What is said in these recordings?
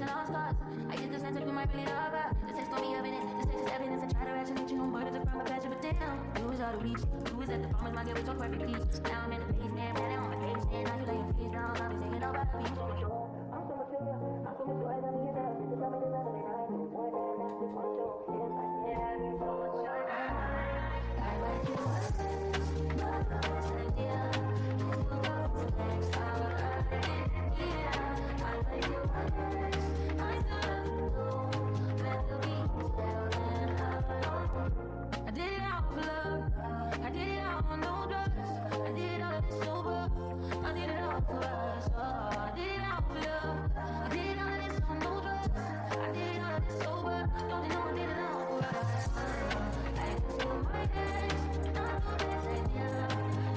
and all scars. I get the sense that you might really love her. Just text on me evidence, just text evidence and try to rationate. You know murder's a crime of passion, but damn, you was all the reach. You was at the farmer's market with your perfect peach. Now I'm in the basement, man, on vacation. Now you lay your face down, I'll be taking over the beach. I'm so much bigger, I'm so much more than you know. Just tell me the rest of it, I ain't more than that. Just want you, yes, I can have you so much more. I like you, my best idea. If you go to the next time, I like you, my best. I still love you, let the beat tell and I did it out for love, I did it out on no drugs, I did it all of this sober, I did it all for us, I did it out for love, I did it all of this on no drugs, I did it all of this sober, don't you know I did it all for us, I just feel my hands, not the best idea,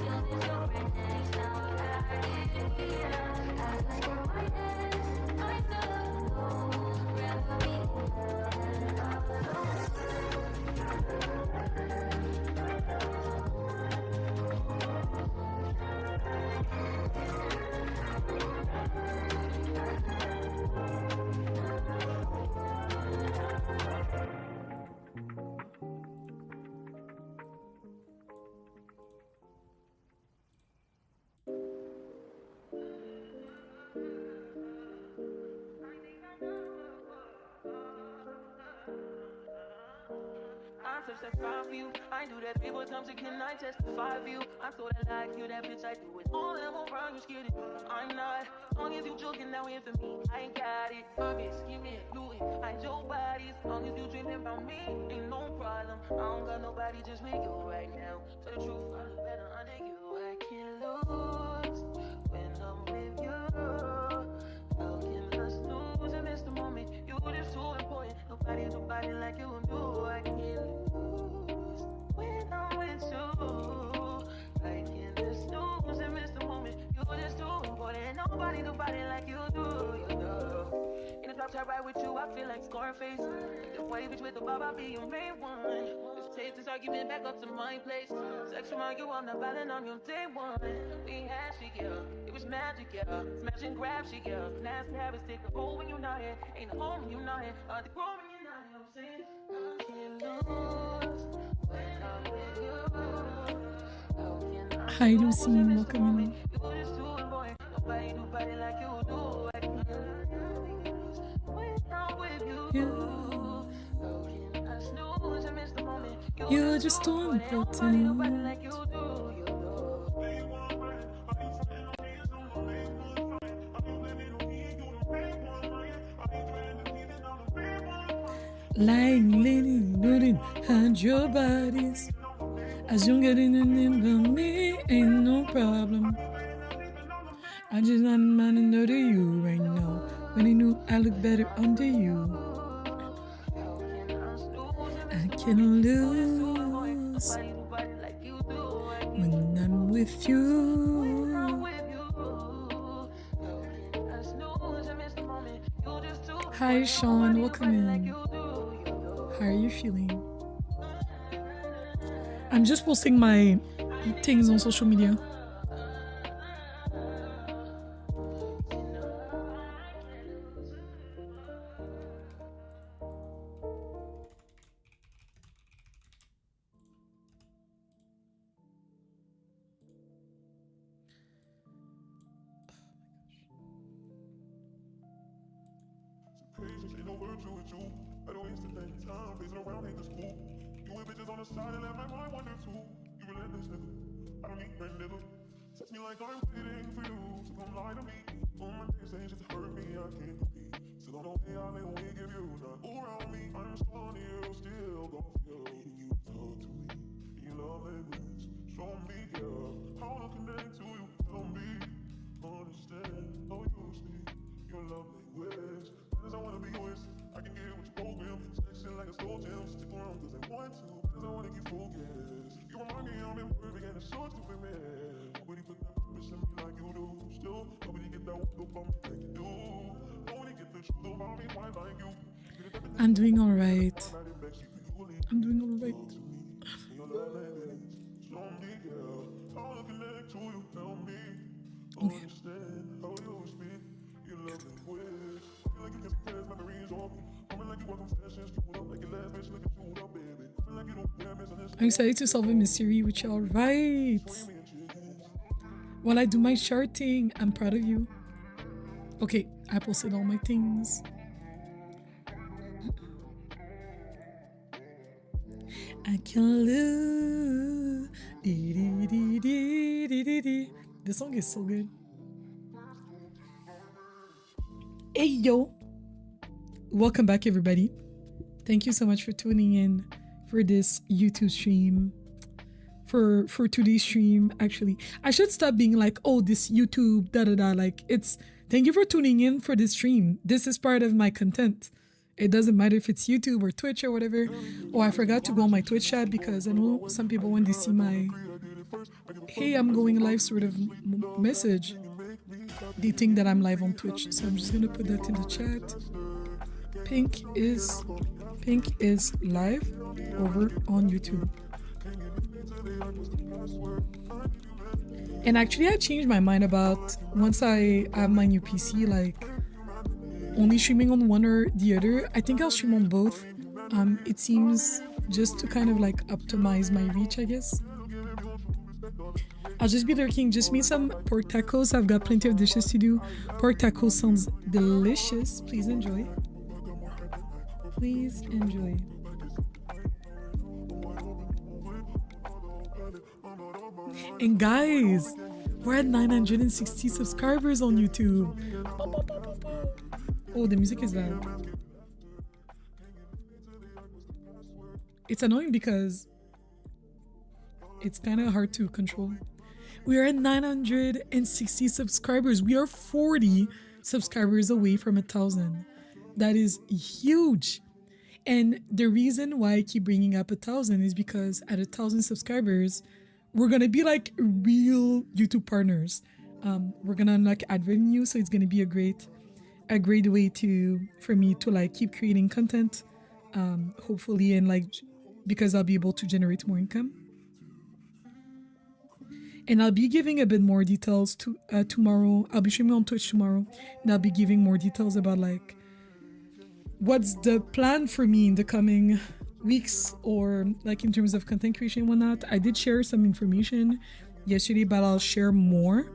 you're just your friend next now, I did it here, I just feel my hands, I still love you, rather be here than I was. That cry for you. I do that 3 more times, can I testify for you? I'm so that like you, that bitch I do it. All them around you scared it. I'm not. As long as you joking now in for me, I ain't got it. I'm it, scheming, do it. I ain't your body. As long as you dreaming about me, ain't no problem. I don't got nobody just with you right now. Tell the truth, I look better under you. I can't lose when I'm with you. How can I snooze and miss the moment? You just too important. Nobody like you do. I can't lose when I'm with you. I can't just snooze and miss the moment. You just too important. Nobody like you do. You know. In the top top right with you, I feel like Scarface. The way bitch with the bob, I'll be your main one. Let's take this argument back up to my place. Sex from you, I'm not violent on your day one. We had shit, yeah. It was magic, yeah. Smash and grab shit, yeah. Nasty habits take a hold when you're not here. Ain't a home when you're not here. The grow when you're not here. I'm saying I can't lose when I'm with you. How can I Hi Lucy, welcome in. You just too important. Nobody like you do. I can't lose when I'm with you. How can I snooze and miss the moment? You're just too important. Nobody like you do. You know. Lying, leaning, nooding, and your bodies. As you get in the name of me, ain't no problem. I just not man under you right now. When he knew I look better under you. I can lose when I'm with you. Hi Sean, welcome in. How are you feeling? I'm just posting my things on social media. Patience ain't no virtue with you. Better waste the damn time, pacing around ain't the school. You with bitches on the side and let my mind wander too. You relentless nigga, I don't need that nigga. Text me like I'm waiting for you to come lie to me. On my days saying shit to hurt me, I can't compete. Still don't know way I lay away, give you not around me. I'm still on you, still gon' feel. You talk to me, you love language. Show me, girl, how to connect to you. Tell me, understand how you speak your love language. I wanna be yours, I can get what you program. Section like a slow jam, stick around cause I want to. Cause I wanna keep focused. You remind me I'm imperfect and it's so stupid, man. Nobody put that purpose in me like you do. Still, nobody get that work about me like you do. Nobody get the truth about me quite like you. I'm doing alright. I'm doing alright. Okay. I'm excited to solve a mystery with y'all. Right. While I do my charting, I'm proud of you. Okay, I posted all my things. I can lose. This song is so good. Hey yo, welcome back everybody. Thank you so much for tuning in for this YouTube stream. For today's stream, actually, I should stop being like, oh, this YouTube da da da. Like, it's thank you for tuning in for this stream. This is part of my content. It doesn't matter if it's YouTube or Twitch or whatever. Oh, I forgot to go on my Twitch chat because I know some people, when they see my hey, I'm going live sort of message, they think that I'm live on Twitch. So I'm just gonna put that in the chat. Pink is live over on YouTube. And actually I changed my mind about once I have my new PC, like only streaming on one or the other. I think I'll stream on both. It seems just to kind of like optimize my reach, I guess. I'll just be lurking. Just made some pork tacos. I've got plenty of dishes to do. Pork tacos sounds delicious. Please enjoy. Please enjoy. And guys, we're at 960 subscribers on YouTube. Oh, the music is loud. It's annoying because it's kind of hard to control. We are at 960 subscribers. We are 40 subscribers away from 1,000. That is huge. And the reason why I keep bringing up 1,000 is because at 1,000 subscribers, we're gonna be like real YouTube partners. We're gonna unlock ad revenue, so it's gonna be a great way for me to like keep creating content, hopefully, and like because I'll be able to generate more income. And I'll be giving a bit more details tomorrow. I'll be streaming on Twitch tomorrow, and I'll be giving more details about like what's the plan for me in the coming weeks, or like in terms of content creation and whatnot. I did share some information yesterday, but I'll share more.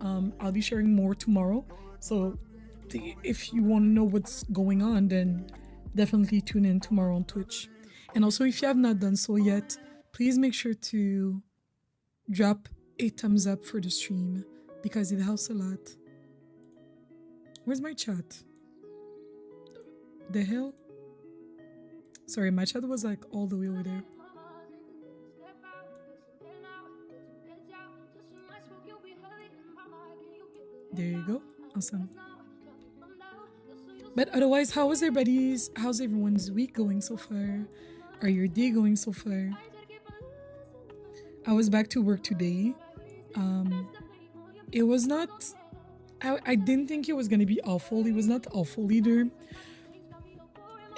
I'll be sharing more tomorrow. So if you want to know what's going on, then definitely tune in tomorrow on Twitch. And also, if you have not done so yet, please make sure to drop a thumbs up for the stream because it helps a lot. Where's my chat? The hell? Sorry, my chat was like all the way over there. There you go. Awesome. But otherwise, how's everyone's week going so far? Or your day going so far? I was back to work today. It was not, I didn't think it was going to be awful. It was not awful either.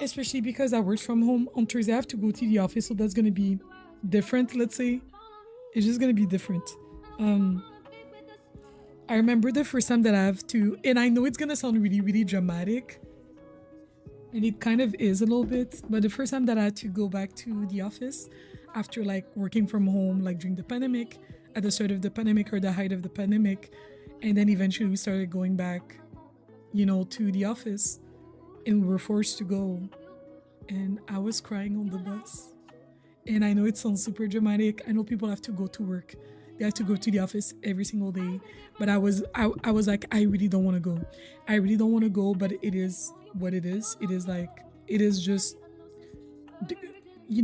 Especially because I worked from home. On Thursday, I have to go to the office, so that's going to be different, let's say. It's just going to be different. I remember the first time that I have to, and I know it's going to sound really, really dramatic. And it kind of is a little bit. But the first time that I had to go back to the office after like working from home, like during the pandemic, at the start of the pandemic or the height of the pandemic. And then eventually we started going back, to the office. And we were forced to go. And I was crying on the bus. And I know it sounds super dramatic. I know people have to go to work. They have to go to the office every single day. But I was like, I really don't want to go. I really don't want to go, but it is what it is. It is like, it is just,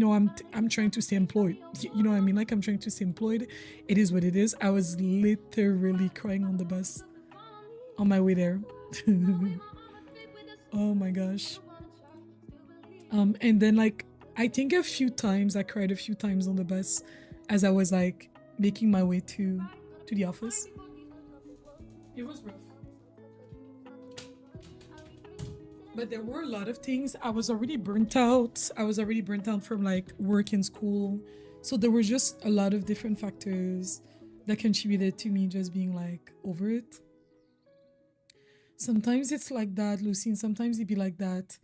I'm trying to stay employed. You know what I mean? Like, I'm trying to stay employed. It is what it is. I was literally crying on the bus on my way there. Oh my gosh. And then like, I think I cried a few times on the bus as I was like making my way to the office. It was rough. But there were a lot of things. I was already burnt out. From like work and school. So there were just a lot of different factors that contributed to me just being like over it. Sometimes it's like that, Lucy, and sometimes it be like that,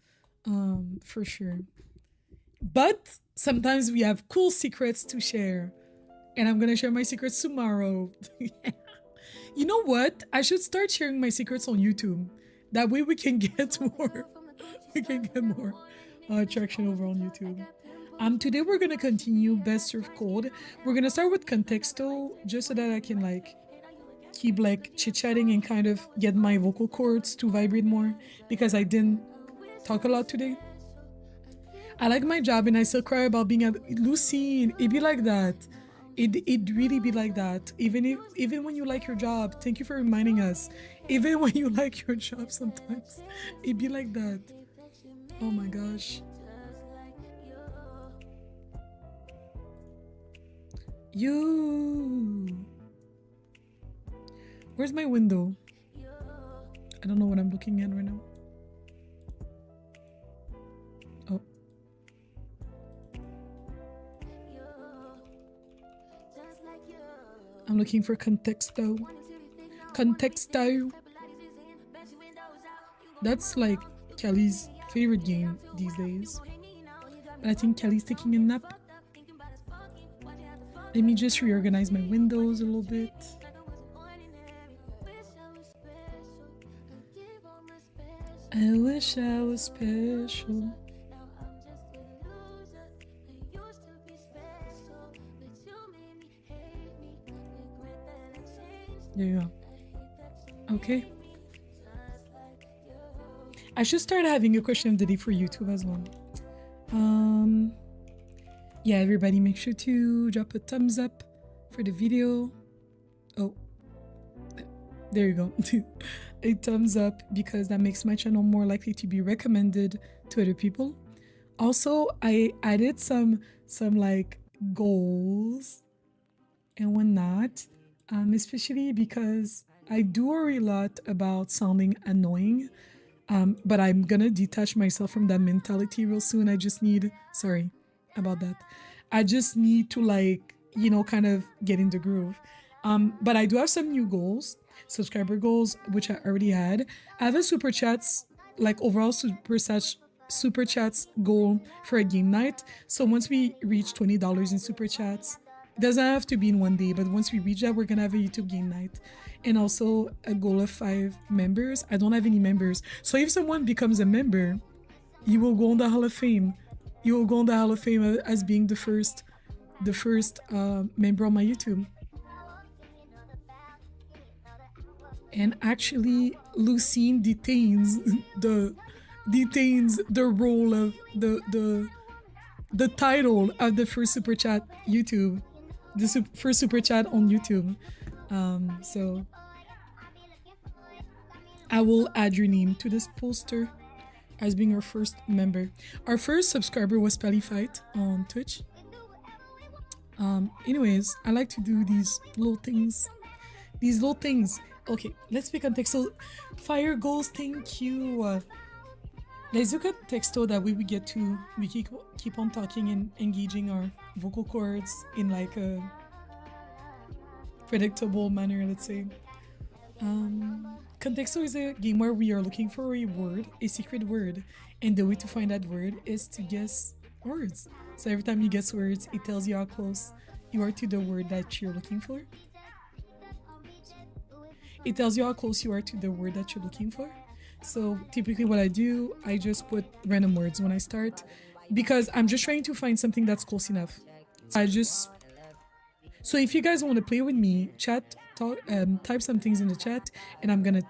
for sure. But sometimes we have cool secrets to share. And I'm gonna share my secrets tomorrow. You know what? I should start sharing my secrets on YouTube. That way we can get more. We can get more traction over on YouTube. Today we're gonna continue Best Served Cold. We're gonna start with Contexto, just so that I can like keep like chit-chatting and kind of get my vocal cords to vibrate more, because I didn't talk a lot today. I like my job and I still cry about being at Lucine. It be like that. It really be like that. Even when you like your job, thank you for reminding us. Even when you like your job, sometimes it be like that. Oh my gosh. Where's my window? I don't know what I'm looking at right now. Oh. I'm looking for Contexto. Contexto. That's like Kelly's favorite game these days. But I think Kelly's taking a nap. Let me just reorganize my windows a little bit. I wish I was special. There you go. Okay. I should start having a question of the day for YouTube as well. Yeah, everybody make sure to drop a thumbs up for the video. Oh, there you go. A thumbs up, because that makes my channel more likely to be recommended to other people. Also, I added some like goals and whatnot, especially because I do worry a lot about sounding annoying. But I'm gonna detach myself from that mentality real soon. I just need, sorry about that. I just need to like, you know, kind of get in the groove. But I do have some new goals, subscriber goals, which I already had. I have a super chats, like overall super chats goal for a game night. So once we reach $20 in super chats, it doesn't have to be in one day, but once we reach that, we're gonna have a YouTube game night. And also a goal of 5 members. I don't have any members. So if someone becomes a member, you will go on the Hall of Fame. You will go on the Hall of Fame as being the first member on my YouTube. And actually, Lucine detains the role of the title of the first super chat YouTube, first super chat on YouTube. So I will add your name to this poster as being our first member. Our first subscriber was Pellyfight on Twitch. Anyways, I like to do these little things. Okay, let's speak on Texto. Fire goals, thank you. Let's look at Texto, that way we keep on talking and engaging our vocal cords in like a predictable manner, let's say. Contexto is a game where we are looking for a word, a secret word, and the way to find that word is to guess words. So every time you guess words, it tells you how close you are to the word that you're looking for. It tells you how close you are to the word that you're looking for. So typically what I do, I just put random words when I start, because I'm just trying to find something that's close enough. So if you guys want to play with me, type some things in the chat, and I'm gonna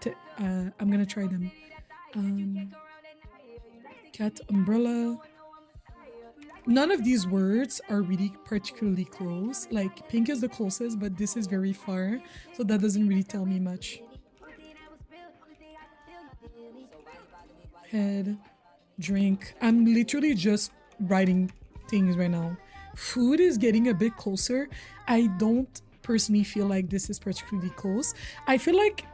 try them. Cat, umbrella. None of these words are really particularly close. Like pink is the closest, but this is very far, so that doesn't really tell me much. Head, drink. I'm literally just writing things right now. Food is getting a bit closer. I don't personally feel like this is particularly close. I feel like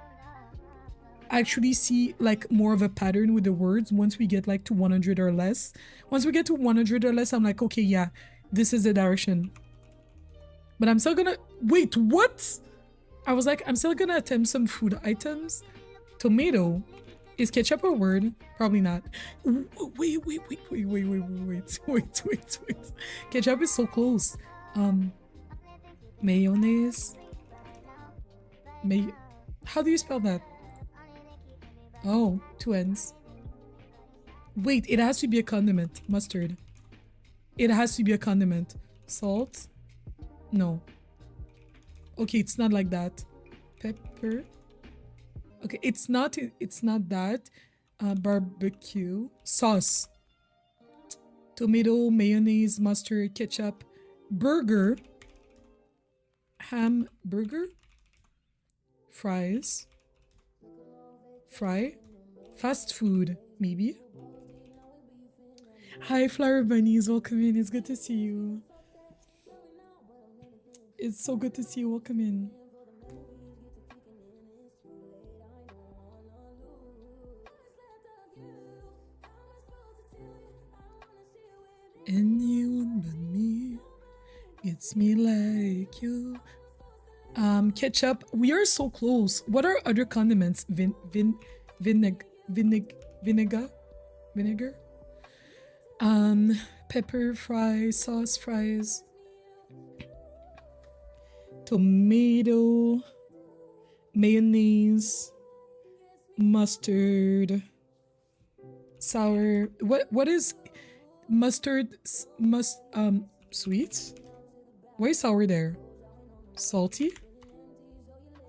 I actually see like more of a pattern with the words once we get like to 100 or less. Once we get to 100 or less, I'm like, okay, yeah, this is the direction. But I'm still gonna... Wait, what? I was like, I'm still gonna attempt some food items. Tomato. Is ketchup a word? Probably not. Wait. Ketchup is so close. Mayonnaise. How do you spell that? Oh, two N's. Wait, it has to be a condiment. Mustard. It has to be a condiment. Salt? No. Okay, it's not like that. Pepper? Okay, it's not that. Barbecue. Sauce. Tomato, mayonnaise, mustard, ketchup. Burger. Hamburger. Fries. Fry. Fast food, maybe. Hi, Flower Bunnies. Welcome in. It's good to see you. It's so good to see you. Welcome in. Anyone but me. It's me like you. Ketchup. We are so close. What are other condiments? Vinegar. Pepper, fries, sauce, fries. Tomato, mayonnaise, mustard, sour. What is mustard? Sweet? Why is sour there? Salty?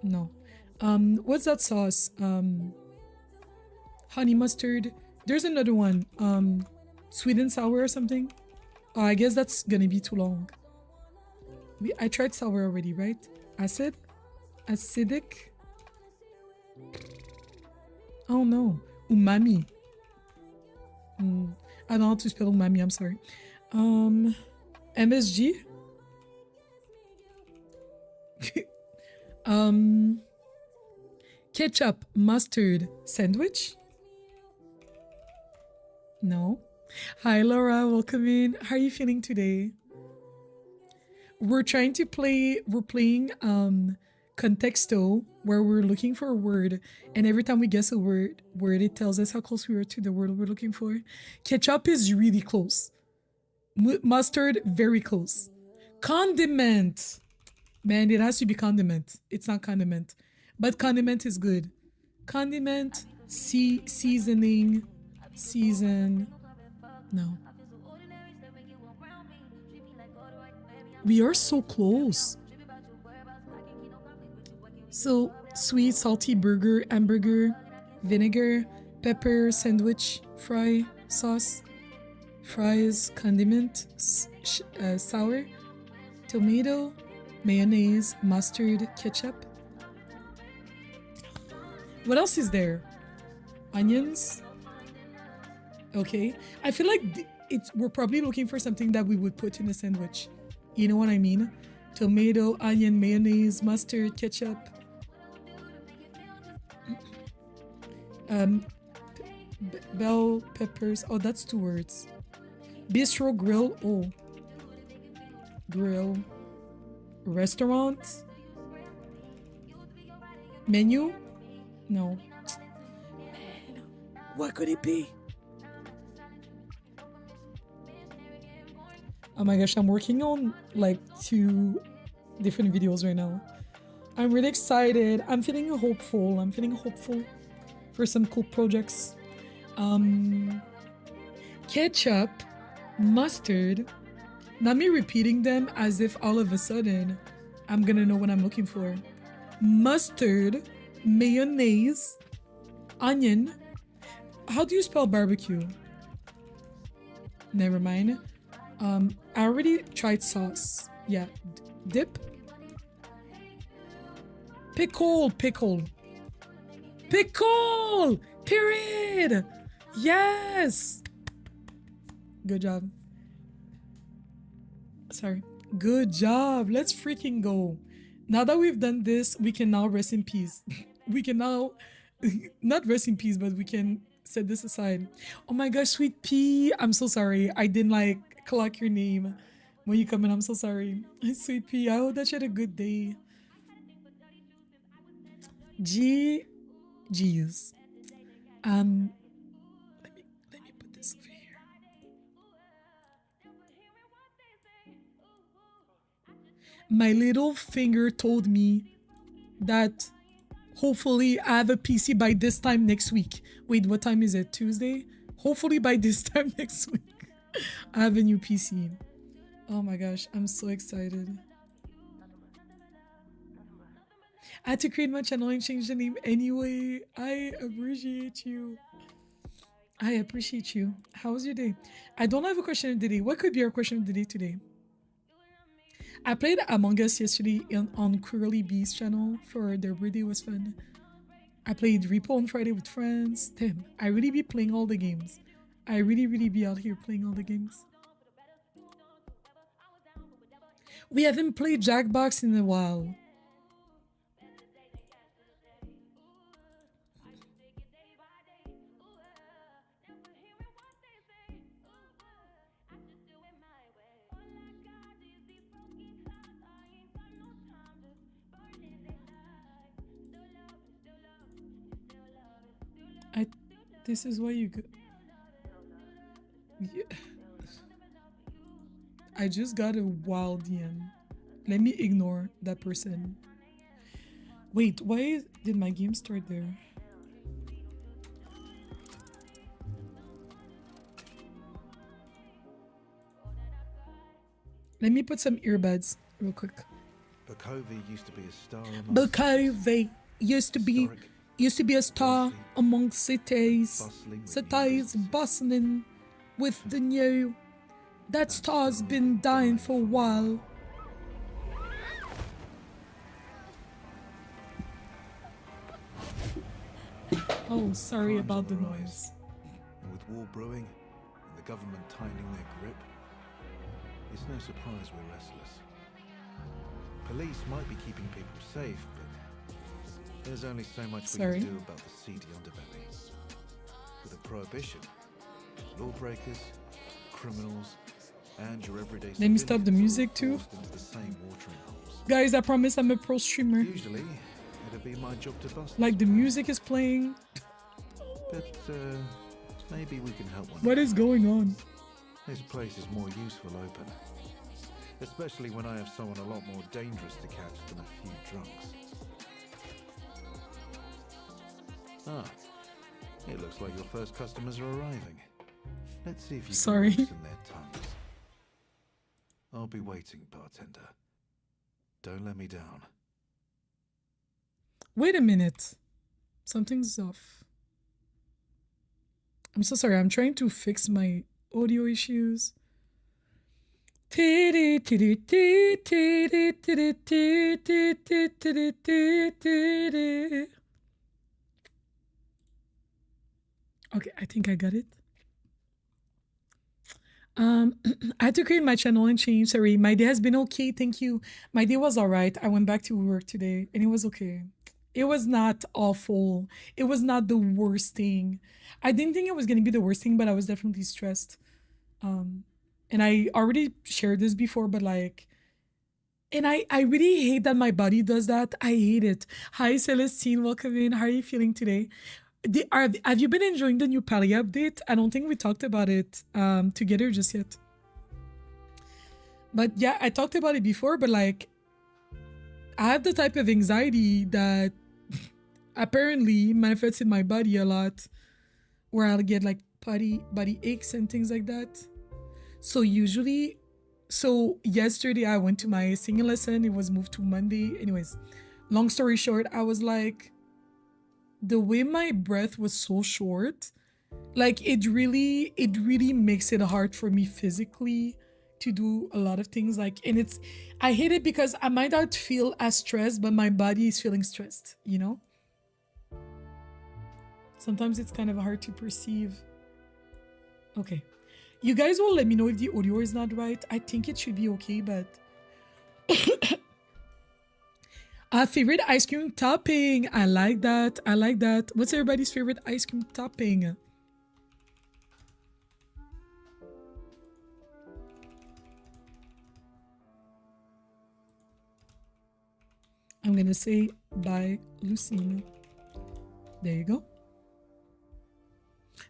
No. What's that sauce? Honey mustard. There's another one. Sweet and sour or something. Oh, I guess that's gonna be too long. I tried sour already, right? Acid? Acidic? Oh no. Umami. I don't know how to spell umami, I'm sorry. MSG? Ketchup, mustard, sandwich? No. Hi Laura, welcome in. How are you feeling today? We're playing Contexto, where we're looking for a word, and every time we guess a word, it tells us how close we are to the word we're looking for. Ketchup is really close. Mustard, very close. Condiment. Man, it has to be condiment. It's not condiment. But condiment is good. Condiment, seasoning, season. No. We are so close. So, sweet, salty burger, hamburger, vinegar, pepper, sandwich, fry, sauce, fries, condiment, sour, tomato, mayonnaise, mustard, ketchup. What else is there? Onions. Okay. I feel like we're probably looking for something that we would put in a sandwich. You know what I mean? Tomato, onion, mayonnaise, mustard, ketchup. Bell peppers. Oh, that's 2 words. Bistro, grill. Oh. Grill. Restaurant. Menu. No. Man, what could it be? Oh my gosh, I'm working on like 2 different videos right now. I'm really excited. I'm feeling hopeful. For some cool projects. Ketchup, mustard. Not me repeating them as if all of a sudden I'm gonna know what I'm looking for. Mustard, mayonnaise, onion. How do you spell barbecue? Never mind. I already tried sauce. Yeah. Dip. Pickle. Period. Yes. Good job. Sorry. Good job. Let's freaking go. Now that we've done this, we can now rest in peace. We can now not rest in peace, but we can set this aside. Oh my gosh, Sweet Pea. I'm so sorry. I didn't like clock your name when you come in. I'm so sorry. Sweet Pea. I hope that you had a good day. G's. Um, let me put this over here. My little finger told me that hopefully I have a PC by this time next week. Wait, what time is it? Tuesday? Hopefully by this time next week I have a new PC. Oh my gosh, I'm so excited. I had to create my channel and change the name anyway. I appreciate you. I appreciate you. How was your day? I don't have a question of the day. What could be our question of the day today? I played Among Us yesterday on Curly B's channel for their birthday. It was fun. I played Repo on Friday with friends. Damn, I really be playing all the games. I really be out here playing all the games. We haven't played Jackbox in a while. This is why you go. Yeah. I just got a wild DM. Let me ignore that person. Wait, why did my game start there? Let me put some earbuds real quick. Bukovi used to be a star. Bukovi used to be a star among cities. Cities bustling with the new. That star's been dying for a while. Oh, sorry about the noise. And with war brewing and the government tightening their grip, it's no surprise we're restless. Police might be keeping people safe, but there's only so much we can do about the seedy underbelly. With a prohibition, lawbreakers, criminals, and your everyday Let me stop the music too. Into the same watering holes. Guys, I promise I'm a pro streamer. Usually, it'd be my job to bust. Like the music is playing. But maybe we can help one. What is going on? This place is more useful open. Especially when I have someone a lot more dangerous to catch than a few drunks. Ah, it looks like your first customers are arriving. Let's see if you can loosen their tongues. I'll be waiting, bartender. Don't let me down. Wait a minute. Something's off. I'm so sorry. I'm trying to fix my audio issues. Okay, I think I got it. I had to create my channel and change. Sorry, my day has been okay. Thank you. My day was all right. I went back to work today and it was okay. It was not awful. It was not the worst thing. I didn't think it was going to be the worst thing, but I was definitely stressed. And I already shared this before, but like, and I really hate that my body does that. I hate it. Hi, Celestine. Welcome in. How are you feeling today? Have you been enjoying the new Pally update? I don't think we talked about it together just yet. But yeah, I talked about it before, but like, I have the type of anxiety that apparently manifests in my body a lot, where I'll get like body aches and things like that. So yesterday I went to my singing lesson. It was moved to Monday. Anyways, long story short, I was like, the way my breath was so short, like it really makes it hard for me physically to do a lot of things. Like, and I hate it because I might not feel as stressed, but my body is feeling stressed, you know? Sometimes it's kind of hard to perceive. Okay. You guys will let me know if the audio is not right. I think it should be okay, but... favorite ice cream topping. I like that. I like that. What's everybody's favorite ice cream topping? I'm gonna say bye, Lucina. There you go.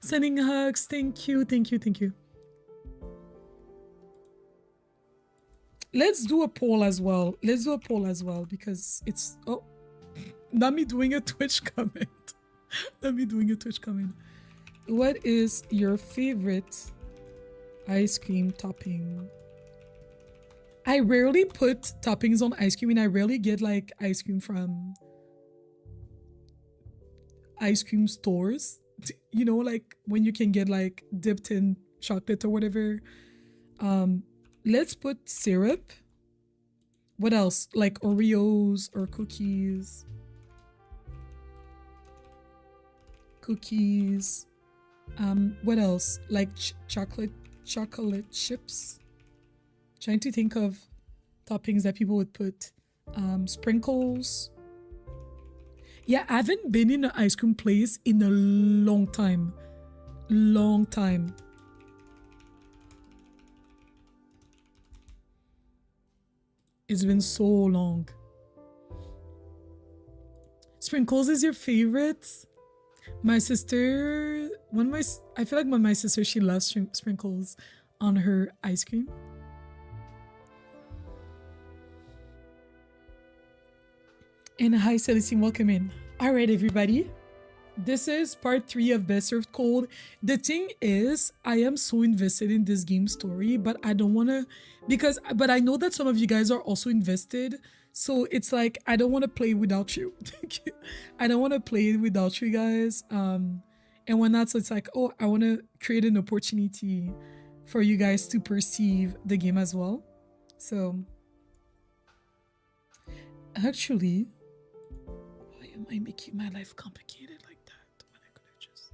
Sending hugs. Thank you. Thank you. Thank you. Let's do a poll as well. Let's do a poll as well because it's... Oh, not me doing a Twitch comment. Not me doing a Twitch comment. What is your favorite ice cream topping? I rarely put toppings on ice cream and I rarely get like ice cream from ice cream stores. You know, like when you can get like dipped in chocolate or whatever. Let's put syrup. What else? Like Oreos or cookies. Cookies. What else? Like chocolate chips. Trying to think of toppings that people would put. Sprinkles. Yeah, I haven't been in an ice cream place in a long time. Long time. It's been so long. Sprinkles is your favorite? My sister, I feel like my sister, she loves sprinkles on her ice cream. And hi, Celestine, welcome in. All right, everybody. This is part 3 of Best Served Cold. The thing is, I am so invested in this game story, but I don't want to, but I know that some of you guys are also invested. So it's like, I don't want to play without you. I don't want to play without you guys. And when that's, so it's like, oh, I want to create an opportunity for you guys to perceive the game as well. So actually, why am I making my life complicated like that when I could have just...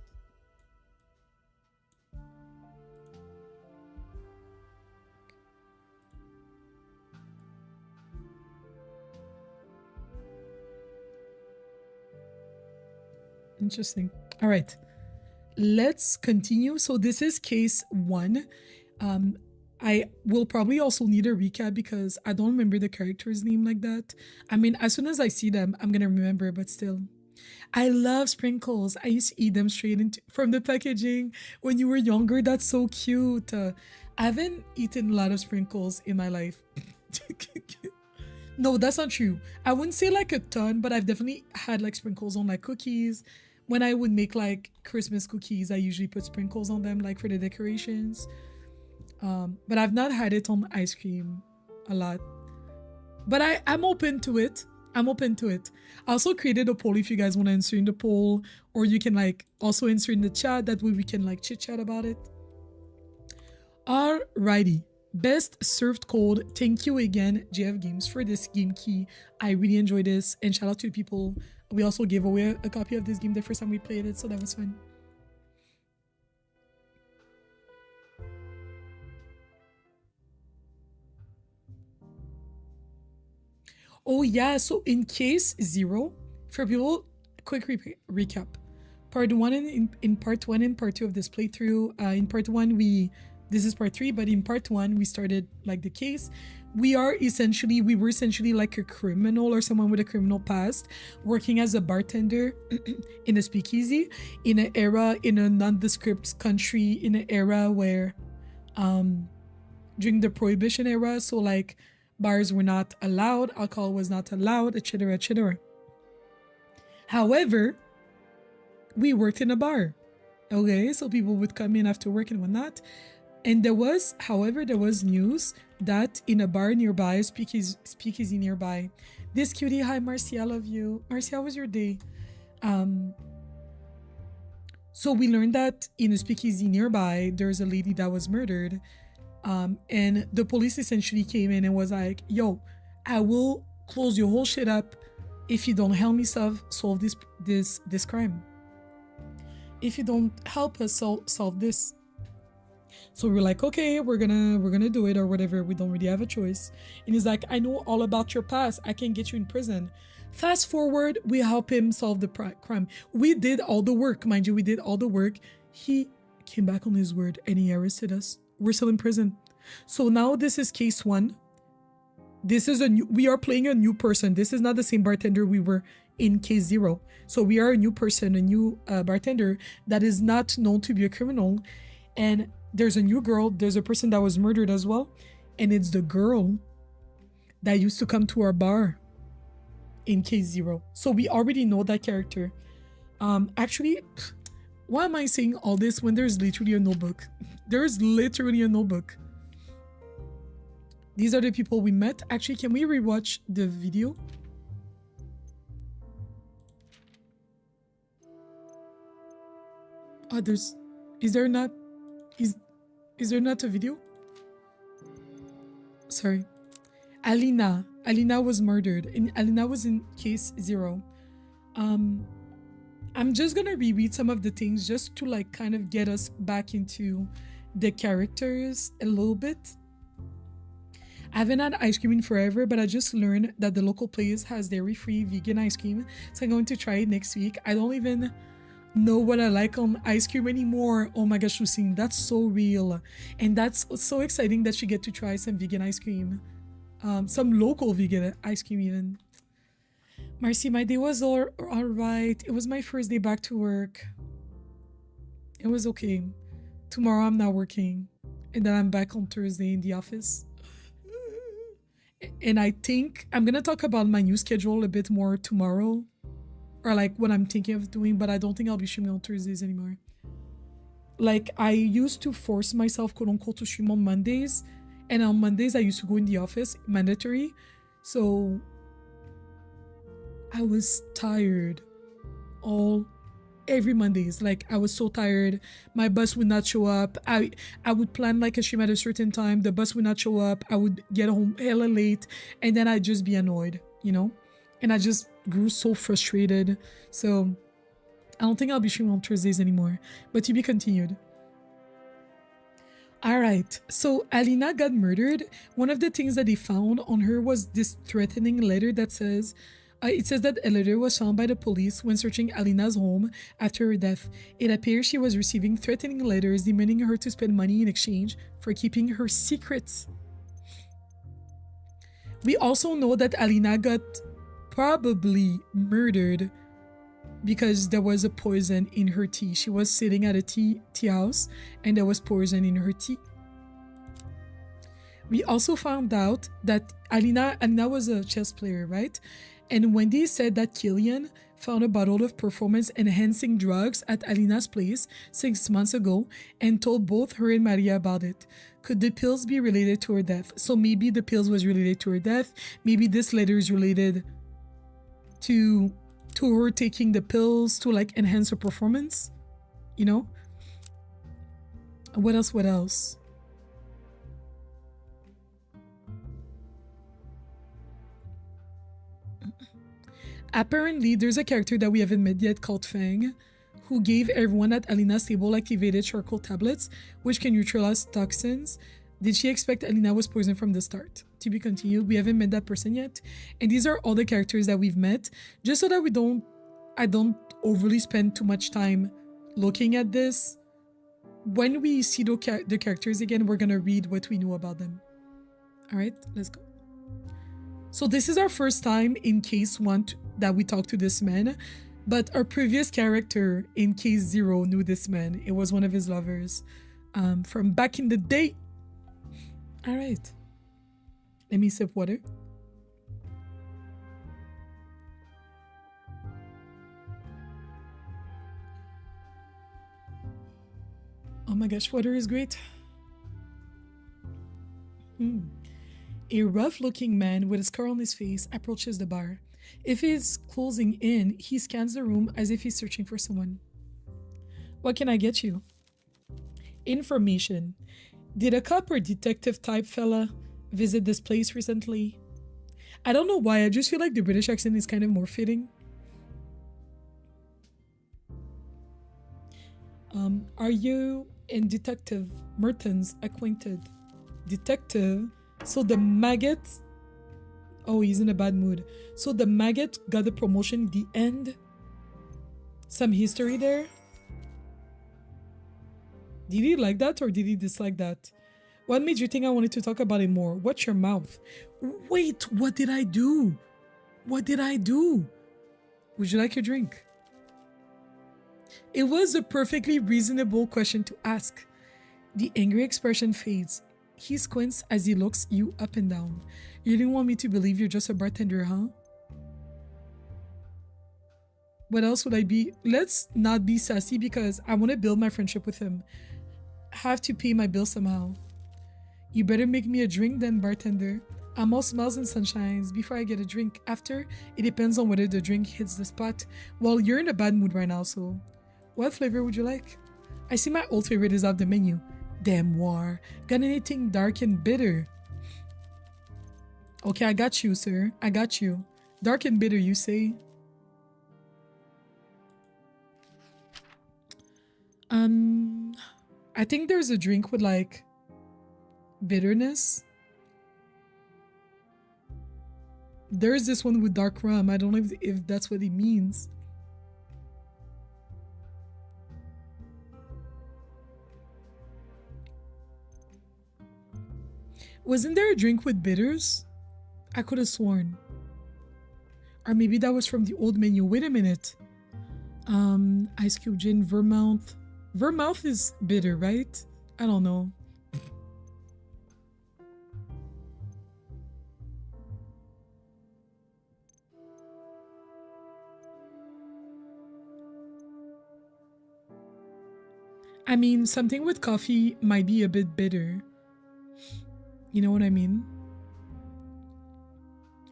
Interesting. All right, let's continue. So this is case 1. I will probably also need a recap because I don't remember the character's name like that. I mean, as soon as I see them, I'm gonna remember, but still. I love sprinkles. I used to eat them straight from the packaging when you were younger. That's so cute. I haven't eaten a lot of sprinkles in my life. No, that's not true. I wouldn't say like a ton, but I've definitely had like sprinkles on like cookies. When I would make like Christmas cookies, I usually put sprinkles on them like for the decorations. But I've not had it on ice cream a lot. But I'm open to it. I'm open to it. I also created a poll if you guys want to answer in the poll, or you can like also answer in the chat. That way we can like chit chat about it. Alrighty. Best served cold. Thank you again, JF Games, for this game key. I really enjoyed this, and shout out to the people. We also gave away a copy of this game the first time we played it, so that was fun. Oh yeah, so in case 0, for people, quick recap. Part 1 in part 1 and part 2 of this playthrough. In part 1 this is part 3, but in part 1 we started like the case. We were essentially like a criminal or someone with a criminal past working as a bartender in a speakeasy in an era, in a nondescript country, in an era where during the prohibition era, so like bars were not allowed, alcohol was not allowed, etc., etc. However, we worked in a bar. Okay, so people would come in after work and whatnot. And there was news that in a bar nearby, speakeasy nearby, this cutie, hi Marcia, I love you. Marcia, how was your day? So we learned that in a speakeasy nearby, there's a lady that was murdered. And the police essentially came in and was like, yo, I will close your whole shit up if you don't help me solve this crime. If you don't help us solve this. So we're like, okay, we're gonna do it or whatever. We don't really have a choice. And he's like, I know all about your past. I can get you in prison. Fast forward, we help him solve the crime. We did all the work, mind you. We did all the work. He came back on his word and he arrested us. We're still in prison. So now this is case 1. We are playing a new person. This is not the same bartender we were in case 0. So we are a new person, a new bartender that is not known to be a criminal. And there's a new girl, there's a person that was murdered as well. And it's the girl that used to come to our bar in case 0. So we already know that character. Actually, why am I saying all this when there's literally a notebook? There's literally a notebook. These are the people we met. Actually, can we rewatch the video? Oh, is there not a video? Sorry. Alina was murdered, and Alina was in case 0. I'm just gonna reread some of the things just to like kind of get us back into the characters a little bit. I haven't had ice cream in forever, but I just learned that the local place has dairy-free vegan ice cream, so I'm going to try it next week. I don't even know what I like on ice cream anymore. Oh my gosh, Lucine, that's so real. And that's so exciting that you get to try some vegan ice cream. Some local vegan ice cream even. Marcy, my day was all right. It was my first day back to work. It was okay. Tomorrow I'm not working. And then I'm back on Thursday in the office. And I think I'm gonna talk about my new schedule a bit more tomorrow. Or like what I'm thinking of doing, but I don't think I'll be streaming on Thursdays anymore. Like I used to force myself, quote unquote, to stream on Mondays. And on Mondays I used to go in the office, mandatory. So I was tired every Mondays. Like I was so tired. My bus would not show up. I would plan like a stream at a certain time. The bus would not show up. I would get home hella late, and then I'd just be annoyed, you know? And I just grew so frustrated. So I don't think I'll be streaming on Thursdays anymore. But to be continued. Alright, so Alina got murdered. One of the things that they found on her was this threatening letter that says, it says that a letter was found by the police when searching Alina's home after her death. It appears she was receiving threatening letters demanding her to spend money in exchange for keeping her secrets. We also know that Alina got probably murdered because there was a poison in her tea. She was sitting at a tea house and there was poison in her tea. We also found out that Alina was a chess player, right? And Wendy said that Killian found a bottle of performance-enhancing drugs at Alina's place 6 months ago and told both her and Maria about it. Could the pills be related to her death? So maybe the pills was related to her death. Maybe this letter is related to her taking the pills to like enhance her performance, you know? What else? Apparently, there's a character that we haven't met yet called Fang, who gave everyone at Alina's table activated charcoal tablets, which can neutralize toxins. Did she expect Alina was poisoned from the start? To be continued. We haven't met that person yet. And these are all the characters that we've met, just so that I don't overly spend too much time looking at this. When we see the characters again, we're gonna read what we know about them. All right, let's go. So this is our first time in case 1 that we talked to this man, but our previous character in case 0 knew this man. It was one of his lovers from back in the day. All right, let me sip water. Oh my gosh, water is great. A rough-looking man with a scar on his face approaches the bar. If he's closing in, he scans the room as if he's searching for someone. What can I get you? Information. Did a cop or detective type fella visit this place recently? I don't know why, I just feel like the British accent is kind of more fitting. Are you and Detective Mertens acquainted? Detective? So the maggot... Oh, he's in a bad mood. So the maggot got the promotion, the end? Some history there? Did he like that or did he dislike that? What made you think I wanted to talk about it more? Watch your mouth. Wait, what did I do? What did I do? Would you like your drink? It was a perfectly reasonable question to ask. The angry expression fades. He squints as he looks you up and down. You didn't want me to believe you're just a bartender, huh? What else would I be? Let's not be sassy because I want to build my friendship with him. Have to pay my bill somehow. You better make me a drink then, bartender. I'm all smiles and sunshines before I get a drink. After, it depends on whether the drink hits the spot. Well, you're in a bad mood right now, so... What flavor would you like? I see my old favorite is off the menu. Damn noir. Got anything dark and bitter? Okay, I got you, sir. I got you. Dark and bitter, you say? I think there's a drink with like bitterness. There's this one with dark rum. I don't know if that's what it means. Wasn't there a drink with bitters? I could have sworn. Or maybe that was from the old menu. Wait a minute. Ice cube gin, vermouth. Vermouth is bitter, right? I don't know. I mean, something with coffee might be a bit bitter. You know what I mean?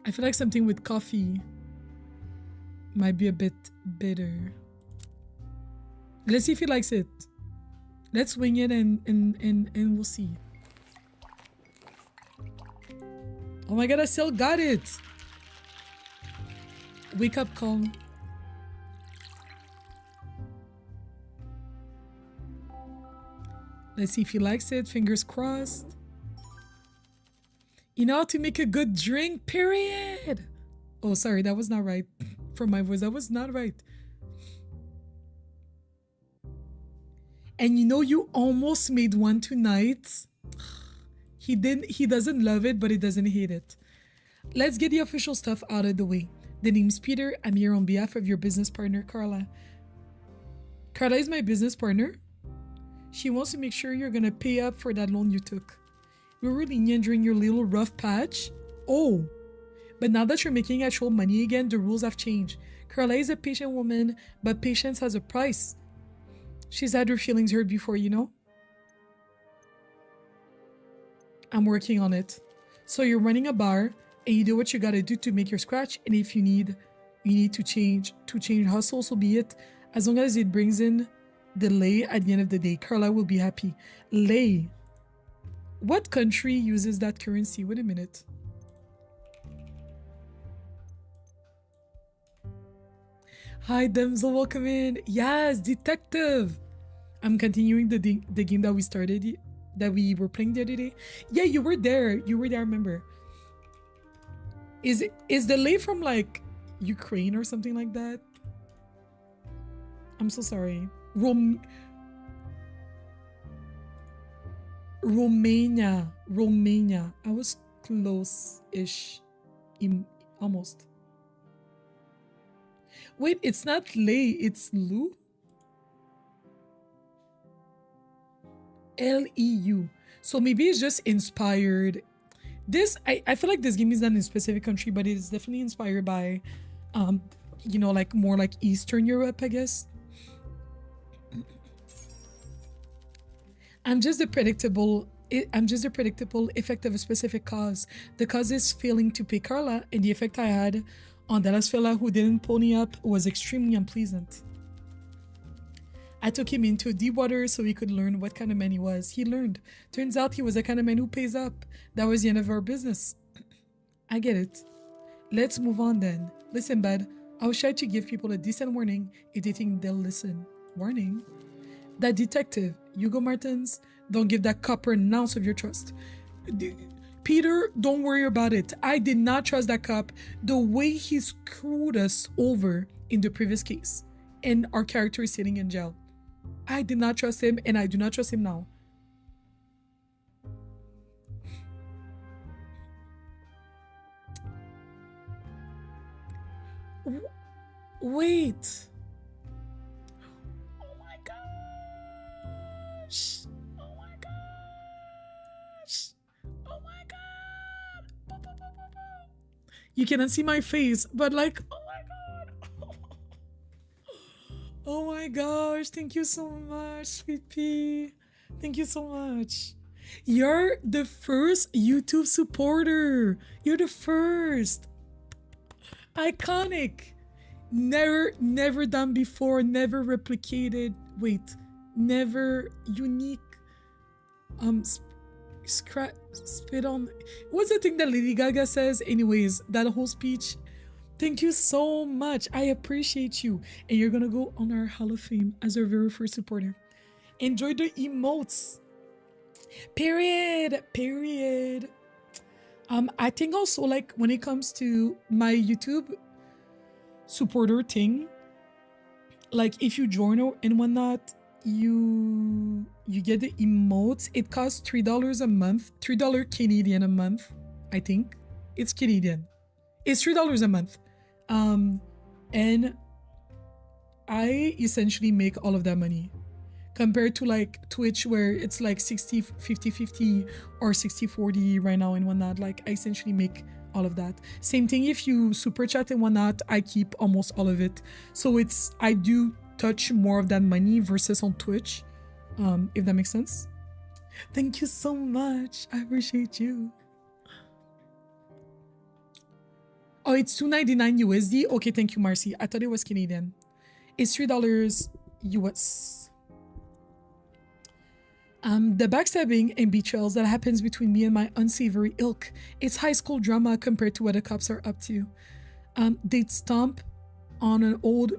I feel like something with coffee might be a bit bitter. Let's see if he likes it. Let's wing it and we'll see. Oh my god, I still got it. Wake up call. Let's see if he likes it. Fingers crossed. You know how to make a good drink, period. Oh, sorry, that was not right. From my voice, that was not right. And you know, you almost made one tonight. He doesn't love it, but he doesn't hate it. Let's get the official stuff out of the way. The name's Peter. I'm here on behalf of your business partner, Carla. Carla is my business partner. She wants to make sure you're gonna pay up for that loan you took. We were lenient during your little rough patch. Oh, but now that you're making actual money again, the rules have changed. Carla is a patient woman, but patience has a price. She's had her feelings hurt before, you know? I'm working on it. So you're running a bar, and you do what you gotta do to make your scratch, and if you need to change hustle, so be it. As long as it brings in the lei at the end of the day, Carla will be happy. Lei. What country uses that currency? Wait a minute. Hi, damsel, welcome in. Yes, detective. I'm continuing the game that we started, that we were playing the other day. Yeah, you were there. You were there, I remember. Is the lei from like Ukraine or something like that? I'm so sorry. Romania. I was close-ish. Almost. Wait, it's not lei, it's Lu? L-E-U. So maybe it's just inspired. This, I feel like this game is not in a specific country, but it is definitely inspired by, you know, like more like Eastern Europe, I guess. I'm just the predictable effect of a specific cause. The cause is failing to pay Carla, and the effect I had on that last fella who didn't pony up was extremely unpleasant. I took him into deep water so he could learn what kind of man he was. He learned. Turns out he was the kind of man who pays up. That was the end of our business. I get it. Let's move on then. Listen, bud. I was trying to give people a decent warning if they think they'll listen. Warning? That detective, Hugo Martins, don't give that copper an ounce of your trust. Peter, don't worry about it. I did not trust that cop the way he screwed us over in the previous case. And our character is sitting in jail. I did not trust him, and I do not trust him now. Wait. Oh my gosh. Oh my gosh. Oh my god. You cannot see my face, but like, oh my god. Oh my gosh. Thank you so much, Sweet Pea. Thank you so much. You're the first YouTube supporter. You're the first. Iconic. Never done before, never replicated. Wait, never unique. Spit on. What's the thing that Lady Gaga says? Anyways, that whole speech. Thank you so much. I appreciate you. And you're gonna go on our Hall of Fame as our very first supporter. Enjoy the emotes. Period. I think also, like, when it comes to my YouTube supporter thing, like if you join and whatnot, you get the emotes. It costs $3 a month, $3 Canadian a month. I think it's Canadian. It's $3 a month. And I essentially make all of that money. Compared to like Twitch, where it's like 50-50 or 60-40 right now and whatnot. Like I essentially make all of that. Same thing if you super chat and whatnot, I keep almost all of it. So I do touch more of that money versus on Twitch, if that makes sense. Thank you so much. I appreciate you. Oh, it's $2.99 USD. Okay, thank you, Marcy. I thought it was Canadian. It's $3 US. The backstabbing and betrayals that happens between me and my unsavory ilk. It's high school drama compared to what the cops are up to. They'd stomp on an old...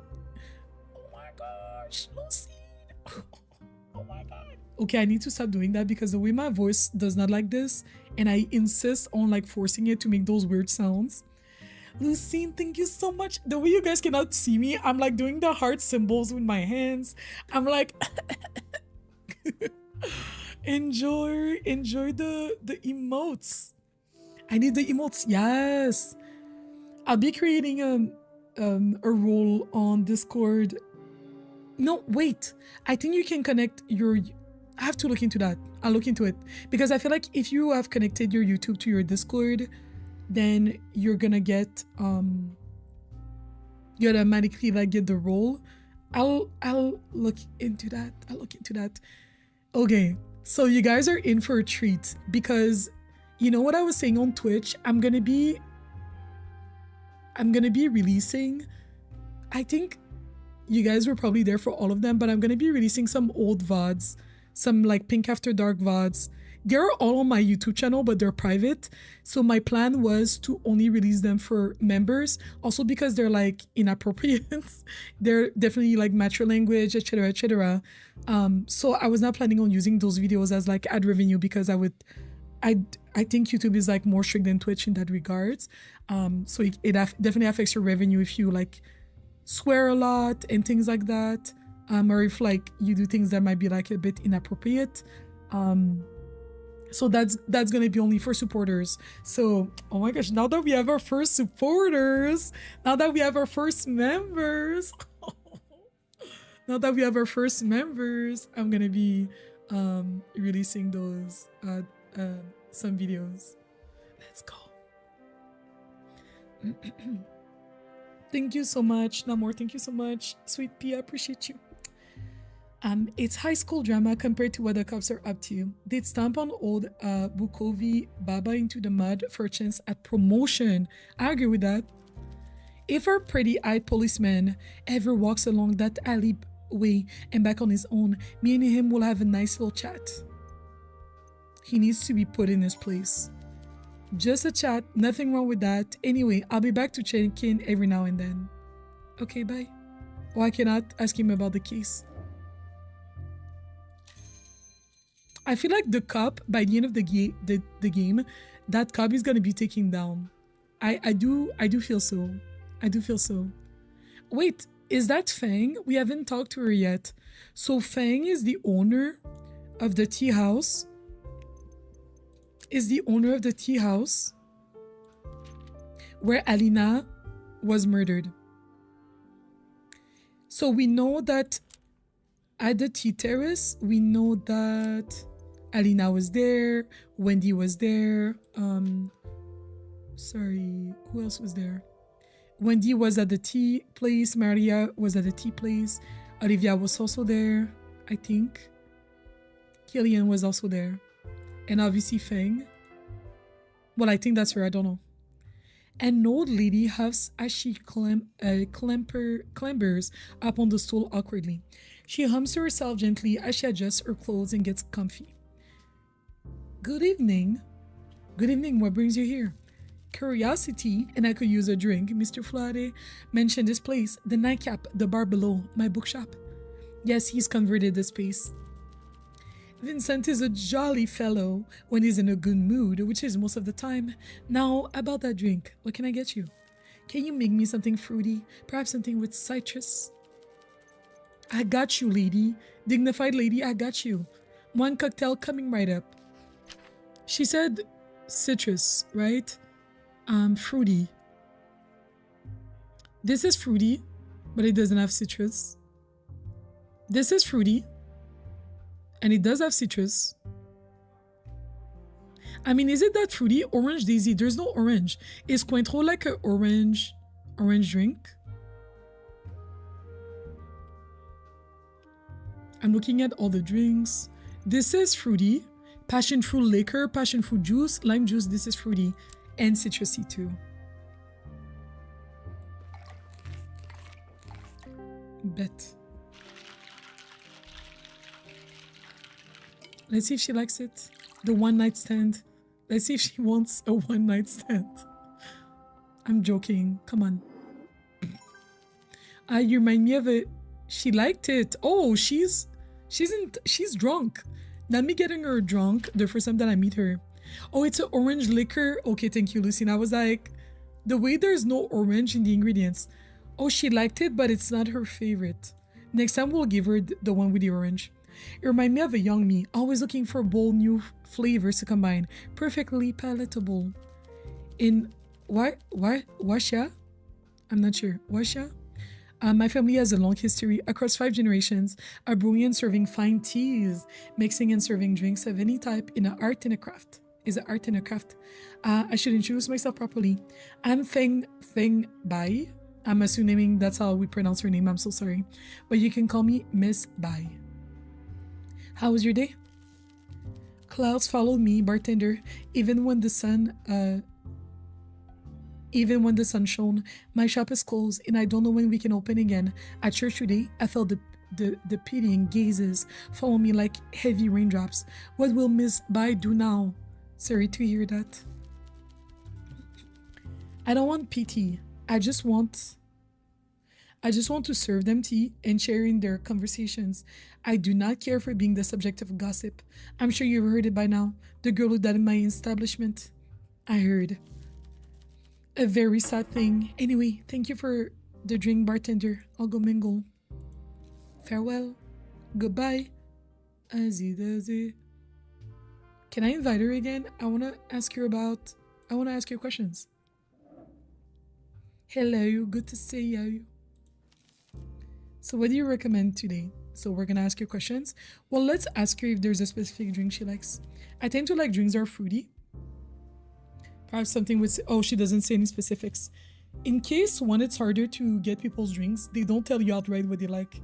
Oh my gosh, Lucy. Oh my god. Okay, I need to stop doing that because the way my voice does not like this, and I insist on like forcing it to make those weird sounds. Lucine, thank you so much. The way you guys cannot see me, I'm like doing the heart symbols with my hands. I'm like... enjoy the emotes. I need the emotes. Yes, I'll be creating a role on Discord. No, wait, I think you can connect your... I have to look into that. I'll look into it because I feel like if you have connected your YouTube to your Discord, then you're gonna get you automatically like get the role. I'll look into that. Okay, so you guys are in for a treat because you know what I was saying on Twitch? I'm gonna be releasing, I think you guys were probably there for all of them, but I'm gonna be releasing some old VODs, some like Pink After Dark VODs. They're all on my YouTube channel, but they're private. So my plan was to only release them for members, also because they're like inappropriate. They're definitely like mature language, etc., etc. So I was not planning on using those videos as like ad revenue because I think YouTube is like more strict than Twitch in that regards. So it definitely affects your revenue if you like swear a lot and things like that, or if like you do things that might be like a bit inappropriate. So that's gonna be only for supporters. So, oh my gosh, now that we have our first supporters, now that we have our first members, I'm gonna be releasing those some videos. Let's go. Thank you so much, Namor. Thank you so much, Sweet Pea. I appreciate you. It's high school drama compared to what the cops are up to. They'd stomp on old Bukovi Baba into the mud for a chance at promotion. I agree with that. If our pretty-eyed policeman ever walks along that alleyway and back on his own, me and him will have a nice little chat. He needs to be put in his place. Just a chat, nothing wrong with that. Anyway, I'll be back to check in every now and then. Okay, bye. Or I cannot ask him about the case. I feel like the cop, by the end of the game, that cop is gonna be taken down. I do feel so. I do feel so. Wait, is that Fang? We haven't talked to her yet. So Fang is the owner of the tea house. Where Alina was murdered. So we know that at the tea terrace, we know that Alina was there, Wendy was there. Sorry, who else was there? Wendy was at the tea place. Maria was at the tea place. Olivia was also there, I think. Killian was also there. And obviously Feng. Well, I think that's her, I don't know. An old lady huffs as she clambers up on the stool awkwardly. She hums to herself gently as she adjusts her clothes and gets comfy. Good evening. Good evening, what brings you here? Curiosity, and I could use a drink. Mr. Flade mentioned this place, the Nightcap, the bar below, my bookshop. Yes, he's converted the space. Vincent is a jolly fellow when he's in a good mood, which is most of the time. Now, about that drink, what can I get you? Can you make me something fruity? Perhaps something with citrus? I got you, lady. Dignified lady, I got you. One cocktail coming right up. She said citrus, right? Fruity. This is fruity, but it doesn't have citrus. This is fruity, and it does have citrus. I mean, is it that fruity? Orange Daisy, there's no orange. Is Cointreau like an orange drink? I'm looking at all the drinks. This is fruity. Passion fruit liquor, passion fruit juice, lime juice, this is fruity. And citrusy too. Bet. Let's see if she likes it. The one night stand. Let's see if she wants a one night stand. I'm joking. Come on. You remind me of a... She liked it. Oh, she's drunk. Not me getting her drunk the first time that I meet her. Oh, it's an orange liquor. Okay, thank you, Lucine. I was like, the way there's no orange in the ingredients. Oh, she liked it, but it's not her favorite. Next time we'll give her the one with the orange. It reminds me of a young me, always looking for bold new flavors to combine. Perfectly palatable. In Washa? I'm not sure. Washa? My family has a long history across 5 generations of brewing and serving fine teas, mixing and serving drinks of any type in an art and a craft. Is an art and a craft. I should introduce myself properly. I'm Feng Bai. I'm assuming that's how we pronounce her name. I'm so sorry. But you can call me Miss Bai. How was your day? Clouds followed me, bartender, even when the sun shone. My shop is closed and I don't know when we can open again. At church today, I felt the pitying gazes follow me like heavy raindrops. What will Miss Bai do now? Sorry to hear that. I don't want pity. I just want to serve them tea and share in their conversations. I do not care for being the subject of gossip. I'm sure you've heard it by now. The girl who died in my establishment. I heard. A very sad thing. Anyway, thank you for the drink, bartender. I'll go mingle. Farewell. Goodbye. Azidazi. Can I invite her again? I want to ask you questions. Hello, good to see you. So what do you recommend today? So we're going to ask you questions. Well, let's ask her if there's a specific drink she likes. I tend to like drinks that are fruity. Perhaps something with... Oh, she doesn't say any specifics. In case, one, it's harder to get people's drinks. They don't tell you outright what they like.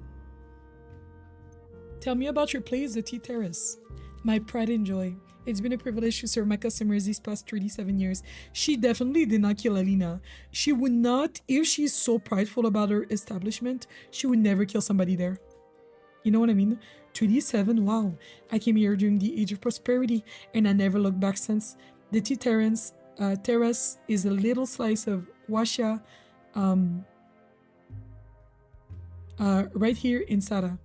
Tell me about your place, the Tea Terrace. My pride and joy. It's been a privilege to serve my customers these past 37 years. She definitely did not kill Alina. She would not, if she's so prideful about her establishment, she would never kill somebody there. You know what I mean? 37, wow. I came here during the age of prosperity and I never looked back since. The Tea Terrace is a little slice of Washa right here in Sara.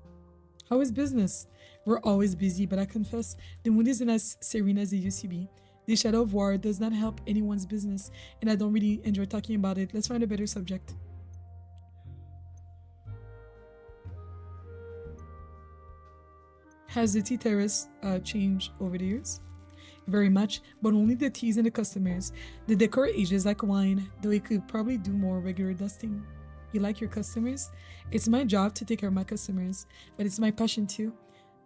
How is business? We're always busy, but I confess, the mood isn't as serene as it used to be. The shadow of war does not help anyone's business, and I don't really enjoy talking about it. Let's find a better subject. Has the tea terrace changed over the years? Very much, but only the teas and the customers. The decor ages like wine, though it could probably do more regular dusting. You like your customers? It's my job to take care of my customers, but it's my passion too.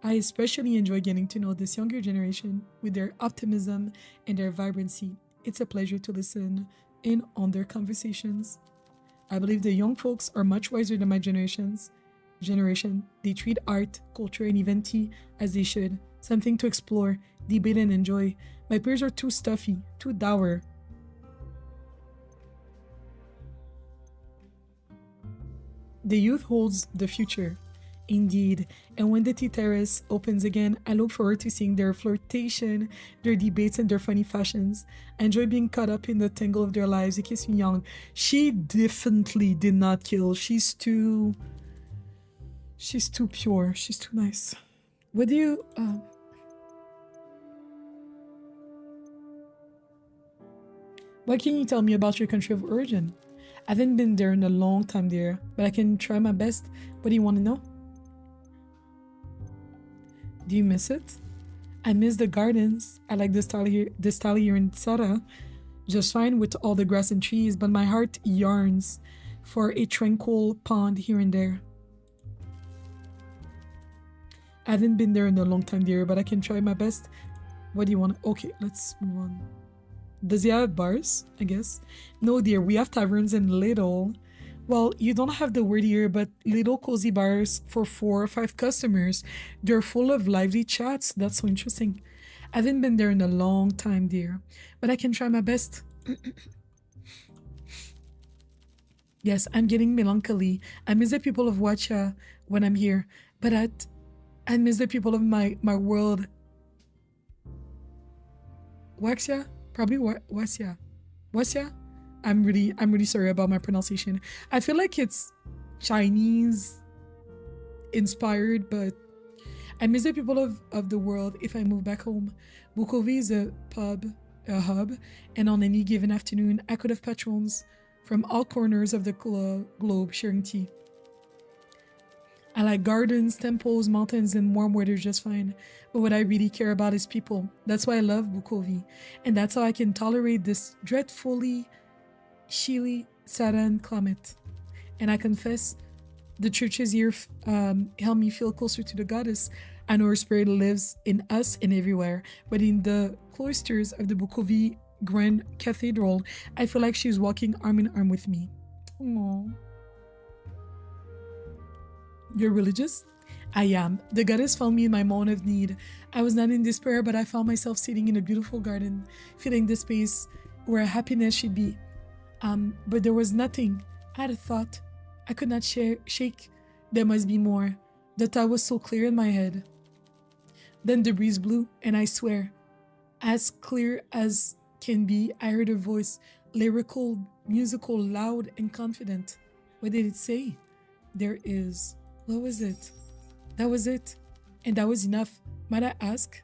I especially enjoy getting to know this younger generation with their optimism and their vibrancy. It's a pleasure to listen in on their conversations. I believe the young folks are much wiser than my generation. They treat art, culture, and eventy as they should. Something to explore, debate, and enjoy. My peers are too stuffy, too dour. The youth holds the future. Indeed, and when the tea terrace opens again, I look forward to seeing their flirtation, their debates, and their funny fashions. I enjoy being caught up in the tangle of their lives. It keeps me young. She definitely did not kill. She's too pure. She's too nice. What do you what can you tell me about your country of origin? I haven't been there in a long time, dear, but I can try my best. What do you want to know? Do you miss it? I miss the gardens. I like the style here in Sara, just fine with all the grass and trees, but my heart yearns for a tranquil pond here and there. I haven't been there in a long time, dear, but I can try my best. What do you want? Okay, let's move on. Does he have bars? I guess. No, dear, we have taverns in little. Well, you don't have the word here, but little cozy bars for 4 or 5 customers. They're full of lively chats. That's so interesting. I haven't been there in a long time, dear, but I can try my best. Yes, I'm getting melancholy. I miss the people of Wacha when I'm here, but I miss the people of my world. Waxia? Probably Wasia. Wasia? I'm really sorry about my pronunciation. I feel like it's Chinese inspired, but I miss the people of the world if I move back home. Bukovi is a hub, and on any given afternoon, I could have patrons from all corners of the globe sharing tea. I like gardens, temples, mountains, and warm weather just fine. But what I really care about is people. That's why I love Bukovi. And that's how I can tolerate this dreadfully chilly, Saran climate. And I confess, the churches here help me feel closer to the goddess. I know her spirit lives in us and everywhere. But in the cloisters of the Bukovi Grand Cathedral, I feel like she's walking arm in arm with me. Aww. You're religious? I am. The goddess found me in my moment of need. I was not in despair, but I found myself sitting in a beautiful garden, feeling the space where happiness should be. But there was nothing. I had a thought. I could not shake. There must be more. The thought was so clear in my head. Then the breeze blew, and I swear, as clear as can be, I heard a voice, lyrical, musical, loud, and confident. What did it say? There is. What was it? That was it. And that was enough. Might I ask?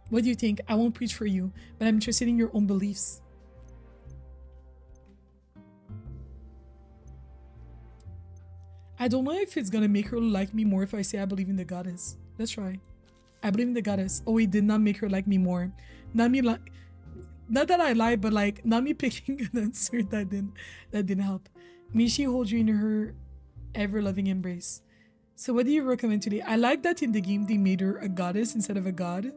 What do you think? I won't preach for you, but I'm interested in your own beliefs. I don't know if it's gonna make her like me more if I say I believe in the goddess. Let's try. I believe in the goddess. Oh, it did not make her like me more. Not me like, not that I lied, but like not me picking an answer that didn't help. May she hold you in her ever-loving embrace. So what do you recommend today? I like that in the game they made her a goddess instead of a god.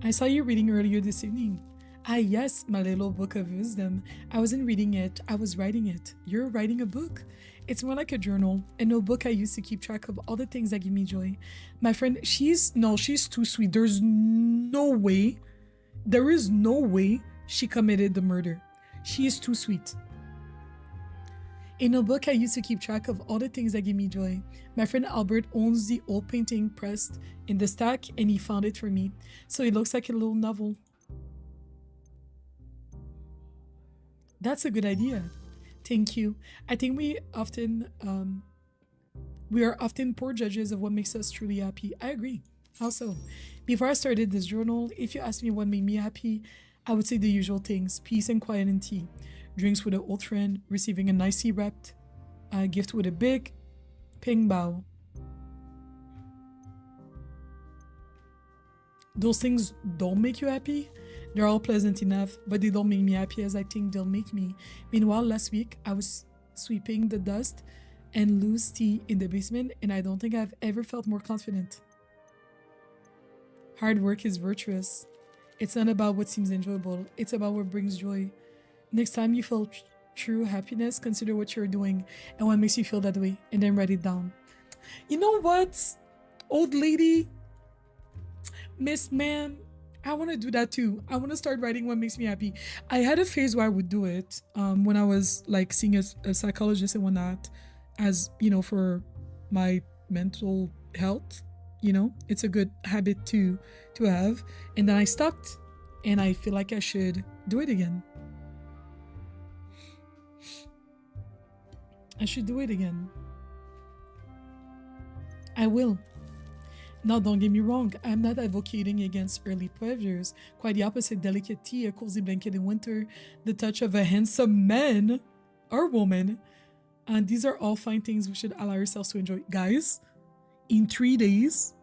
I saw you reading earlier this evening. Ah yes, my little book of wisdom. I wasn't reading it, I was writing it. You're writing a book? It's more like a journal, a notebook I used to keep track of all the things that give me joy. My friend, she's too sweet. There is no way she committed the murder. She is too sweet. In a book I used to keep track of all the things that give me joy. My friend Albert owns the old painting pressed in the stack and he found it for me. So it looks like a little novel. That's a good idea. Thank you. I think we are often poor judges of what makes us truly happy. I agree. Also, before I started this journal, if you asked me what made me happy, I would say the usual things: peace and quiet and tea, drinks with an old friend, receiving a nicely wrapped gift with a big ping bao. those things don't make you happy. They're all pleasant enough, but they don't make me happy as I think they'll make me. Meanwhile, last week I was sweeping the dust and loose tea in the basement, and I don't think I've ever felt more confident. Hard work is virtuous. It's not about what seems enjoyable, it's about what brings joy. Next time you feel true happiness, consider what you're doing and what makes you feel that way, and then write it down. You know what, old lady, Miss Ma'am, I want to do that too. I want to start writing what makes me happy. I had a phase where I would do it when I was like seeing a psychologist and whatnot, as you know, for my mental health. You know, it's a good habit to have. And then I stopped, and I feel like I should do it again. I should do it again. I will. Now, don't get me wrong, I'm not advocating against early pleasures. Quite the opposite. Delicate tea, a cozy blanket in winter, the touch of a handsome man or woman. And these are all fine things we should allow ourselves to enjoy. Guys, in 3 days,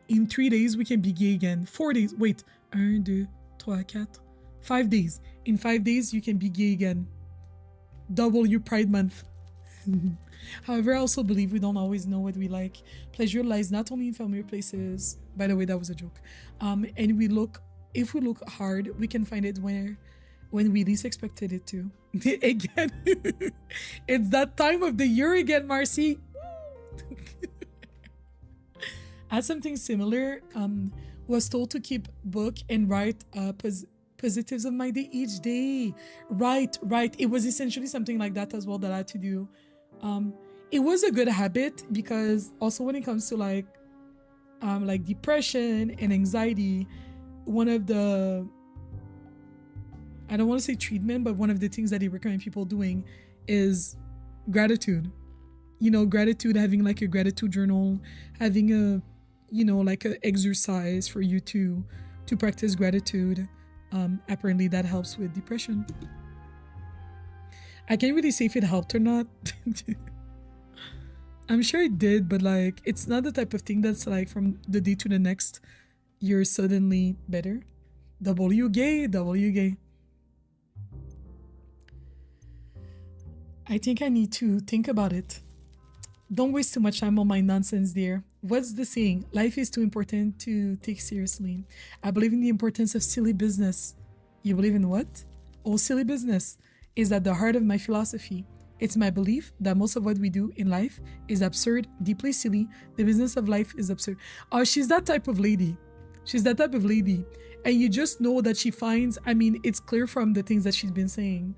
we can be gay again. 4 days. Wait. 1, 2, 3, 4. 5 days. In 5 days, you can be gay again. Double your Pride Month. However, I also believe we don't always know what we like. Pleasure lies not only in familiar places. By the way, that was a joke. And if we look hard, we can find it when we least expected it to. Again, it's that time of the year again, Marcy. As something similar, was told to keep book and write positives of my day each day. Right. It was essentially something like that as well that I had to do. It was a good habit because also when it comes to like depression and anxiety, one of the, I don't want to say treatment, but one of the things that they recommend people doing is gratitude. You know, gratitude, having like a gratitude journal, having a, you know, like a exercise for you to practice gratitude. Apparently that helps with depression. I can't really say if it helped or not. I'm sure it did, but like it's not the type of thing that's like from the day to the next you're suddenly better. W gay. I think I need to think about it. Don't waste too much time on my nonsense, dear. What's the saying? Life is too important to take seriously. I believe in the importance of silly business. You believe in what? Oh, silly business is at the heart of my philosophy. It's my belief that most of what we do in life is absurd, deeply silly. The business of life is absurd. Oh, she's that type of lady. And you just know that she finds, I mean, it's clear from the things that she's been saying.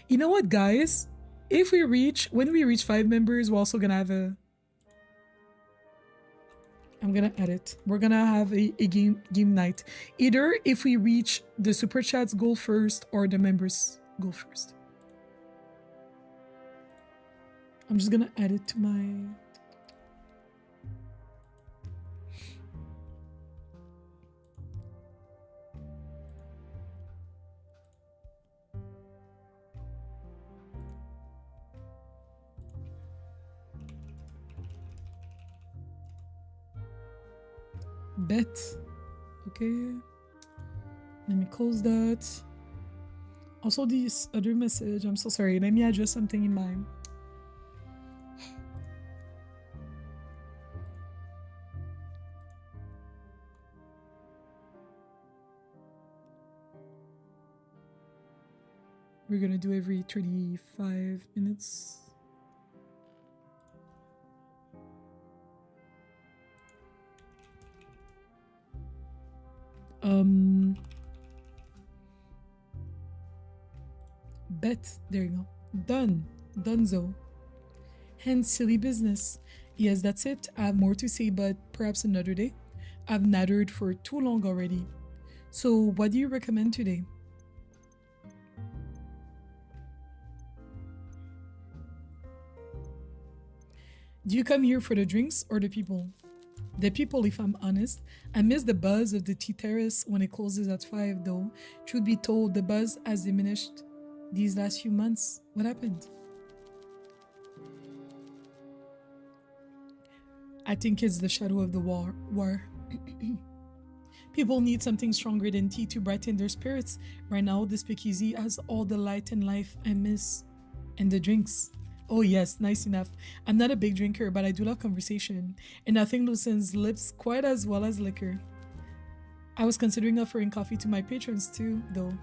You know what, guys? When we reach 5 members, we're also gonna have I'm gonna edit. We're gonna have a game night. Either if we reach the super chats goal first or the members go first. I'm just gonna add it to my... Bet. Okay. Let me close that. Also, this other message. I'm so sorry. Let me adjust something in mine. We're gonna do every 35 minutes. Bet. There you go. Done. Donezo. Hence silly business. Yes, that's it. I have more to say, but perhaps another day. I've nattered for too long already. So what do you recommend today? Do you come here for the drinks or the people? The people, if I'm honest. I miss the buzz of the tea terrace when it closes at 5 though. Truth be told, the buzz has diminished these last few months. What happened? I think it's the shadow of the war. People need something stronger than tea to brighten their spirits. Right now, the speakeasy has all the light and life I miss. And the drinks. Oh yes, nice enough. I'm not a big drinker, but I do love conversation. And nothing loosens lips quite as well as liquor. I was considering offering coffee to my patrons too, though.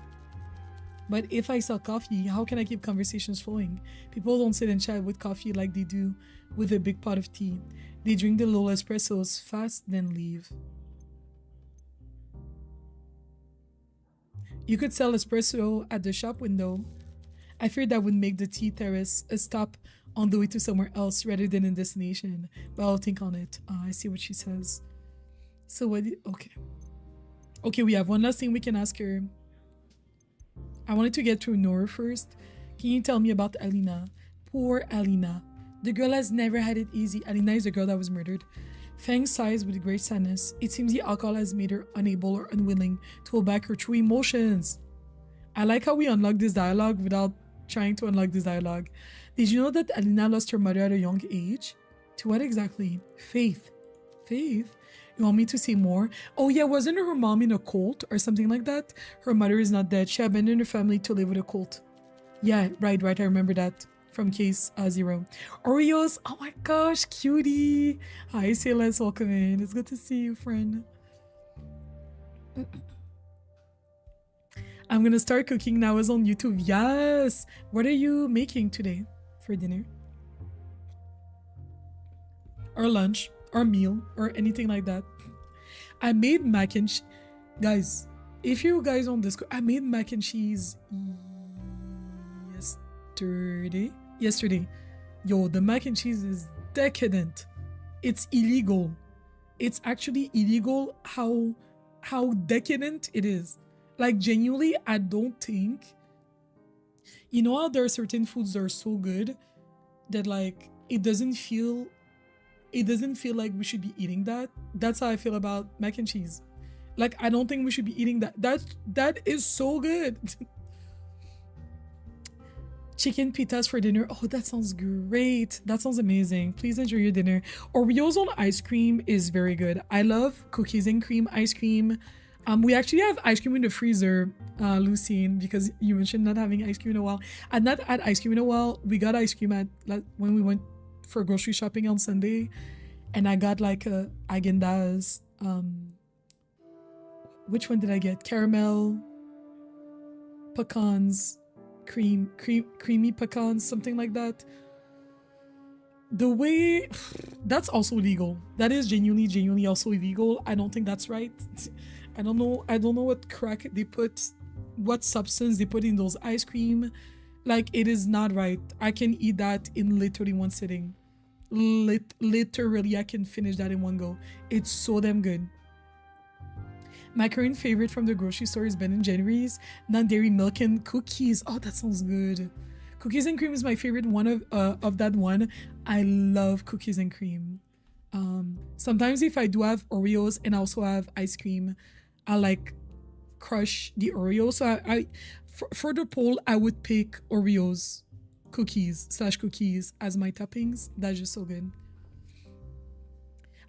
But if I sell coffee, how can I keep conversations flowing? People don't sit and chat with coffee like they do with a big pot of tea. They drink the little espressos fast, then leave. You could sell espresso at the shop window. I feared that would make the tea terrace a stop on the way to somewhere else rather than a destination. But I'll think on it. I see what she says. So what? Okay. Okay, we have one last thing we can ask her. I wanted to get through Nora first. Can you tell me about Alina? Poor Alina. The girl has never had it easy. Alina is the girl that was murdered. Fang sighs with great sadness. It seems the alcohol has made her unable or unwilling to hold back her true emotions. I like how we unlock this dialogue without trying to unlock this dialogue. Did you know that Alina lost her mother at a young age? To what exactly? Faith. Faith? You want me to say more? Oh yeah, wasn't her mom in a cult or something like that? Her mother is not dead. She abandoned her family to live with a cult. Yeah, right, I remember that from case 0. Oreos, oh my gosh, cutie. Hi, Celeste, welcome in. It's good to see you, friend. I'm gonna start cooking now. It's on YouTube. Yes. What are you making today for dinner? Or lunch? Or meal? Or anything like that? I made mac and cheese. Guys, if you guys on Discord, I made mac and cheese yesterday. Yo, the mac and cheese is decadent. It's illegal. It's actually illegal how decadent it is. Like, genuinely, I don't think, you know how there are certain foods that are so good that like it doesn't feel like we should be eating that. That's how I feel about mac and cheese. Like, I don't think we should be eating that. That is so good. Chicken pitas for dinner. Oh, that sounds great. That sounds amazing. Please enjoy your dinner. Oreos on ice cream is very good. I love cookies and cream ice cream. We actually have ice cream in the freezer, Lucine, because you mentioned not having ice cream in a while. I've not had ice cream in a while. We got ice cream when we went for grocery shopping on Sunday, and I got like a Häagen-Dazs. Which one did I get? Caramel, pecans, creamy pecans, something like that. The way that's also illegal. That is genuinely also illegal. I don't think that's right. I don't know what crack they put, what substance they put in those ice cream. Like, it is not right. I can eat that in literally one sitting. Literally, I can finish that in one go. It's so damn good. My current favorite from the grocery store is Ben & Jerry's non-dairy milk and cookies. Oh, that sounds good. Cookies and cream is my favorite one of that one. I love cookies and cream. Sometimes if I do have Oreos and I also have ice cream, I like crush the Oreos. So I for the poll, I would pick Oreos, cookies as my toppings. That's just so good.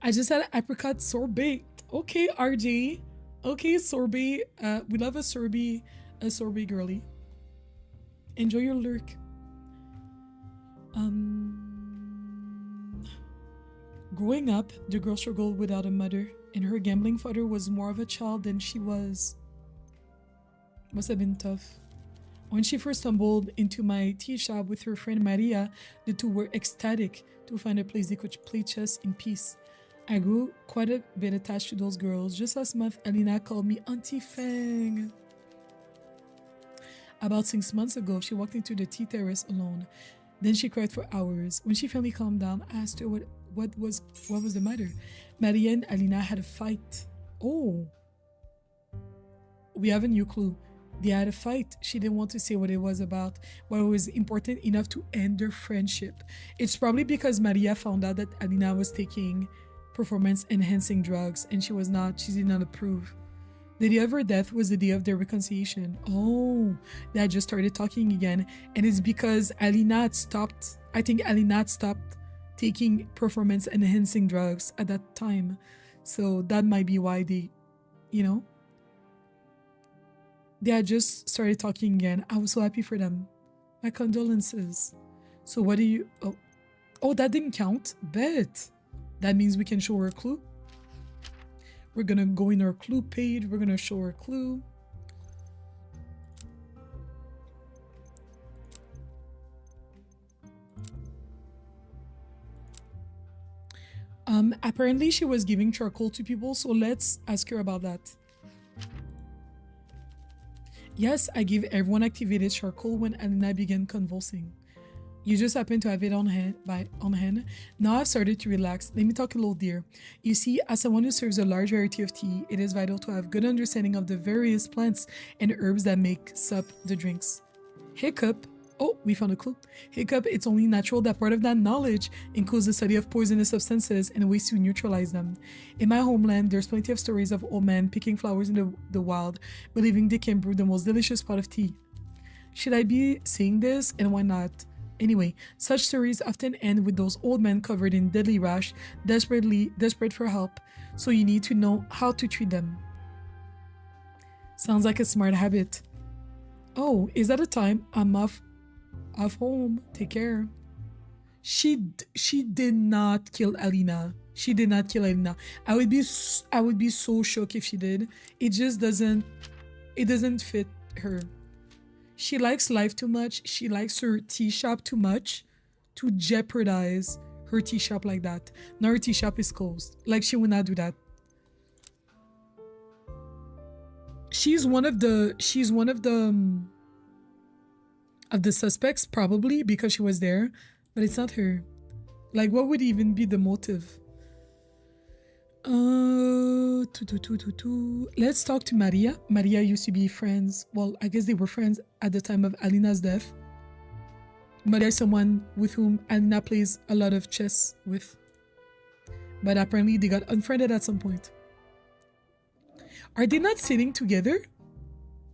I just had apricot sorbet. Okay, RJ. Okay, sorbet. We love a sorbet girly. Enjoy your lurk. Growing up, the girl struggled without a mother, and her gambling father was more of a child than she was. Must have been tough. When she first stumbled into my tea shop with her friend Maria, the two were ecstatic to find a place they could play chess in peace. I grew quite a bit attached to those girls. Just last month, Alina called me Auntie Fang. About 6 months ago, she walked into the tea terrace alone. Then she cried for hours. When she finally calmed down, I asked her what was the matter. Maria and Alina had a fight. Oh. We have a new clue. They had a fight. She didn't want to say what it was about, but it was important enough to end their friendship. It's probably because Maria found out that Alina was taking performance-enhancing drugs, and she did not approve. The day of her death was the day of their reconciliation. Oh, they had just started talking again, and it's because Alina had stopped taking performance-enhancing drugs at that time. So that might be why they, you know? They had just started talking again. I was so happy for them. My condolences. So what do you... Oh, that didn't count. Bet. That means we can show her a clue. We're gonna go in our clue page. We're gonna show her a clue. Apparently she was giving charcoal to people, so let's ask her about that. Yes, I give everyone activated charcoal when Alina began convulsing. You just happen to have it on hand. Now I've started to relax. Let me talk a little, dear. You see, as someone who serves a large variety of tea, it is vital to have good understanding of the various plants and herbs that makes up the drinks. Hiccup. Oh, we found a clue. Hiccup, it's only natural that part of that knowledge includes the study of poisonous substances and ways to neutralize them. In my homeland, there's plenty of stories of old men picking flowers in the wild, believing they can brew the most delicious pot of tea. Should I be saying this, and why not? Anyway, such stories often end with those old men covered in deadly rash, desperate for help, so you need to know how to treat them. Sounds like a smart habit. Oh, is that a time? I'm off home. Take care. She did not kill Alina. She did not kill Alina. I would be so shocked if she did. It just doesn't fit her. She likes life too much. She likes her tea shop too much to jeopardize her tea shop like that. Now her tea shop is closed. Like, she would not do that. She's one of the suspects, probably, because she was there, but it's not her. Like, what would even be the motive? Let's talk to Maria. Maria used to be friends. Well, I guess they were friends at the time of Alina's death. Maria is someone with whom Alina plays a lot of chess with. But apparently they got unfriended at some point. Are they not sitting together?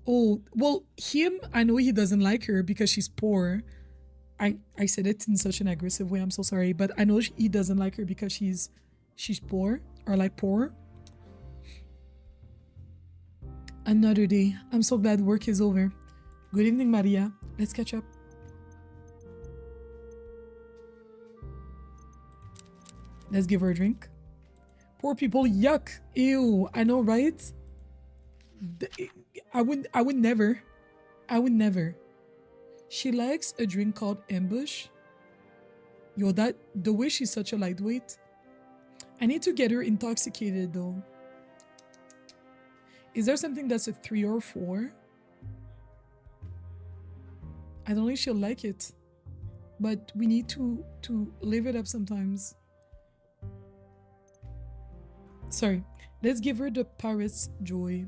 Oh, well, him, I know he doesn't like her because she's poor. I said it in such an aggressive way, I'm so sorry. But I know he doesn't like her because she's poor, or like poor. Another day. I'm so glad work is over. Good evening, Maria. Let's catch up. Let's give her a drink. Poor people, yuck. Ew, I know, right? I would never. She likes a drink called Ambush. Yo, the way she's such a lightweight. I need to get her intoxicated though. Is there something that's a 3 or 4? I don't think she'll like it. But we need to live it up sometimes. Sorry. Let's give her the Pirate's Joy.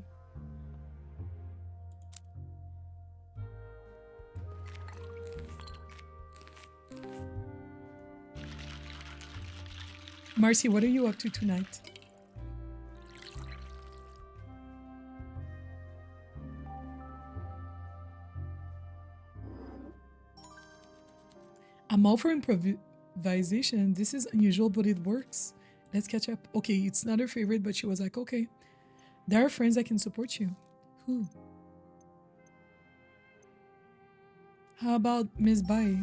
Marcy, what are you up to tonight? I'm all for improvisation. This is unusual, but it works. Let's catch up. Okay, it's not her favorite, but she was like, okay. There are friends that can support you. Who? How about Miss Bai?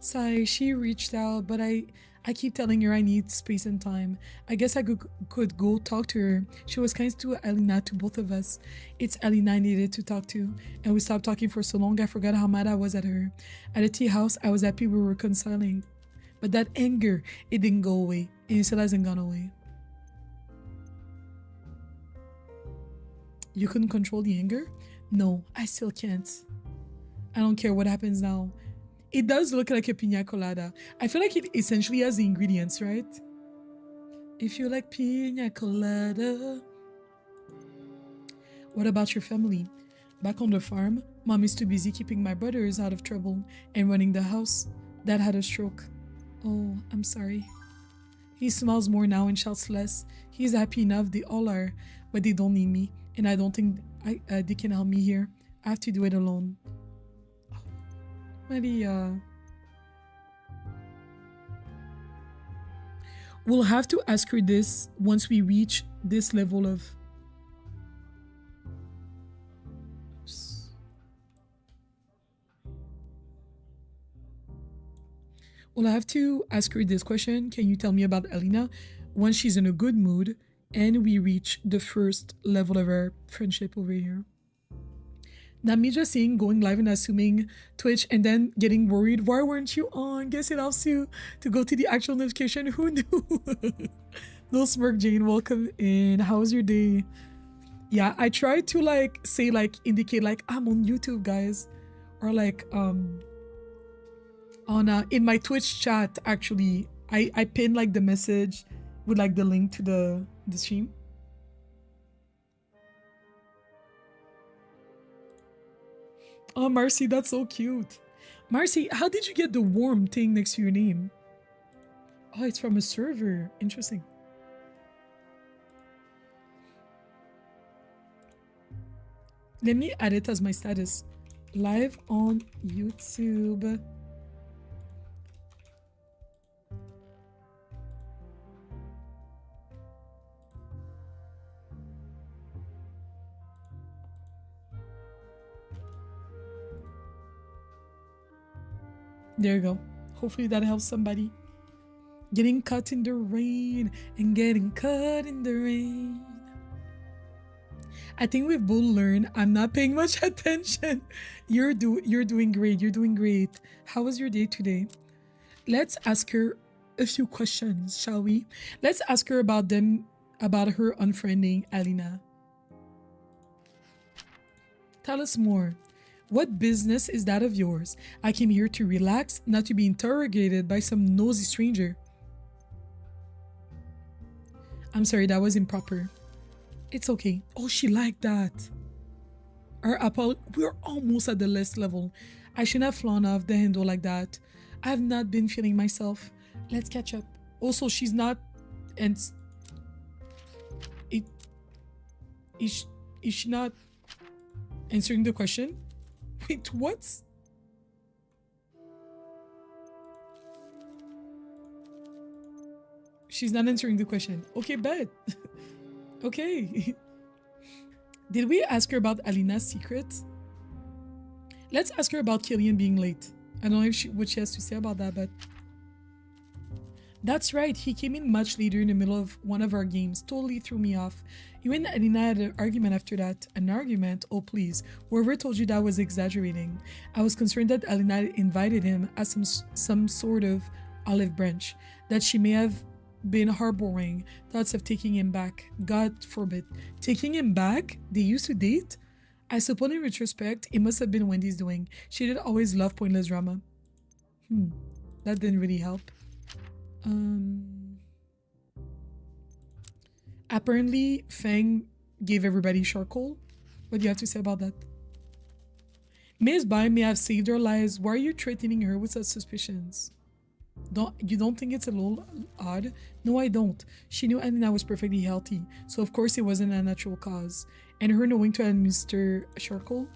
Sigh, she reached out, but I keep telling her I need space and time. I guess I could go talk to her. She was kind to Alina, to both of us. It's Alina I needed to talk to, and we stopped talking for so long I forgot how mad I was at her. At the tea house, I was happy we were reconciling. But that anger, it didn't go away, and it still hasn't gone away. You couldn't control the anger? No, I still can't. I don't care what happens now. It does look like a piña colada. I feel like it essentially has the ingredients, right? If you like piña colada. What about your family? Back on the farm, Mom is too busy keeping my brothers out of trouble and running the house. Dad had a stroke. Oh, I'm sorry. He smiles more now and shouts less. He's happy enough, they all are, but they don't need me, and I don't think they can help me here. I have to do it alone. Maria. We'll have to ask her this once we reach this level of Well, I have to ask her this question. Can you tell me about Elena when she's in a good mood and we reach the first level of our friendship over here? Not me just saying going live and assuming Twitch and then getting worried. Why weren't you on? Guess it helps you to go to the actual notification. Who knew? No smirk, Jane. Welcome in. How was your day? Yeah, I tried to like say like indicate like I'm on YouTube, guys, or like on in my Twitch chat. Actually, I pinned like the message with like the link to the stream. Oh, Marcy, that's so cute. Marcy, how did you get the warm thing next to your name? Oh, it's from a server. Interesting. Let me add it as my status. Live on YouTube. There you go. Hopefully that helps somebody. Getting caught in the rain and getting caught in the rain. I think we've both learned I'm not paying much attention. You're doing great. You're doing great. How was your day today? Let's ask her a few questions, shall we? Let's ask her about her unfriending Alina. Tell us more. What business is that of yours? I came here to relax, not to be interrogated by some nosy stranger. I'm sorry, that was improper. It's okay. Oh, she liked that. We're almost at the last level. I shouldn't have flown off the handle like that. I have not been feeling myself. Let's catch up. Also, she's not... And... Is she not answering the question? Wait, what? She's not answering the question. Okay, bet. Okay. Did we ask her about Alina's secret? Let's ask her about Killian being late. I don't know what she has to say about that, but... That's right, he came in much later in the middle of one of our games. Totally threw me off. You and Alina had an argument after that. An argument? Oh please. Whoever told you that was exaggerating. I was concerned that Alina invited him as some sort of olive branch. That she may have been harboring thoughts of taking him back. God forbid. Taking him back? They used to date? I suppose in retrospect, it must have been Wendy's doing. She did always love pointless drama. That didn't really help. Apparently, Fang gave everybody charcoal. What do you have to say about that? Miss Bai may have saved her lives. Why are you threatening her with such suspicions? You don't think it's a little odd? No, I don't. She knew Anina was perfectly healthy, so of course it wasn't a natural cause. And her knowing to administer charcoal?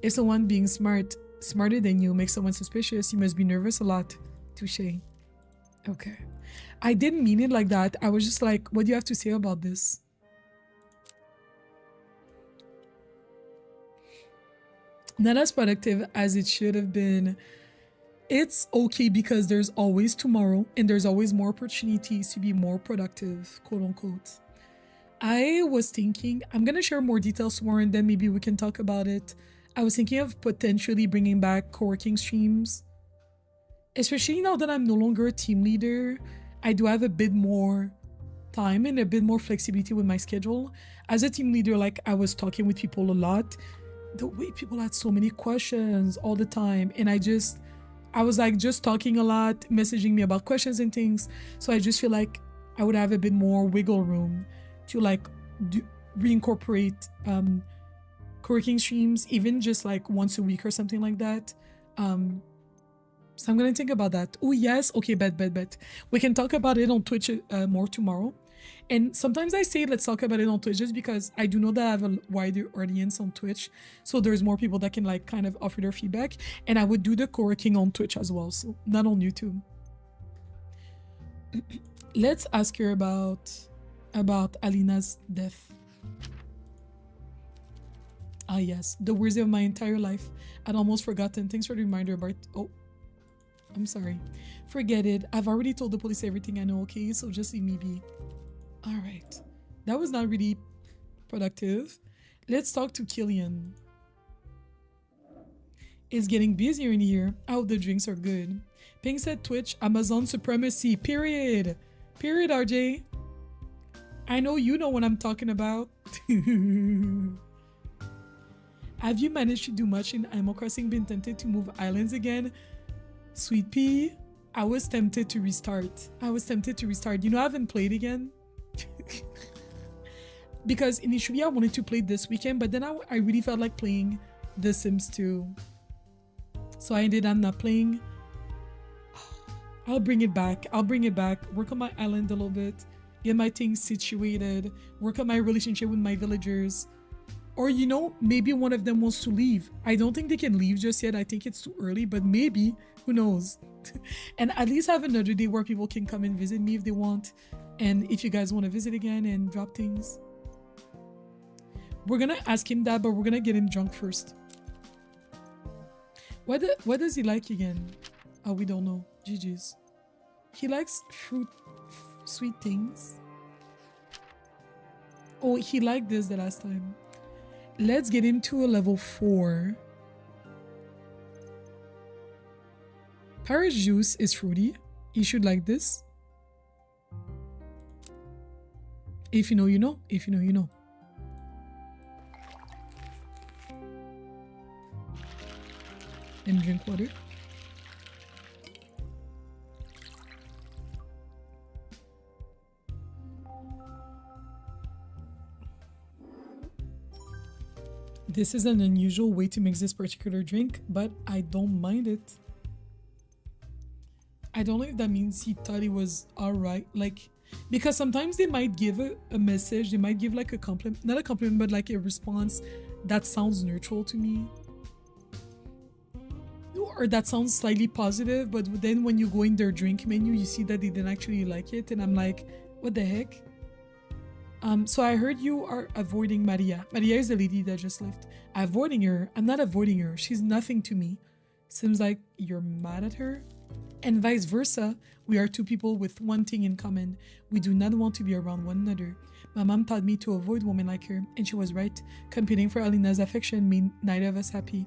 If someone being smarter than you makes someone suspicious, you must be nervous a lot. Touché. Okay. I didn't mean it like that. I was just like, what do you have to say about this? Not as productive as it should have been. It's okay because there's always tomorrow and there's always more opportunities to be more productive, quote unquote. I was thinking, I'm going to share more details tomorrow and then maybe we can talk about it. I was thinking of potentially bringing back co-working streams. Especially now that I'm no longer a team leader, I do have a bit more time and a bit more flexibility with my schedule. As a team leader, like I was talking with people a lot, the way people had so many questions all the time. And I was like just talking a lot, messaging me about questions and things. So I just feel like I would have a bit more wiggle room to like reincorporate co-working streams, even just like once a week or something like that. So I'm going to think about that. Oh, yes. Okay, bet. We can talk about it on Twitch more tomorrow. And sometimes I say let's talk about it on Twitch just because I do know that I have a wider audience on Twitch. So there's more people that can like kind of offer their feedback. And I would do the co-working on Twitch as well. So not on YouTube. Let's ask her about Alina's death. Ah, yes. The worst day of my entire life. I'd almost forgotten. Thanks for the reminder, Bart. Oh. I'm sorry. Forget it. I've already told the police everything I know, okay? So just leave me be. All right. That was not really productive. Let's talk to Killian. It's getting busier in here. I hope the drinks are good. Pink said Twitch, Amazon supremacy, period. Period, RJ. I know you know what I'm talking about. Have you managed to do much in Animal Crossing? Been tempted to move islands again? Sweet pea, I was tempted to restart. You know, I haven't played again. Because initially I wanted to play this weekend, but then I really felt like playing The Sims 2. So I ended up not playing. I'll bring it back. Work on my island a little bit. Get my things situated. Work on my relationship with my villagers. Or, you know, maybe one of them wants to leave. I don't think they can leave just yet. I think it's too early, but maybe. Who knows? And at least have another day where people can come and visit me if they want. And if you guys want to visit again and drop things. We're going to ask him that, but we're going to get him drunk first. What does he like again? Oh, we don't know. GG's. He likes sweet things. Oh, he liked this the last time. Let's get him to a level 4. Paris juice is fruity. He should like this. If you know, you know. If you know, you know. And drink water. This is an unusual way to mix this particular drink, but I don't mind it. I don't know if that means he thought it was alright. Like, because sometimes they might give a message, they might give like a compliment, not a compliment, but like a response that sounds neutral to me. Or that sounds slightly positive, but then when you go in their drink menu, you see that they didn't actually like it. And I'm like, what the heck? So I heard you are avoiding Maria. Maria is the lady that just left. Avoiding her. I'm not avoiding her. She's nothing to me. Seems like you're mad at her. And vice versa. We are two people with one thing in common. We do not want to be around one another. My mom taught me to avoid women like her, and she was right. Competing for Alina's affection made neither of us happy.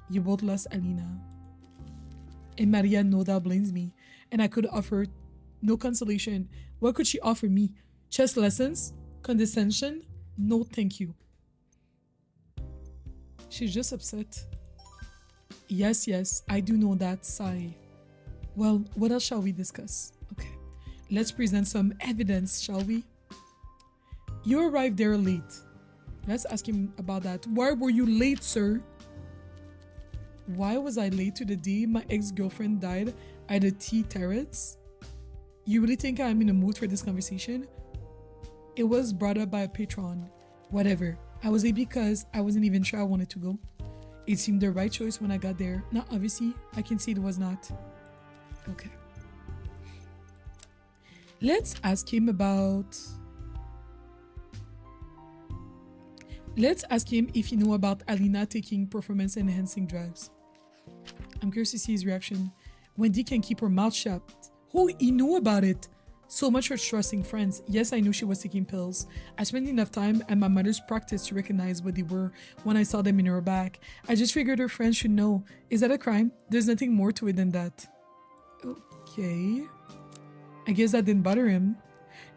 You both lost Alina. And Maria no doubt blames me. And I could offer no consolation. What could she offer me? Chess lessons? Condescension? No thank you. She's just upset. Yes, I do know that, sigh. Well, what else shall we discuss? Okay, let's present some evidence, shall we? You arrived there late. Let's ask him about that. Why were you late, sir? Why was I late to the day my ex-girlfriend died at the tea terrace? You really think I'm in a mood for this conversation? It was brought up by a patron. Whatever. I was late because I wasn't even sure I wanted to go. It seemed the right choice when I got there. Now, obviously, I can see it was not. Okay. Let's ask him if he knew about Alina taking performance-enhancing drugs. I'm curious to see his reaction. Wendy can keep her mouth shut. Oh, he knew about it. So much for trusting friends. Yes, I knew she was taking pills. I spent enough time at my mother's practice to recognize what they were when I saw them in her bag. I just figured her friends should know. Is that a crime? There's nothing more to it than that. Okay. I guess that didn't bother him.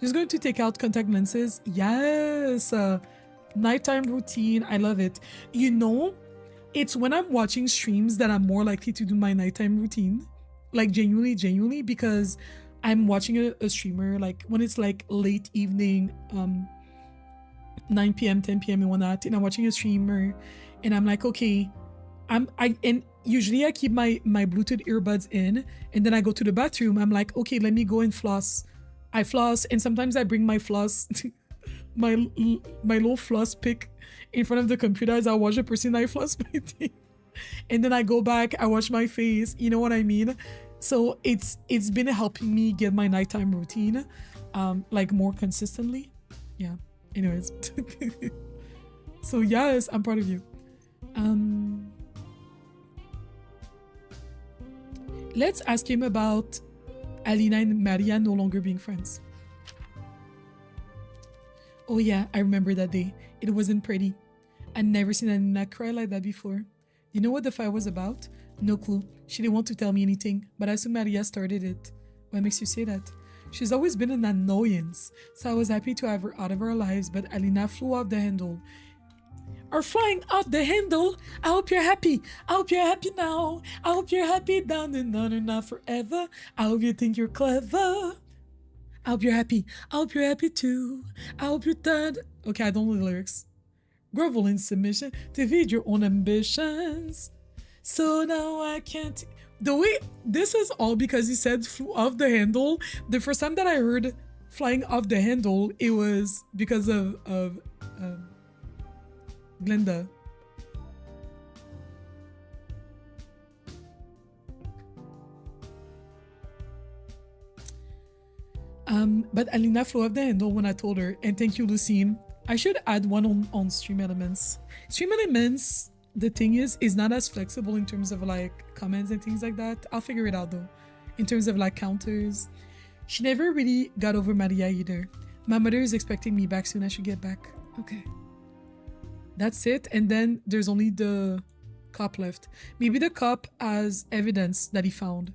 Just going to take out contact lenses. Yes. Nighttime routine. I love it. You know, it's when I'm watching streams that I'm more likely to do my nighttime routine. Like genuinely, because I'm watching a streamer, like when it's like late evening, 9 p.m., 10 p.m. and whatnot, and I'm watching a streamer and I'm like, okay, and usually I keep my Bluetooth earbuds in, and then I go to the bathroom. I'm like, okay, let me go and floss. I floss, and sometimes I bring my floss, my little floss pick in front of the computer as I watch the person I floss my teeth. And then I go back, I wash my face, you know what I mean? So it's been helping me get my nighttime routine like more consistently. Yeah, anyways. So yes, I'm proud of you. Let's ask him about Alina and Maria no longer being friends. Oh yeah, I remember that day. It wasn't pretty. I'd never seen Alina cry like that before. You know what the fight was about? No clue. She didn't want to tell me anything, but I assume Maria started it. What makes you say that? She's always been an annoyance, so I was happy to have her out of our lives, but Alina flew off the handle. Are flying off the handle? I hope you're happy. I hope you're happy now. I hope you're happy down and under now forever. I hope you think you're clever. I hope you're happy. I hope you're happy too. I hope you're done. Okay, I don't know the lyrics. Grovel in submission to feed your own ambitions. So now I can't. The way this is all because he said flew off the handle. The first time that I heard flying off the handle, it was because of Glenda. But Alina flew off the handle when I told her, and thank you, Lucine. I should add one on Stream Elements. Stream Elements, the thing is not as flexible in terms of like comments and things like that. I'll figure it out though. In terms of like counters. She never really got over Maria either. My mother is expecting me back soon. I should get back. Okay. That's it. And then there's only the cop left. Maybe the cop has evidence that he found.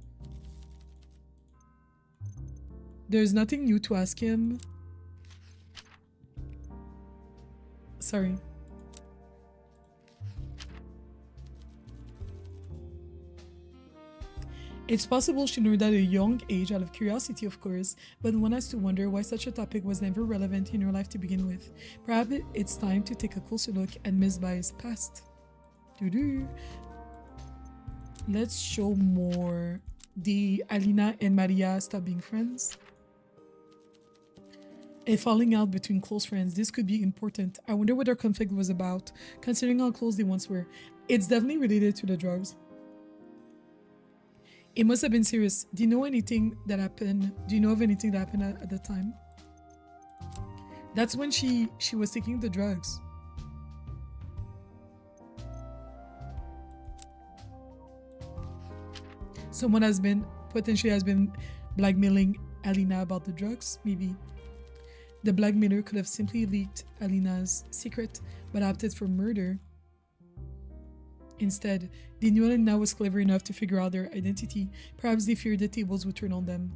There's nothing new to ask him. Sorry. It's possible she learned at a young age out of curiosity, of course, but one has to wonder why such a topic was never relevant in her life to begin with. Perhaps it's time to take a closer look at Miss Bai's past. Doo-doo. Let's show more. The Alina and Maria stop being friends. A falling out between close friends. This could be important. I wonder what their conflict was about, considering how close they once were. It's definitely related to the drugs. It must have been serious. Do you know anything that happened? Do you know of anything that happened at the time? That's when she was taking the drugs. Someone potentially has been blackmailing Alina about the drugs, maybe. The blackmailer could have simply leaked Alina's secret, but opted for murder. Instead, they knew Alina was clever enough to figure out their identity. Perhaps they feared the tables would turn on them.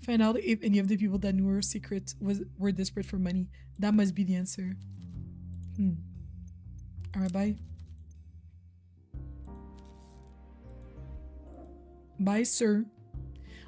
Find out if any of the people that knew her secret were desperate for money. That must be the answer. Alright, bye. Bye, sir.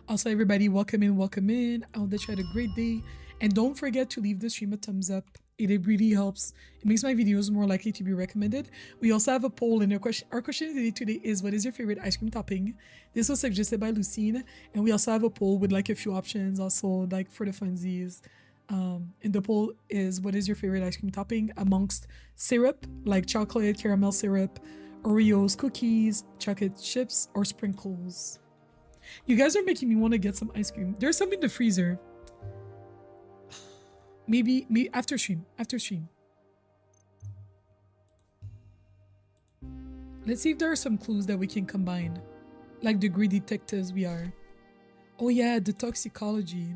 Also, everybody, welcome in, welcome in. I hope that you had a great day. And don't forget to leave the stream a thumbs up. It really helps. It makes my videos more likely to be recommended. We also have a poll, and our question today is, what is your favorite ice cream topping? This was suggested by Lucine, and we also have a poll with like a few options also like for the funsies. And the poll is, what is your favorite ice cream topping amongst syrup, like chocolate, caramel syrup, Oreos, cookies, chocolate chips, or sprinkles? You guys are making me want to get some ice cream. There's some in the freezer. Maybe after stream. Let's see if there are some clues that we can combine. Like the greedy detectives we are. Oh yeah, the toxicology.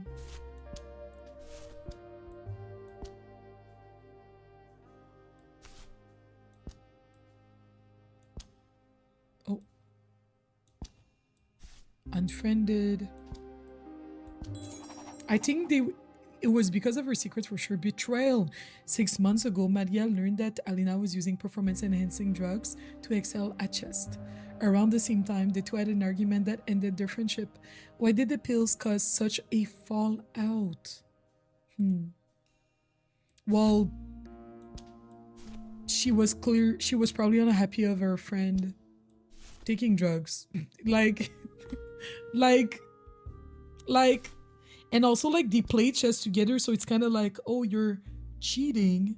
Oh. Unfriended. I think it was because of her secret for sure. Betrayal. 6 months ago, Maria learned that Alina was using performance-enhancing drugs to excel at chess. Around the same time, the two had an argument that ended their friendship. Why did the pills cause such a fallout? Well, she was probably unhappy of her friend taking drugs. like and also like they played chess together, so it's kind of like, oh, you're cheating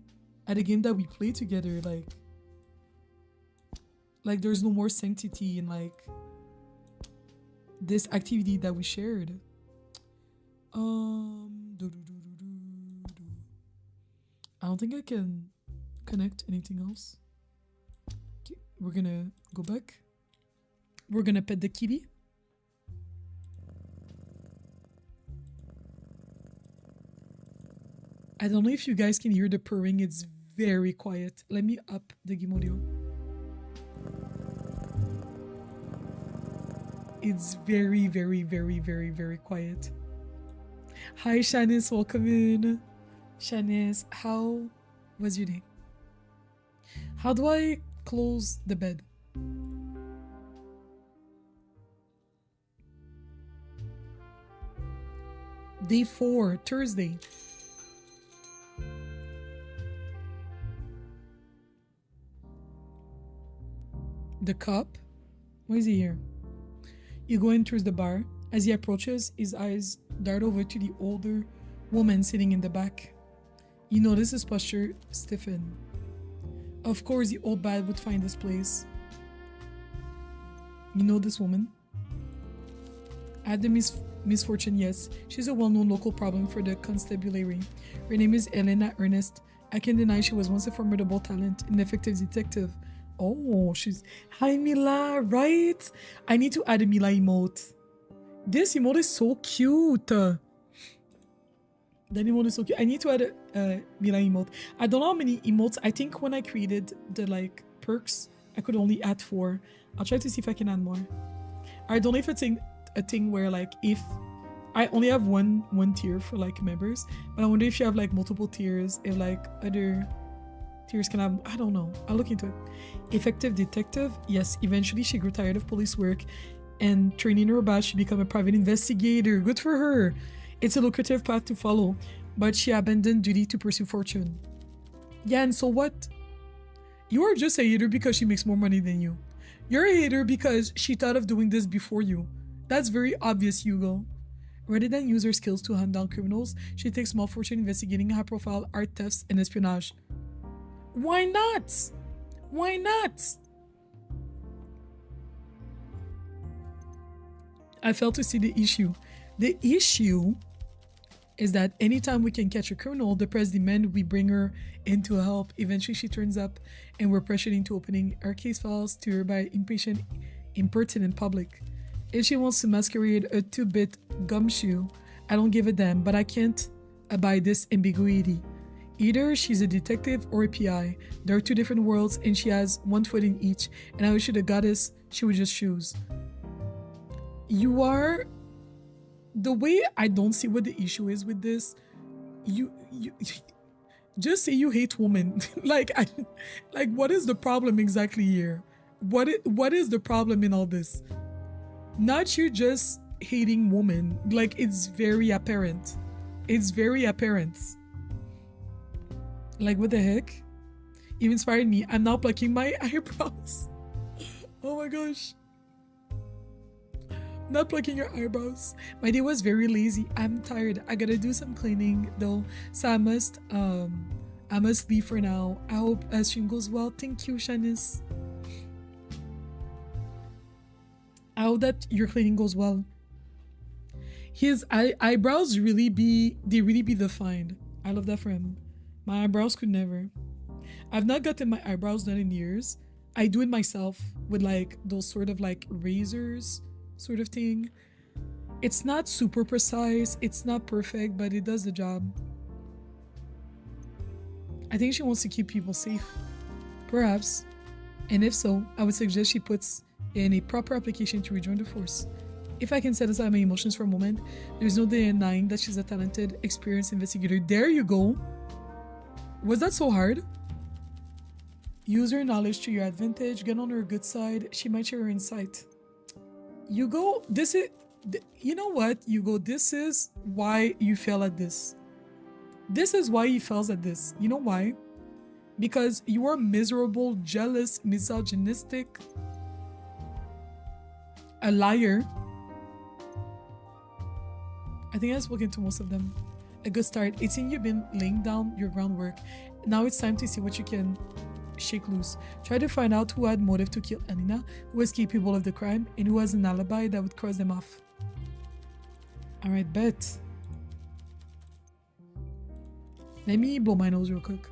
at a game that we play together. Like there's no more sanctity in like this activity that we shared. I don't think I can connect anything else. Okay, we're gonna go back. We're gonna pet the kitty. I don't know if you guys can hear the purring. It's very quiet. Let me up the game audio. It's very, very, very, very, very quiet. Hi, Shanice. Welcome in. Shanice, how was your day? How do I close the bed? Day 4, Thursday. The cop? Why is he here? You go in towards the bar. As he approaches, his eyes dart over to the older woman sitting in the back. You notice his posture stiffen. Of course, the old bat would find this place. You know this woman? I had the misfortune, yes. She's a well-known local problem for the constabulary. Her name is Elena Ernest. I can deny she was once a formidable talent, an effective detective. Oh, she's... Hi, Mila, right? I need to add a Mila emote. This emote is so cute. That emote is so cute. I need to add a Mila emote. I don't know how many emotes. I think when I created the, like, perks, I could only add 4. I'll try to see if I can add more. I don't know if it's a thing where, like, if... I only have one tier for, like, members. But I wonder if you have, like, multiple tiers. If, like, other... tiers can have, I don't know. I'll look into it. Effective detective, yes. Eventually, she grew tired of police work and training her badge to become a private investigator. Good for her. It's a lucrative path to follow, but she abandoned duty to pursue fortune. Yeah, and so what? You are just a hater because she makes more money than you. You're a hater because she thought of doing this before you. That's very obvious, Hugo. Rather than use her skills to hunt down criminals, she takes small fortune investigating high-profile art thefts and espionage. Why not? Why not? I fail to see the issue. The issue is that anytime we can catch a criminal, the press demand we bring her in to help. Eventually she turns up and we're pressured into opening our case files to her by impatient, impertinent public. If she wants to masquerade a 2-bit gumshoe, I don't give a damn, but I can't abide this ambiguity. Either she's a detective or a PI. There are 2 different worlds and she has 1 foot in each, and I wish the goddess she would just choose. You are... The way I don't see what the issue is with this, you just say you hate women. like what is the problem exactly here? What is the problem in all this? Not you just hating women. Like, it's very apparent. It's very apparent. Like, what the heck? You inspired me. I'm now plucking my eyebrows. Oh my gosh. Not plucking your eyebrows. My day was very lazy. I'm tired. I gotta do some cleaning though. So I must leave for now. I hope stream goes well. Thank you, Shanice. I hope that your cleaning goes well. His eyebrows really be defined. I love that for him. My eyebrows could never. I've not gotten my eyebrows done in years. I do it myself with like those sort of like razors sort of thing. It's not super precise. It's not perfect, but it does the job. I think she wants to keep people safe. Perhaps. And if so, I would suggest she puts in a proper application to rejoin the force. If I can set aside my emotions for a moment, there's no denying that she's a talented, experienced investigator. There you go. Was that so hard? Use her knowledge to your advantage. Get on her good side. She might share her insight. Hugo, this is... You know what, Hugo? This is why you fail at this. This is why he fails at this. You know why? Because you are miserable, jealous, misogynistic, a liar. I think I've spoken to most of them. A good start. It seems you've been laying down your groundwork. Now it's time to see what you can shake loose. Try to find out who had motive to kill Anina, who was capable of the crime, and who has an alibi that would cross them off. Alright, bet. Let me blow my nose real quick.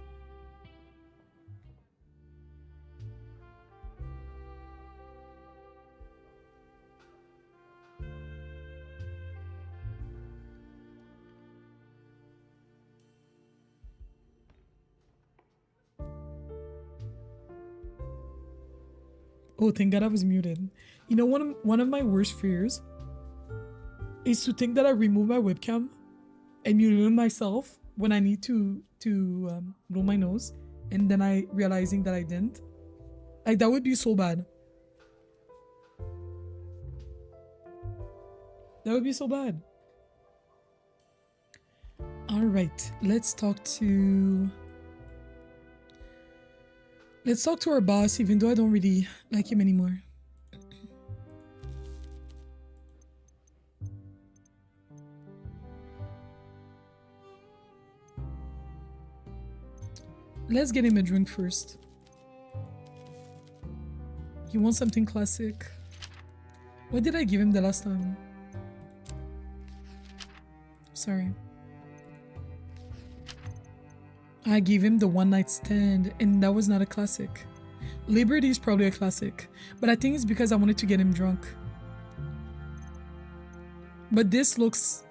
Oh, thank God I was muted. You know, one of my worst fears is to think that I remove my webcam and mute myself when I need to blow my nose, and then I realizing that I didn't. Like, that would be so bad. That would be so bad. All right, let's talk to our boss, even though I don't really like him anymore. Let's get him a drink first. He wants something classic. What did I give him the last time? Sorry. I gave him the one night stand, and that was not a classic. Liberty is probably a classic, but I think it's because I wanted to get him drunk. But this looks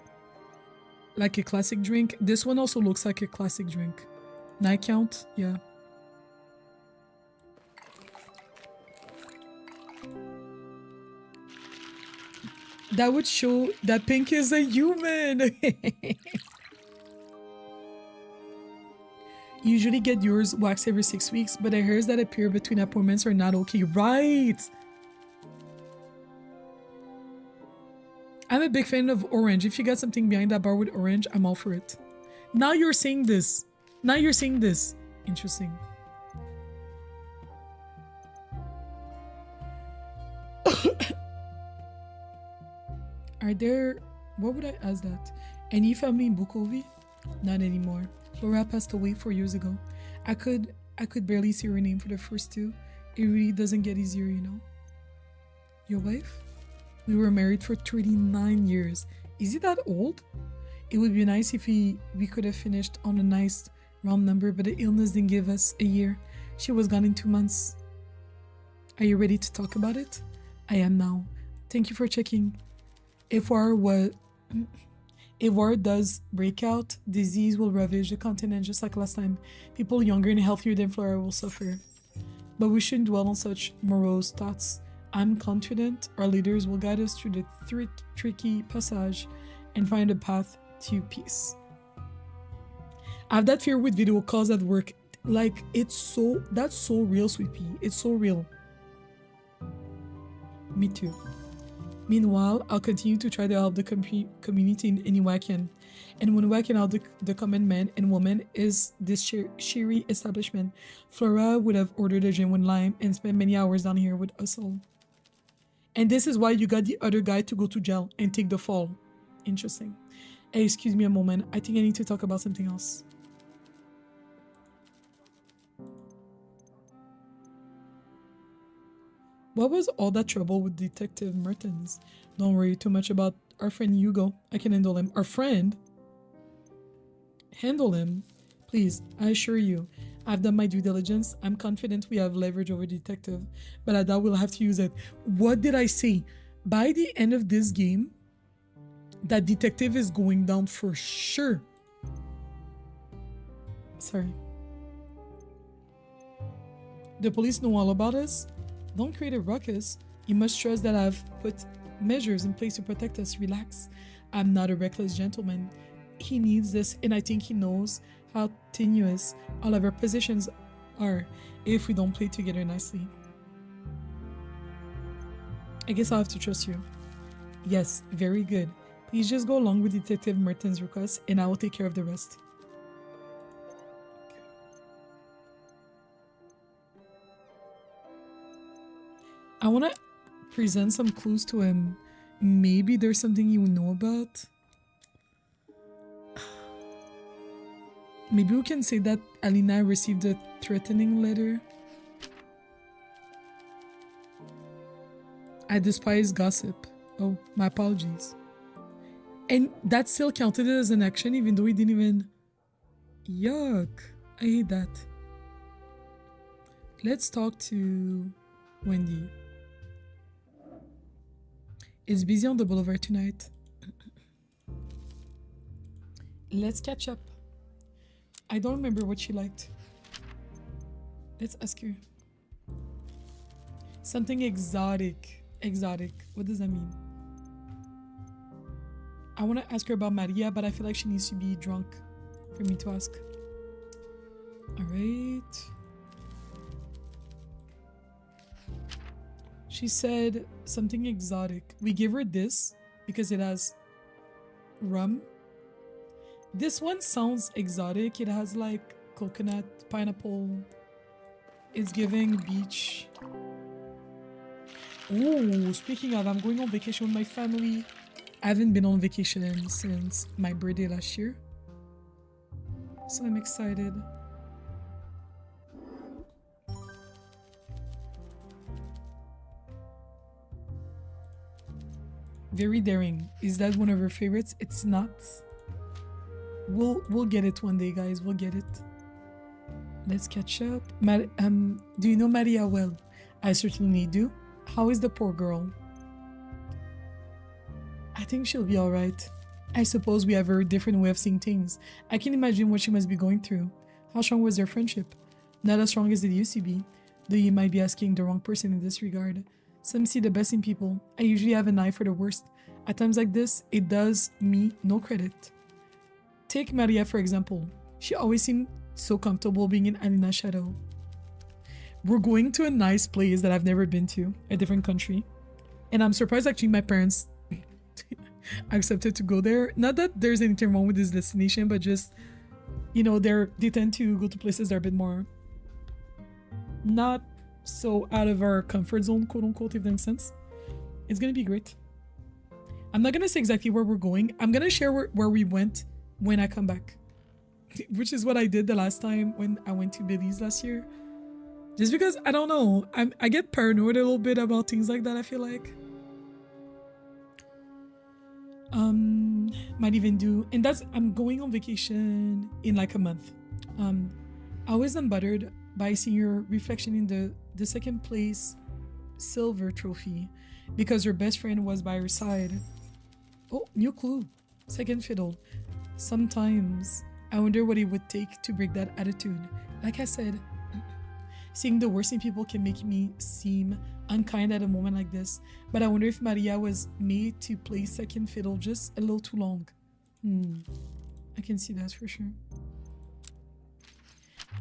like a classic drink. This one also looks like a classic drink. Night count, yeah. That would show that Pink is a human. Usually get yours waxed every 6 weeks, but the hairs that appear between appointments are not okay. Right. I'm a big fan of orange. If you got something behind that bar with orange, I'm all for it. Now you're saying this. Now you're saying this. Interesting. Are there... What would I ask that? Any family in Bukovi? Not anymore. Laura passed away 4 years ago. I could barely see her name for the first two. It really doesn't get easier, you know. Your wife? We were married for 39 years. Is it that old? It would be nice if we could have finished on a nice round number, but the illness didn't give us a year. She was gone in 2 months. Are you ready to talk about it? I am now. Thank you for checking. If war does break out, disease will ravage the continent just like last time. People younger and healthier than Flora will suffer. But we shouldn't dwell on such morose thoughts. I'm confident our leaders will guide us through the tricky passage and find a path to peace. I have that fear with video calls at work. Like, that's so real, Sweet Pea. It's so real. Me too. Meanwhile, I'll continue to try to help the community in any way I can. And when I can help the common man and woman is this cheery establishment, Flora would have ordered a genuine lime and spent many hours down here with us all. And this is why you got the other guy to go to jail and take the fall. Interesting. Hey, excuse me a moment. I think I need to talk about something else. What was all that trouble with Detective Mertens? Don't worry too much about our friend Hugo. I can handle him. Our friend? Handle him? Please, I assure you, I've done my due diligence. I'm confident we have leverage over Detective, but I doubt we'll have to use it. What did I say? By the end of this game, that Detective is going down for sure. Sorry. The police know all about us. Don't create a ruckus. You must trust that I've put measures in place to protect us. Relax. I'm not a reckless gentleman. He needs this, and I think he knows how tenuous all of our positions are if we don't play together nicely. I guess I'll have to trust you. Yes, very good. Please just go along with Detective Merton's request, and I will take care of the rest. I want to present some clues to him. Maybe there's something you know about. Maybe we can say that Alina received a threatening letter. I despise gossip. Oh, my apologies. And that still counted as an action even though he didn't even... Yuck. I hate that. Let's talk to Wendy. It's busy on the boulevard tonight. Let's catch up. I don't remember what she liked. Let's ask her. Something exotic. Exotic. What does that mean? I want to ask her about Maria, but I feel like she needs to be drunk for me to ask. All right. She said something exotic. We give her this because it has rum. This one sounds exotic. It has like coconut, pineapple. It's giving beach. Oh, speaking of, I'm going on vacation with my family. I haven't been on vacation since my birthday last year. So I'm excited. Very daring. Is that one of her favorites? It's not. We'll get it one day, guys. We'll get it. Let's catch up. Do you know Maria well? I certainly do. How is the poor girl? I think she'll be alright. I suppose we have a very different way of seeing things. I can imagine what she must be going through. How strong was their friendship? Not as strong as it used to be. Though you might be asking the wrong person in this regard. Some see the best in people. I usually have an eye for the worst. At times like this, it does me no credit. Take Maria for example. She always seemed so comfortable being in Alina's shadow. We're going to a nice place that I've never been to, a different country. And I'm surprised actually my parents accepted to go there. Not that there's anything wrong with this destination, but just, you know, they tend to go to places that are a bit more not so out of our comfort zone, quote unquote, if that makes sense. It's gonna be great. I'm not gonna say exactly where we're going. I'm gonna share where we went when I come back, which is what I did the last time when I went to Belize last year. Just because, I don't know, I get paranoid a little bit about things like that, I feel like. Might even do, and that's, I'm going on vacation in like a month. I was unbuttered by seeing your reflection in the second place silver trophy because her best friend was by her side. Oh, new clue. Second fiddle. Sometimes I wonder what it would take to break that attitude. Like I said, seeing the worst in people can make me seem unkind at a moment like this, but I wonder if Maria was made to play second fiddle just a little too long. I can see that for sure.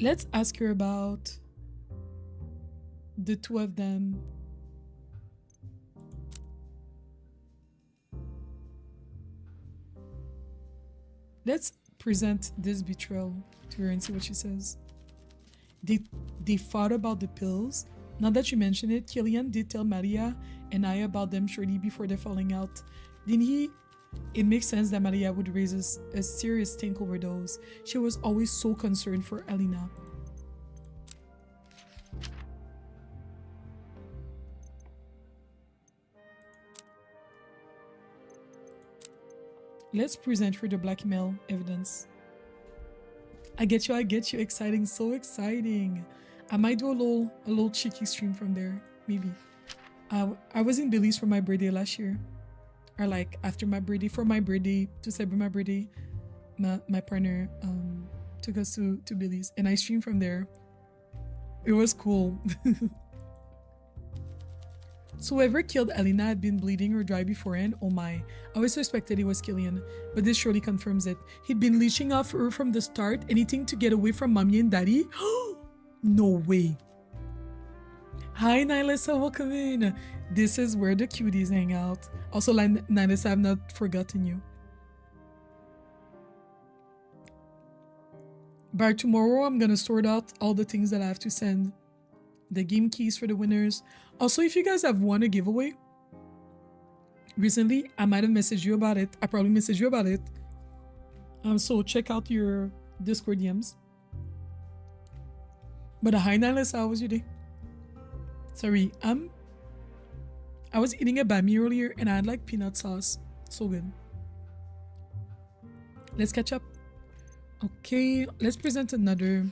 Let's ask her about the two of them. Let's present this betrayal to her and see what she says. They fought about the pills. Now that you mention it, Killian did tell Maria and I about them shortly before their falling out. Didn't he? It makes sense that Maria would raise a serious stink over those. She was always so concerned for Alina. Let's present her the blackmail evidence. I get you. Exciting, so exciting. I might do a little cheeky stream from there, maybe. I was in Belize for my birthday last year. Or like after my birthday, for my birthday, to celebrate my birthday, my partner took us to Belize and I streamed from there. It was cool. So whoever killed Alina had been bleeding or dry beforehand. Oh my. I always suspected it was Killian, but this surely confirms it. He'd been leeching off her from the start, anything to get away from mommy and daddy. No way. Hi Nylissa, welcome in. This is where the cuties hang out. Also, Nylissa, I've not forgotten you. By tomorrow, I'm gonna sort out all the things that I have to send. The game keys for the winners. Also, if you guys have won a giveaway recently, I might have messaged you about it. I probably messaged you about it. So check out your Discord DMs. But hi Nylissa, how was your day? Sorry, I was eating a bami earlier and I had like peanut sauce. So good. Let's catch up. Okay, let's present another.